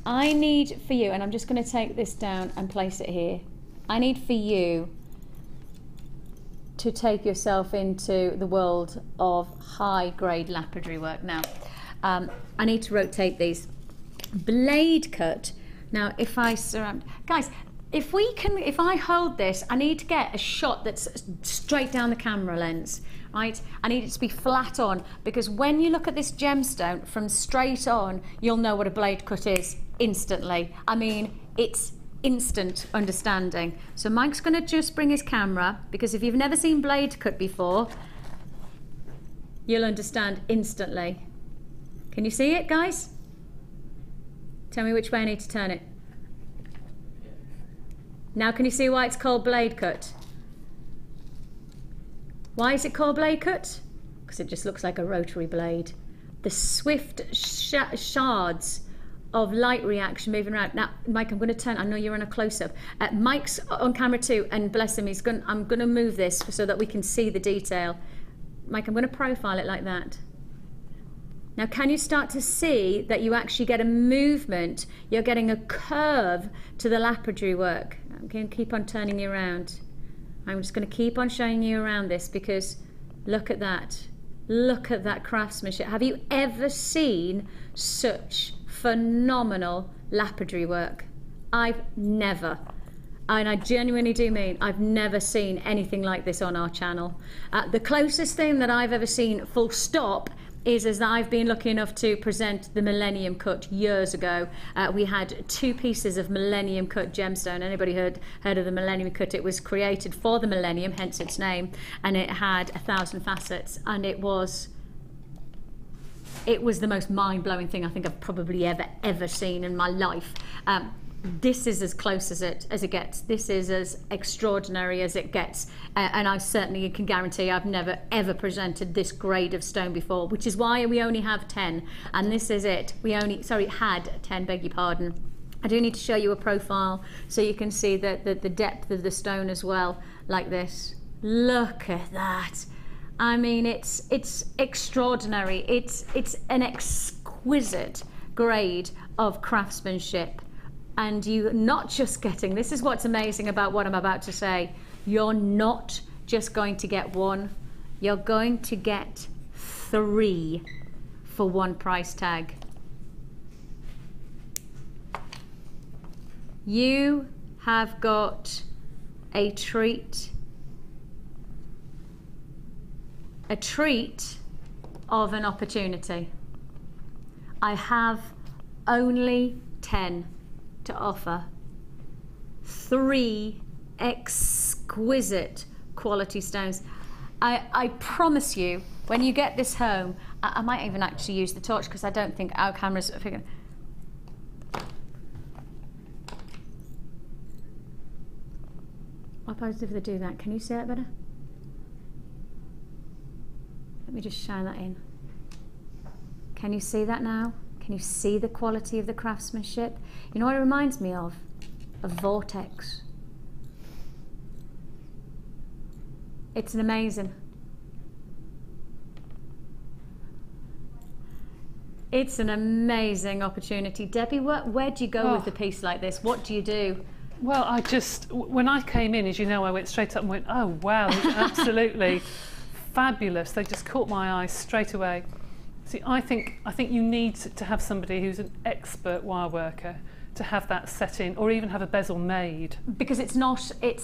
for you, and I'm just going to take this down and place it here. I need for you to take yourself into the world of high-grade lapidary work. Now, I need to rotate these. Blade cut. Now, if I surround... Guys, if I hold this, I need to get a shot that's straight down the camera lens, right? I need it to be flat on, because when you look at this gemstone from straight on, you'll know what a blade cut is instantly. I mean, it's instant understanding. So Mike's going to just bring his camera, because if you've never seen blade cut before, you'll understand instantly. Can you see it, guys? Tell me which way I need to turn it. Now can you see why it's called blade cut? Why is it called blade cut? Because it just looks like a rotary blade. The swift shards of light reaction moving around. Now, Mike, I'm going to turn. I know you're on a close-up. Mike's on camera too, and bless him, I'm going to move this so that we can see the detail. Mike, I'm going to profile it like that. Now, can you start to see that you actually get a movement? You're getting a curve to the lapidary work. I'm going to keep on turning you around. I'm just going to keep on showing you around this, because look at that. Look at that craftsmanship. Have you ever seen such phenomenal lapidary work? I've never. And I genuinely do mean I've never seen anything like this on our channel. The closest thing that I've ever seen, full stop, is as I've been lucky enough to present the Millennium Cut years ago. We had 2 pieces of Millennium Cut gemstone. Anybody heard of the Millennium Cut? It was created for the Millennium, hence its name, and it had 1,000 facets, and it was the most mind-blowing thing I think I've probably ever seen in my life. This is as close as it gets. This is as extraordinary as it gets, and I certainly can guarantee I've never ever presented this grade of stone before, which is why we only have 10, and this is it. We had 10, beg your pardon. I do need to show you a profile so you can see the depth of the stone as well, like this. Look at that. I mean, it's extraordinary. It's an exquisite grade of craftsmanship. And you're not just getting, this is what's amazing about what I'm about to say, you're not just going to get 1, you're going to get 3 for 1 price tag. You have got a treat of an opportunity. I have only 10 to offer. 3 exquisite quality stones. I promise you, when you get this home, I might even actually use the torch, because I don't think our cameras are figuring. What happens if they do that? Can you see it better? Let me just shine that in. Can you see that now? Can you see the quality of the craftsmanship? You know what it reminds me of? A vortex. It's an amazing. It's an amazing opportunity. Debbie, where do you go with a piece like this? What do you do? Well, when I came in, as you know, I went straight up and went, oh wow, it's absolutely fabulous. They just caught my eye straight away. See, I think you need to have somebody who's an expert wire worker to have that set in, or even have a bezel made. Because it's not a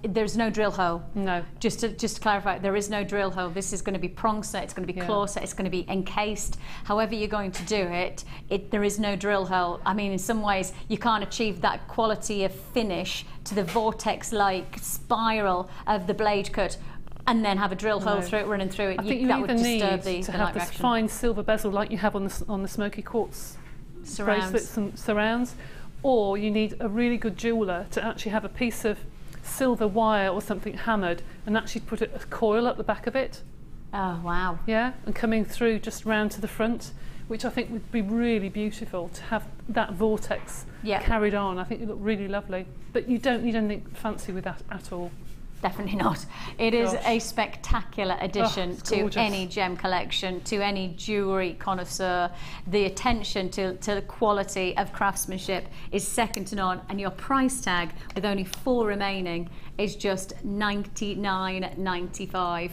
there's no drill hole. No. Just to clarify, there is no drill hole. This is going to be prong set, it's going to be claw set, it's going to be encased. However you're going to do it, there is no drill hole. I mean, in some ways, you can't achieve that quality of finish to the vortex-like spiral of the blade cut and then have a drill hole through it, running through it. I think you either need to have this fine silver bezel like you have on the smoky quartz bracelets and surrounds, or you need a really good jeweller to actually have a piece of silver wire or something hammered and actually put a coil up the back of it. Oh wow. Yeah, and coming through just round to the front, which I think would be really beautiful to have that vortex carried on. I think it would look really lovely, but you don't need anything fancy with that at all. Definitely not. It is a spectacular addition to any gem collection, to any jewellery connoisseur. The attention to the quality of craftsmanship is second to none, and your price tag, with only 4 remaining, is just $99.95.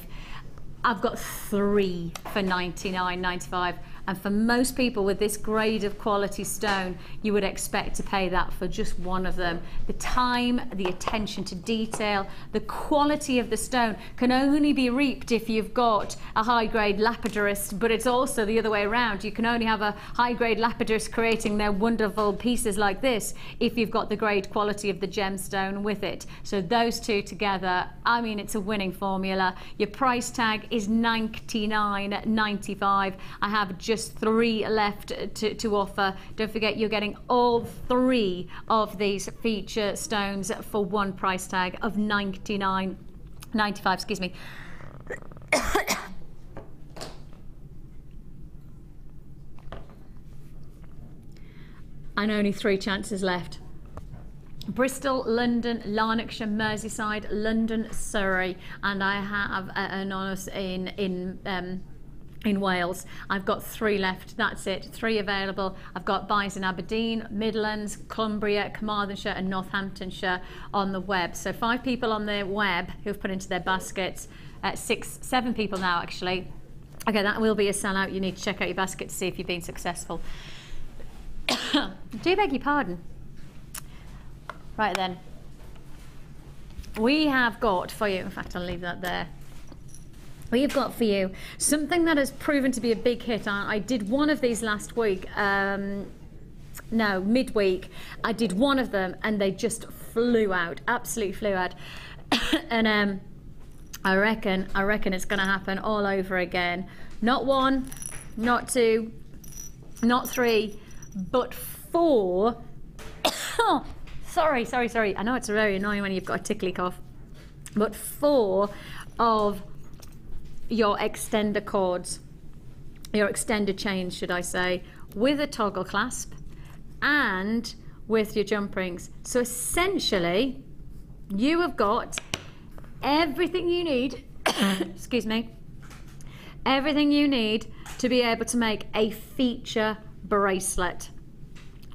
I've got 3 for $99.95. And for most people with this grade of quality stone, you would expect to pay that for just one of them. The time, the attention to detail, the quality of the stone can only be reaped if you've got a high-grade lapidurist, but it's also the other way around. You can only have a high-grade lapidurist creating their wonderful pieces like this if you've got the grade quality of the gemstone with it. So those two together, I mean, it's a winning formula. Your price tag is $99.95. I have just 3 left to offer. Don't forget, you're getting all 3 of these feature stones for one price tag of $99.95. Excuse me. And only 3 chances left. Bristol, London, Lanarkshire, Merseyside, London, Surrey, and I have an honest in Wales. I've got 3 left. That's it. 3 available. I've got buys in Aberdeen, Midlands, Cumbria, Carmarthenshire and Northamptonshire on the web. So 5 people on the web who've put into their baskets. 7 people now actually. Okay, that will be a sellout. You need to check out your basket to see if you've been successful. Do beg your pardon. Right then. We have got for you, in fact I'll leave that there. We've got for you something that has proven to be a big hit. I did one of these last week, no, midweek. I did one of them and they just flew out, absolutely flew out. And I reckon it's going to happen all over again. Not 1, not 2, not 3, but 4. Sorry. I know it's very annoying when you've got a tickly cough. But 4 of your extender cords, your extender chains, should I say, with a toggle clasp and with your jump rings. So essentially, you have got everything you need, excuse me, everything you need to be able to make a feature bracelet.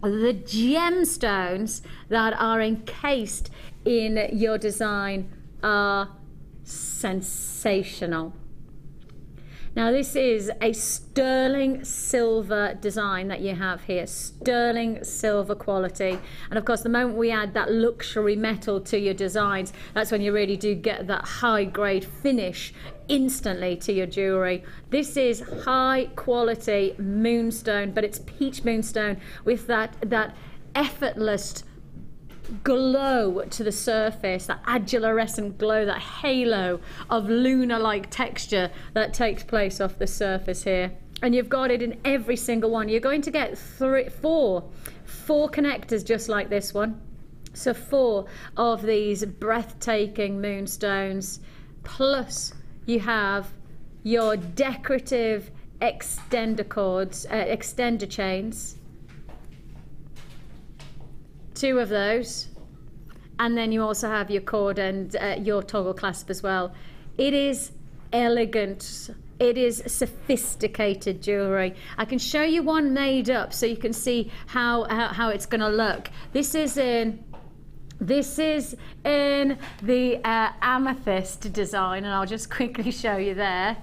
The gemstones that are encased in your design are sensational. Now this is a sterling silver design that you have here, sterling silver quality. And of course the moment we add that luxury metal to your designs, that's when you really do get that high grade finish instantly to your jewellery. This is high quality moonstone, but it's peach moonstone with that effortless glow to the surface, that adularescent glow, that halo of lunar-like texture that takes place off the surface here. And you've got it in every single one. You're going to get 4 connectors just like this one. So 4 of these breathtaking moonstones, plus you have your decorative extender cords, extender chains. 2 of those, and then you also have your cord and your toggle clasp as well. It is elegant, it is sophisticated jewellery. I can show you one made up so you can see how it's going to look. This is in the amethyst design, and I'll just quickly show you there.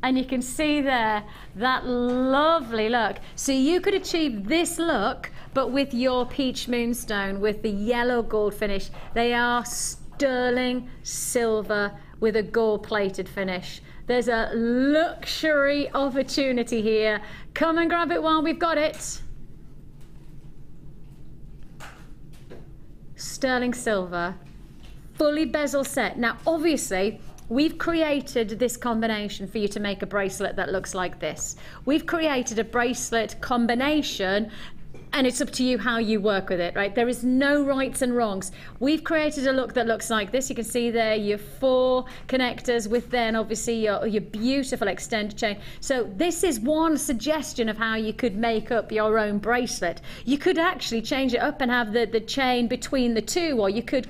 And you can see there that lovely look. So you could achieve this look, but with your peach moonstone, with the yellow gold finish. They are sterling silver with a gold plated finish. There's a luxury opportunity here. Come and grab it while we've got it. Sterling silver, fully bezel set. Now obviously, we've created this combination for you to make a bracelet that looks like this. We've created a bracelet combination, and it's up to you how you work with it, right? There is no rights and wrongs. We've created a look that looks like this. You can see there your 4 connectors with then obviously your beautiful extender chain. So this is one suggestion of how you could make up your own bracelet. You could actually change it up and have the chain between the 2, or you could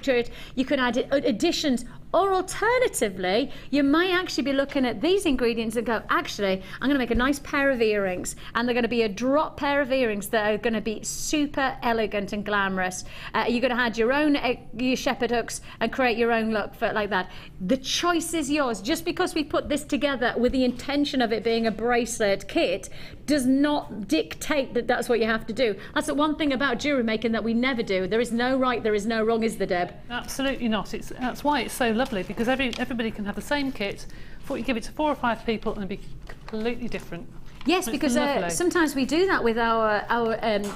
add additions Or alternatively, you might actually be looking at these ingredients and go, actually, I'm going to make a nice pair of earrings, and they're going to be a drop pair of earrings that are going to be super elegant and glamorous. You're going to add your own your shepherd hooks and create your own look for it like that. The choice is yours. Just because we put this together with the intention of it being a bracelet kit does not dictate that that's what you have to do. That's the one thing about jewellery making that we never do. There is no right, there is no wrong, is there, Deb? Absolutely not. That's why it's so lovely, because everybody can have the same kit. Before you give it to 4 or 5 people and it'll be completely different. Yes, because sometimes we do that with our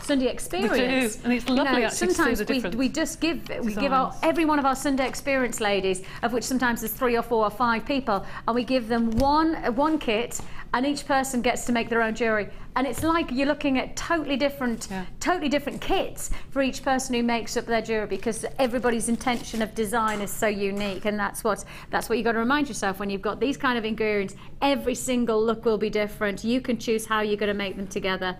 Sunday experience. We do, and it's lovely actually sometimes to see the difference. we just give every one of our Sunday experience ladies, of which sometimes there's 3 or 4 or 5 people, and we give them one kit, and each person gets to make their own jewellery. And it's like you're looking at totally different kits for each person who makes up their jewellery, because everybody's intention of design is so unique, and that's what you've got to remind yourself when you've got these kind of ingredients. Every single look will be different. You can choose how you're going to make them together.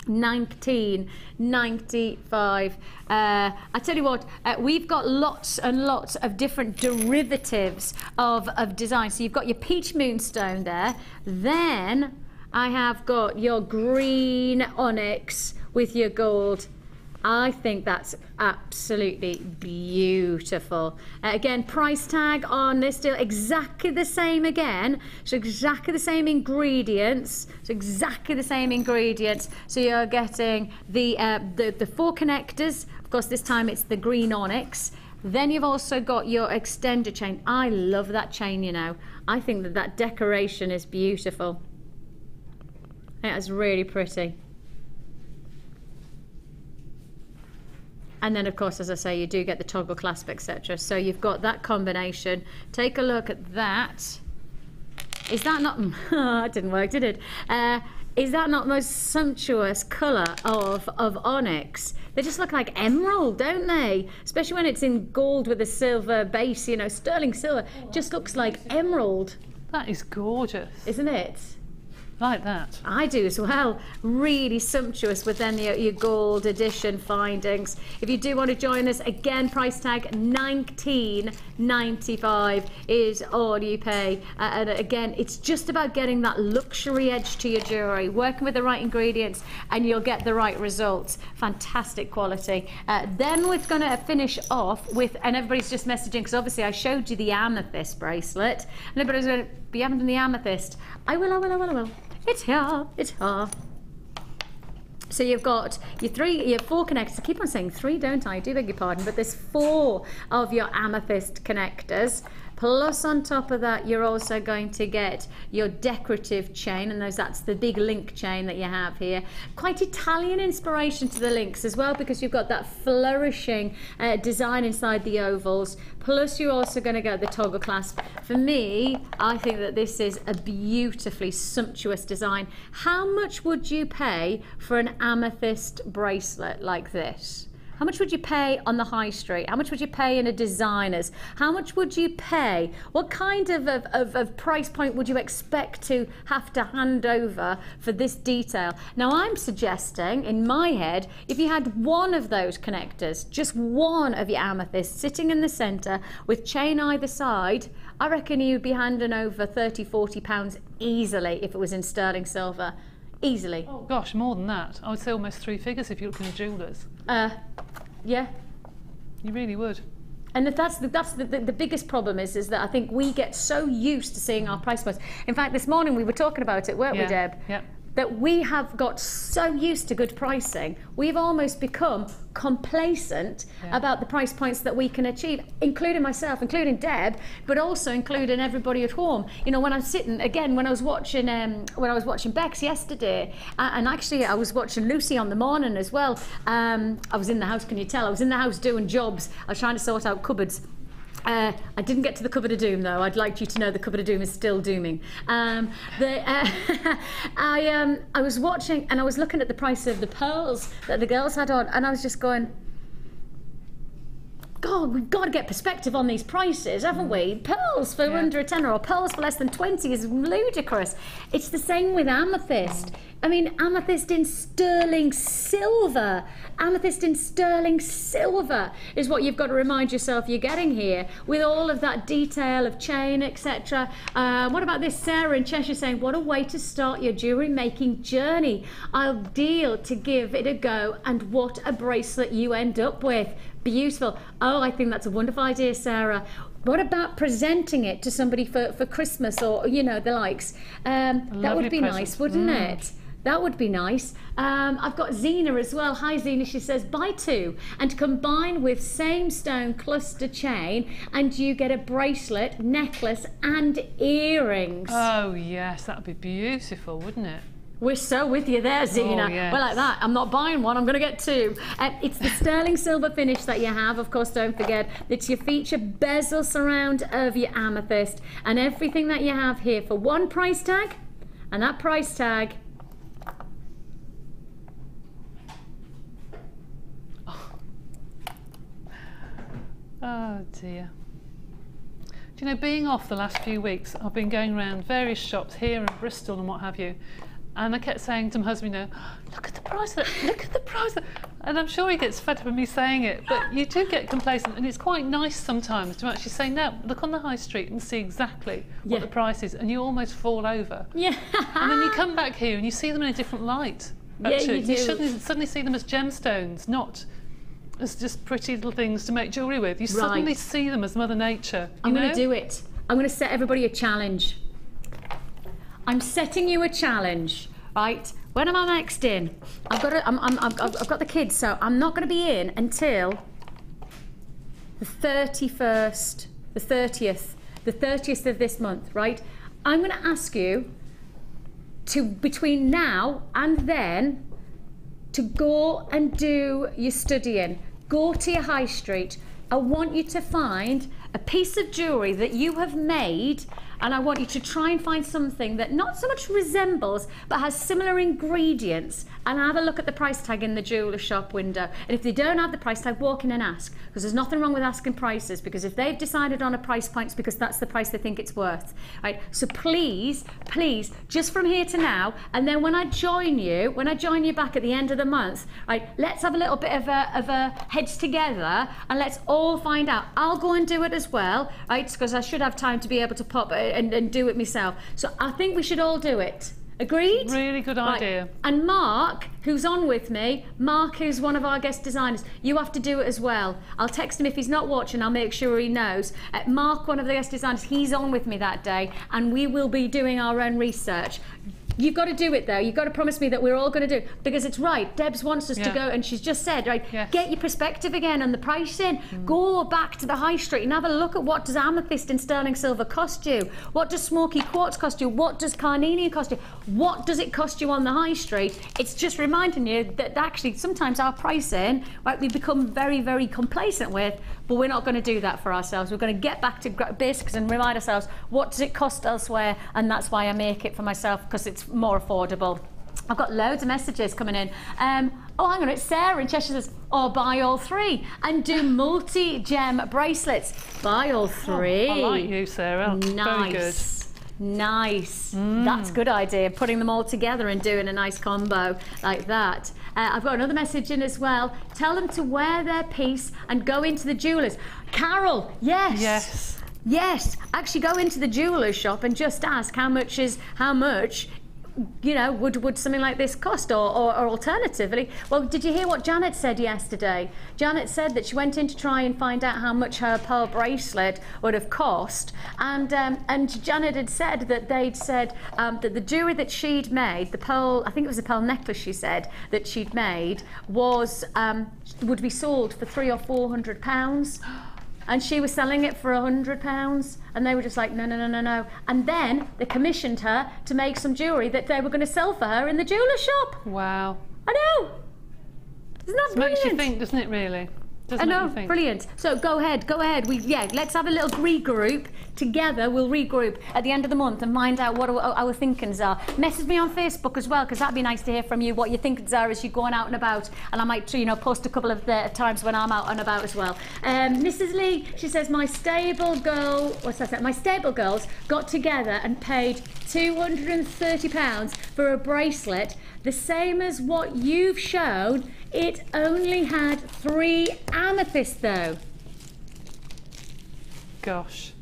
$19.95. I tell you what, we've got lots and lots of different derivatives of design. So you've got your peach moonstone there. Then I have got your green onyx with your gold. I think that's absolutely beautiful. Again, price tag on this deal exactly the same again. So exactly the same ingredients. So you're getting the 4 connectors. Of course, this time it's the green onyx. Then you've also got your extender chain. I love that chain, you know. I think that decoration is beautiful. That's really pretty. And then, of course, as I say, you do get the toggle clasp, etc. So you've got that combination. Take a look at that. Is that not... it didn't work, did it? Is that not the most sumptuous colour of onyx? They just look like emerald, don't they? Especially when it's in gold with a silver base, you know, sterling silver. Just looks like emerald. That is gorgeous. Isn't it? Like that. I do as well. Really sumptuous with then your gold edition findings. If you do want to join us, again, price tag $19.95 is all you pay. And again, it's just about getting that luxury edge to your jewellery, working with the right ingredients, and you'll get the right results. Fantastic quality. Then we're going to finish off with, and everybody's just messaging, because obviously I showed you the amethyst bracelet, and everybody's going to be having the amethyst. I will. It's here. So you've got your 4 connectors. I keep on saying 3, don't I? I do beg your pardon, but there's 4 of your amethyst connectors. Plus, on top of that, you're also going to get your decorative chain, and that's the big link chain that you have here. Quite Italian inspiration to the links as well, because you've got that flourishing design inside the ovals. Plus, you're also going to get the toggle clasp. For me, I think that this is a beautifully sumptuous design. How much would you pay for an amethyst bracelet like this? How much would you pay on the high street? How much would you pay in a designer's? How much would you pay? What kind of price point would you expect to have to hand over for this detail? Now, I'm suggesting, in my head, if you had one of those connectors, just one of your amethysts sitting in the centre with chain either side, I reckon you'd be handing over £30–40 easily if it was in sterling silver. Easily. Oh gosh, more than that. I would say almost 3 figures if you're looking at jewellers. Yeah. You really would. And that's the biggest problem is that I think we get so used to seeing our price points. In fact, this morning we were talking about it, weren't we, Deb? Yeah. That we have got so used to good pricing, we've almost become complacent about the price points that we can achieve, including myself, including Deb, but also including everybody at home. You know, when I'm sitting again, when I was watching Bex yesterday, and actually I was watching Lucy on the morning as well. I was in the house. Can you tell? I was in the house doing jobs. I was trying to sort out cupboards. I didn't get to the cupboard of doom though. I'd like you to know the cupboard of doom is still dooming. I was watching and I was looking at the price of the pearls that the girls had on, and I was just going, God, we've got to get perspective on these prices, haven't we? Pearls for under a tenner or pearls for less than 20 is ludicrous. It's the same with amethyst. I mean, amethyst in sterling silver. Amethyst in sterling silver is what you've got to remind yourself you're getting here, with all of that detail of chain, etc. What about this? Sarah in Cheshire saying, what a way to start your jewellery making journey. Ideal to give it a go, and what a bracelet you end up with. Beautiful. Oh, I think that's a wonderful idea, Sarah. What about presenting it to somebody for Christmas or, you know, the likes? That would be nice, wouldn't it? That would be nice. I've got Zena as well. Hi, Zena. She says, buy 2 and combine with same stone cluster chain, and you get a bracelet, necklace and earrings. Oh, yes. That would be beautiful, wouldn't it? We're so with you there, Zena. Oh, yes. Well, like that. I'm not buying one. I'm going to get 2. It's the sterling silver finish that you have. Of course, don't forget, it's your feature bezel surround of your amethyst, and everything that you have here for one price tag, and that price tag... Oh dear. Do you know, being off the last few weeks, I've been going around various shops here in Bristol and what have you, and I kept saying to my husband, you know, look at the price of that, look at the price of that. And I'm sure he gets fed up of me saying it, but you do get complacent, and it's quite nice sometimes to actually say, no, look on the high street and see exactly what the price is, and you almost fall over. Yeah. And then you come back here and you see them in a different light. Actually. Yeah, you do. You suddenly see them as gemstones, not as just pretty little things to make jewellery with. You suddenly see them as Mother Nature. I'm going to do it. I'm going to set everybody a challenge. I'm setting you a challenge, right? When am I next in? I've got the kids, so I'm not going to be in until the 31st, the 30th of this month, right? I'm going to ask you to, between now and then, to go and do your studying. Go to your high street. I want you to find a piece of jewellery that you have made, and I want you to try and find something that not so much resembles but has similar ingredients, and have a look at the price tag in the jeweller shop window. And if they don't have the price tag, walk in and ask, because there's nothing wrong with asking prices, because if they've decided on a price point, it's because that's the price they think it's worth, right? So please, please, just from here to now, and then when I join you back at the end of the month, right, let's have a little bit of a heads together, and let's all find out. I'll go and do it as well, right, because I should have time to be able to pop and do it myself. So I think we should all do it. Agreed? Really good idea. Right. And Mark, who's on with me, Mark, who's one of our guest designers, you have to do it as well. I'll text him if he's not watching, I'll make sure he knows. Mark, one of the guest designers, he's on with me that day, and we will be doing our own research. You've got to do it though. You've got to promise me that we're all going to do it, because it's right. Debs wants us to go, and she's just said, right, get your perspective again on the pricing. Go back to the high street and have a look at what does amethyst and sterling silver cost you? What does smoky quartz cost you? What does carnelian cost you? What does it cost you on the high street? It's just reminding you that actually sometimes our pricing, right, we become very, very complacent with, but we're not going to do that for ourselves. We're going to get back to basics and remind ourselves, what does it cost elsewhere? And that's why I make it for myself, because it's more affordable. I've got loads of messages coming in. Oh, hang on, it's Sarah in Cheshire says, oh, buy all 3 and do multi-gem bracelets. Buy all 3. Oh, I like you, Sarah. Nice. Very good. Nice. That's a good idea, putting them all together and doing a nice combo like that. I've got another message in as well. Tell them to wear their piece and go into the jewellers. Carol, yes. Yes. Yes. Actually go into the jeweller's shop and just ask how much, you know, would something like this cost, or alternatively, well, did you hear what Janet said yesterday? Janet said that she went in to try and find out how much her pearl bracelet would have cost, and Janet had said that they'd said that the jewellery that she'd made, the pearl, I think it was a pearl necklace she said that she'd made, was would be sold for £300 or £400. And she was selling it for £100, and they were just like, no, no, no, no, no. And then they commissioned her to make some jewellery that they were going to sell for her in the jeweller shop. Wow. I know. Isn't that brilliant? Makes you think, doesn't it, really? Does make you think. Brilliant. So go ahead. Let's have a little regroup together. We'll regroup at the end of the month and find out what our thinkings are. Message me on Facebook as well, because that'd be nice to hear from you what your thinkings are as you're going out and about. And I might, post a couple of the times when I'm out and about as well. Mrs. Lee, she says my stable girls got together and paid £230 for a bracelet, the same as what you've shown. It only had 3 amethysts though. Gosh.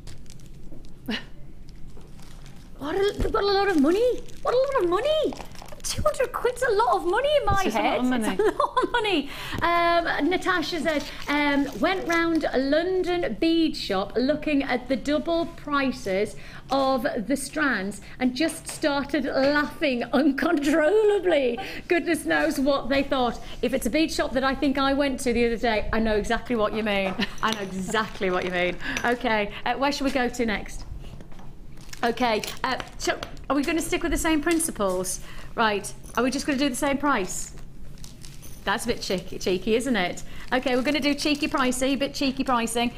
They've got a lot of money. What a lot of money. 200 quid's a lot of money in my head. It's a lot of money. Natasha said, went round a London bead shop looking at the double prices of the strands and just started laughing uncontrollably. Goodness knows what they thought. If it's a bead shop that I think I went to the other day, I know exactly what you mean. I know exactly what you mean. Okay, where should we go to next? Okay, so are we going to stick with the same principles? Right, are we just going to do the same price? That's a bit cheeky, isn't it? Okay, we're going to do cheeky pricing, bit cheeky pricing.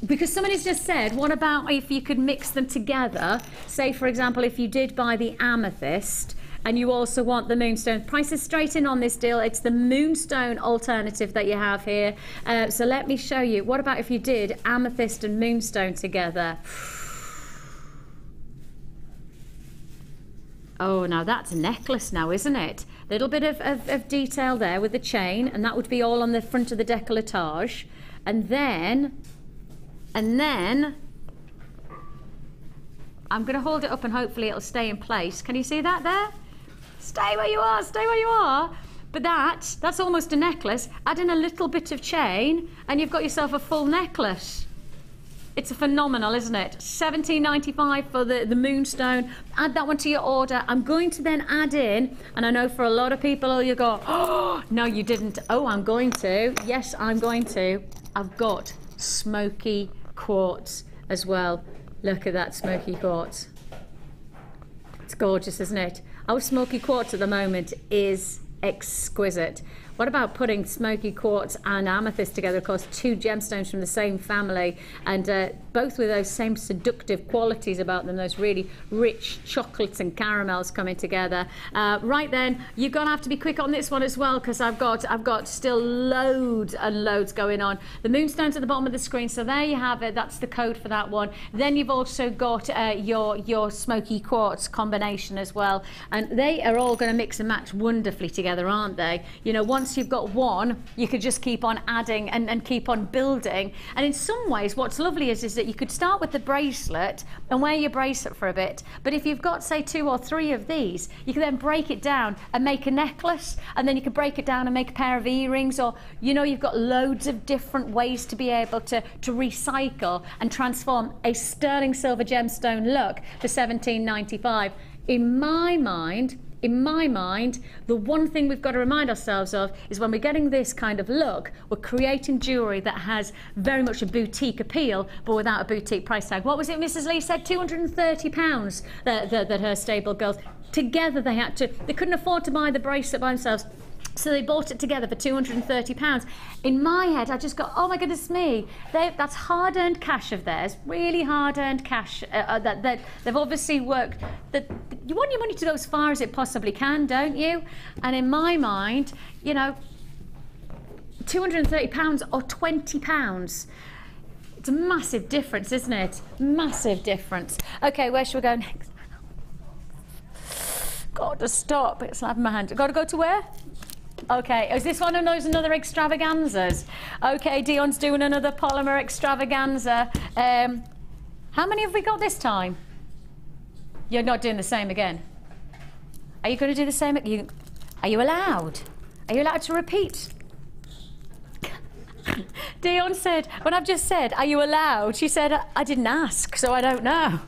Because somebody's just said, what about if you could mix them together? Say, for example, if you did buy the amethyst and you also want the moonstone. Price is straight in on this deal. It's the moonstone alternative that you have here. So let me show you. What about if you did amethyst and moonstone together? Oh, now that's a necklace now, isn't it? Little bit of detail there with the chain, and that would be all on the front of the décolletage. And then I'm going to hold it up and hopefully it'll stay in place. Can you see that there? Stay where you are, stay where you are. But that's almost a necklace. Add in a little bit of chain and you've got yourself a full necklace. It's phenomenal, isn't it? £17.95 for the moonstone. Add that one to your order. I'm going to then add in, and I know for a lot of people, you go, oh, no, you didn't. Oh, I'm going to. Yes, I'm going to. I've got smoky quartz as well. Look at that smoky quartz. It's gorgeous, isn't it? Our smoky quartz at the moment is exquisite. What about putting smoky quartz and amethyst together? Of course, 2 gemstones from the same family, and both with those same seductive qualities about them, those really rich chocolates and caramels coming together. Right then, you're gonna have to be quick on this one as well, because I've got still loads and loads going on. The moonstone's at the bottom of the screen, so there you have it. That's the code for that one. Then you've also got your smoky quartz combination as well, and they are all going to mix and match wonderfully together, aren't they? You know, once you've got one, you could just keep on adding and keep on building. And in some ways, what's lovely is that you could start with the bracelet and wear your bracelet for a bit. But if you've got, say, 2 or 3 of these, you can then break it down and make a necklace, and then you can break it down and make a pair of earrings, or, you know, you've got loads of different ways to be able to recycle and transform a sterling silver gemstone look for £17.95. In my mind, the one thing we've got to remind ourselves of is when we're getting this kind of look, we're creating jewellery that has very much a boutique appeal, but without a boutique price tag. What was it Mrs. Lee said? £230 that her stable girls, together they couldn't afford to buy the bracelet by themselves. So they bought it together for £230. In my head, I just go, oh my goodness me, that's hard-earned cash of theirs, really hard-earned cash that they've obviously worked. You want your money to go as far as it possibly can, don't you? And in my mind, you know, £230 or £20. It's a massive difference, isn't it? Massive difference. Okay, where should we go next? Got to stop. It's slapping my hand. Got to go to where? Okay, is this one of those another extravaganzas? Okay, Dion's doing another polymer extravaganza. How many have we got this time? You're not doing the same again. Are you going to do the same? Are you allowed? Are you allowed to repeat? Dion said, when I've just said, are you allowed? She said, I didn't ask, so I don't know.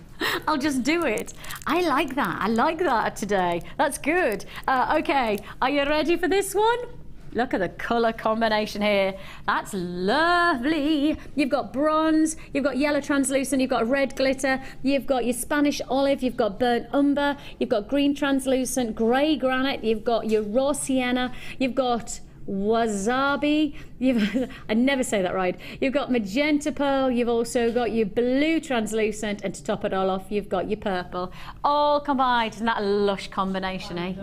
I'll just do it. I like that. I like that today. That's good. Okay, are you ready for this one? Look at the colour combination here. That's lovely. You've got bronze, you've got yellow translucent, you've got red glitter, you've got your Spanish olive, you've got burnt umber, you've got green translucent, grey granite, you've got your raw sienna, you've got wasabi, I never say that right. You've got magenta pearl, you've also got your blue translucent, and to top it all off, you've got your purple. All combined. Isn't that a lush combination, eh?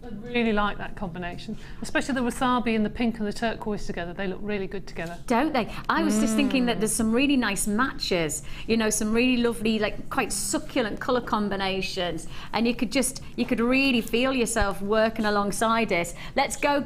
I really like that combination, especially the wasabi and the pink and the turquoise together. They look really good together, don't they? I was just thinking that there's some really nice matches, you know, some really lovely, like quite succulent colour combinations, and you could really feel yourself working alongside it. Let's go.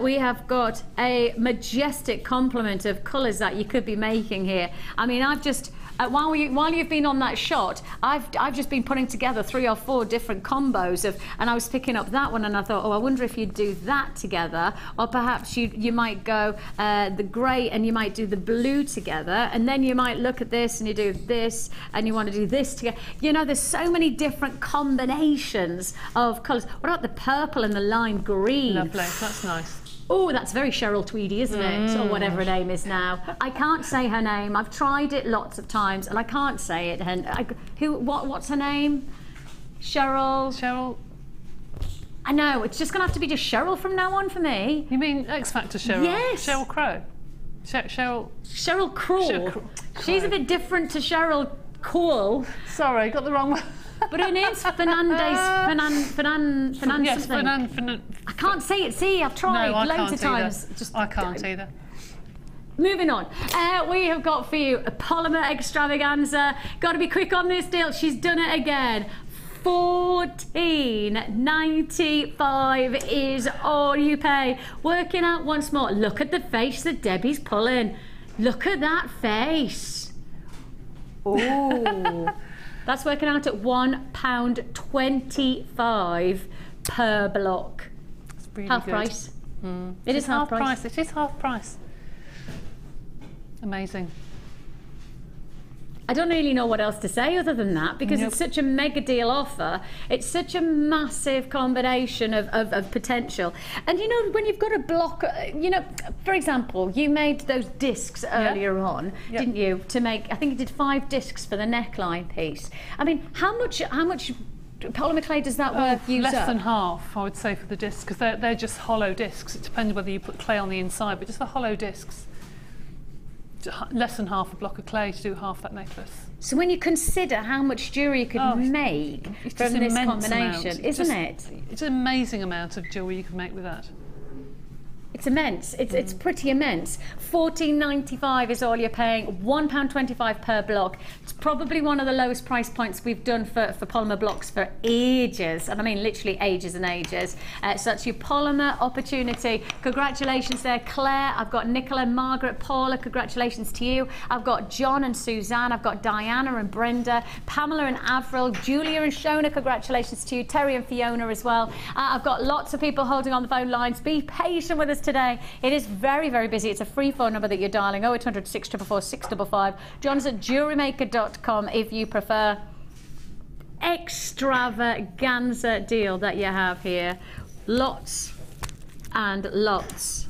We have got a majestic complement of colours that you could be making here. I mean, I've just while you've been on that shot, I've just been putting together 3 or 4 different combos of, and I was picking up that one, and I thought, oh, I wonder if you'd do that together, or perhaps you might go the grey and you might do the blue together, and then you might look at this and you do this, and you want to do this together. You know, there's so many different combinations of colours. What about the purple and the lime green? Lovely, that's nice. Oh, that's very Cheryl Tweedy, isn't it? Or whatever her name is now. I can't say her name. I've tried it lots of times and I can't say it. What's her name? Cheryl. I know, it's just going to have to be just Cheryl from now on for me. You mean X Factor Cheryl? Yes. Cheryl Crow. Cheryl Crow. She's a bit different to Cheryl Cole. Sorry, got the wrong one. But her name's Fernandez. Yes, something. I can't say it. See, I've tried loads of times. I can't either. Moving on, we have got for you a polymer extravaganza. Got to be quick on this deal. She's done it again. $14.95 is all you pay. Working out once more. Look at the face that Debbie's pulling. Look at that face. Oh. That's working out at £1.25 per block. It's really half good. Price. It is half price. It is half price. Amazing. I don't really know what else to say other than that, because it's such a mega deal offer. It's such a massive combination of potential. And you know, when you've got a block, you know, for example, you made those discs earlier on, didn't you? To make, I think you did 5 discs for the neckline piece. I mean, how much polymer clay does that work use less up? than half, I would say, for the discs, because they're just hollow discs. It depends whether you put clay on the inside, but just the hollow discs. Less than half a block of clay to do half that necklace. So when you consider how much jewellery you could make from this combination, isn't it? It's an amazing amount of jewellery you can make with that. It's immense. It's pretty immense. $14.95 is all you're paying. £1.25 per block. It's probably one of the lowest price points we've done for polymer blocks for ages, and I mean literally ages and ages. So that's your polymer opportunity. Congratulations there, Claire. I've got Nicola, Margaret, Paula. Congratulations to you. I've got John and Suzanne. I've got Diana and Brenda, Pamela and Avril, Julia and Shona. Congratulations to you, Terry and Fiona as well. I've got lots of people holding on the phone lines. Be patient with us today. It is very, very busy. It's a free phone number that you're dialing, 0800 644 655. John's at JewelleryMaker.com if you prefer. Extravaganza deal that you have here. Lots and lots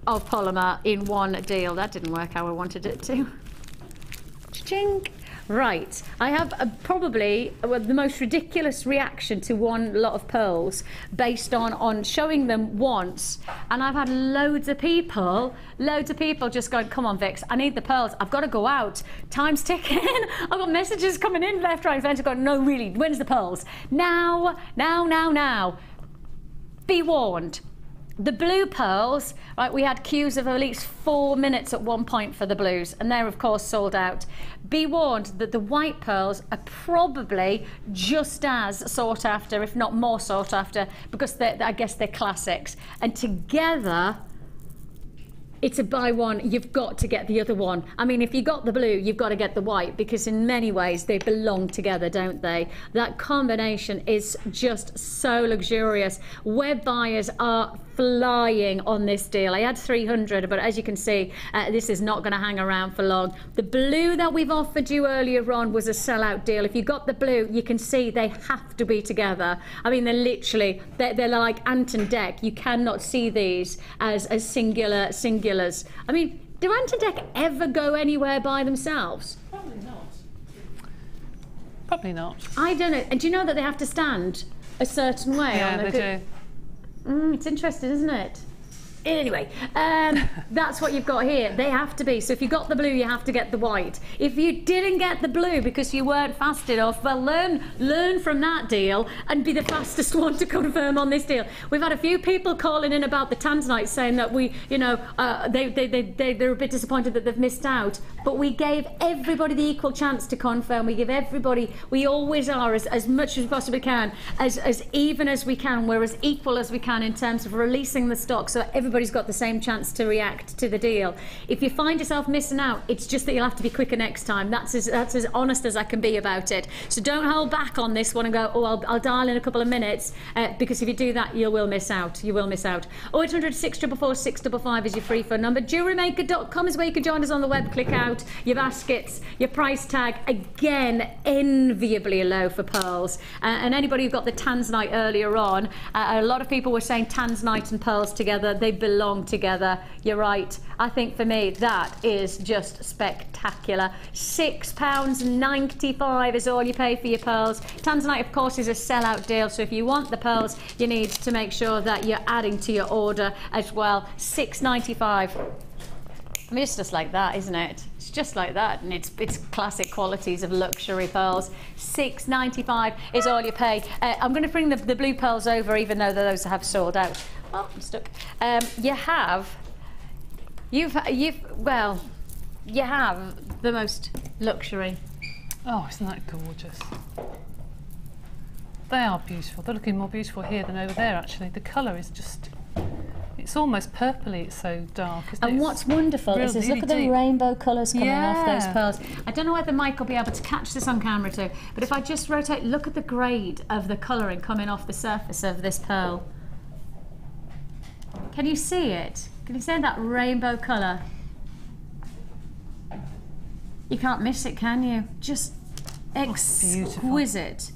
of polymer in one deal. That didn't work how I wanted it to. Chink. Right, I have probably the most ridiculous reaction to one lot of pearls based on showing them once, and I've had loads of people just going, come on Vix, I need the pearls, I've got to go out, time's ticking. I've got messages coming in left, right and centre going, no really, when's the pearls? Now. Be warned. The blue pearls, right, we had queues of at least 4 minutes at one point for the blues, and they're of course sold out. Be warned that the white pearls are probably just as sought after, if not more sought after, because I guess they're classics. And together, it's a buy one, you've got to get the other one. I mean, if you got the blue, you've got to get the white, because in many ways they belong together, don't they? That combination is just so luxurious. Web buyers are flying on this deal. I had 300, but as you can see, this is not going to hang around for long. The blue that we've offered you earlier on was a sellout deal. If you got the blue, you can see they have to be together. I mean, they're literally, they're like Ant and Dec. You cannot see these as singulars. I mean, do Ant and Dec ever go anywhere by themselves? Probably not. Probably not. I don't know. And do you know that they have to stand a certain way? Yeah, they do. It's interesting, isn't it? Anyway, that's what you've got here. They have to be. So if you got the blue, you have to get the white. If you didn't get the blue because you weren't fast enough, well, learn from that deal and be the fastest one to confirm on this deal. We've had a few people calling in about the Tanzanite, saying that they're a bit disappointed that they've missed out. But we gave everybody the equal chance to confirm. We give everybody, we always are, as much as we possibly can, as even as we can. We're as equal as we can in terms of releasing the stock, so everybody's got the same chance to react to the deal. If you find yourself missing out, it's just that you'll have to be quicker next time. That's as honest as I can be about it. So don't hold back on this one and go, oh, I'll dial in a couple of minutes, because if you do that, you will miss out. You will miss out. 0800 644 655 is your free phone number. JewelleryMaker.com is where you can join us on the web. Click out your baskets, your price tag. Again, enviably low for pearls. And anybody who got the Tanzanite earlier on, a lot of people were saying Tanzanite and pearls together, they belong together. You're right. I think for me that is just spectacular. £6.95 is all you pay for your pearls. Tanzanite, of course, is a sellout deal, so if you want the pearls, you need to make sure that you're adding to your order as well. £6.95. I mean, it's just like that, isn't it? It's just like that, and it's classic qualities of luxury pearls. £6.95 is all you pay. I'm going to bring the blue pearls over, even though those have sold out. Oh, I'm stuck. You have the most luxury. Oh, isn't that gorgeous? They are beautiful. They're looking more beautiful here than over there, actually. The colour is just, it's almost purpley, it's so dark, isn't it? And what's wonderful is really look at the rainbow colours coming off those pearls. I don't know whether Mike will be able to catch this on camera too, but if I just rotate, look at the grade of the colouring coming off the surface of this pearl. Can you see it? Can you see that rainbow colour? You can't miss it, can you? Just exquisite.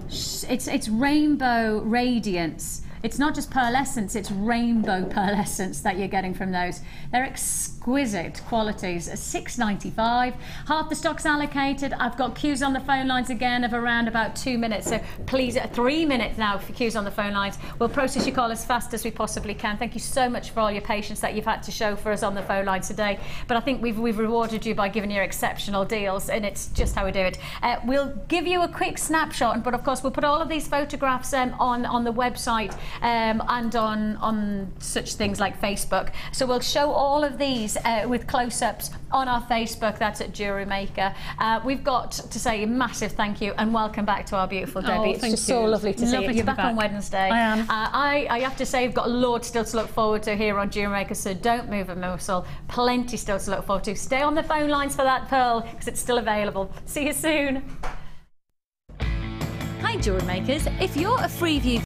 It's rainbow radiance. It's not just pearlescence, it's rainbow pearlescence that you're getting from those. They're exquisite qualities. £6.95. Half the stock's allocated. I've got queues on the phone lines again of around about 2 minutes. So please, 3 minutes now for queues on the phone lines. We'll process your call as fast as we possibly can. Thank you so much for all your patience that you've had to show for us on the phone lines today. But I think we've rewarded you by giving you exceptional deals, and it's just how we do it. We'll give you a quick snapshot, but of course we'll put all of these photographs on the website. And on such things like Facebook. So we'll show all of these with close-ups on our Facebook. That's at Jewellery Maker. We've got to say a massive thank you and welcome back to our beautiful Debbie. It's just so lovely to see you. You're back on Wednesday. I am. I have to say, we've got a lot still to look forward to here on Jewellery Maker, so don't move a muscle. Plenty still to look forward to. Stay on the phone lines for that pearl because it's still available. See you soon. Hi Jewellery Makers. If you're a Freeview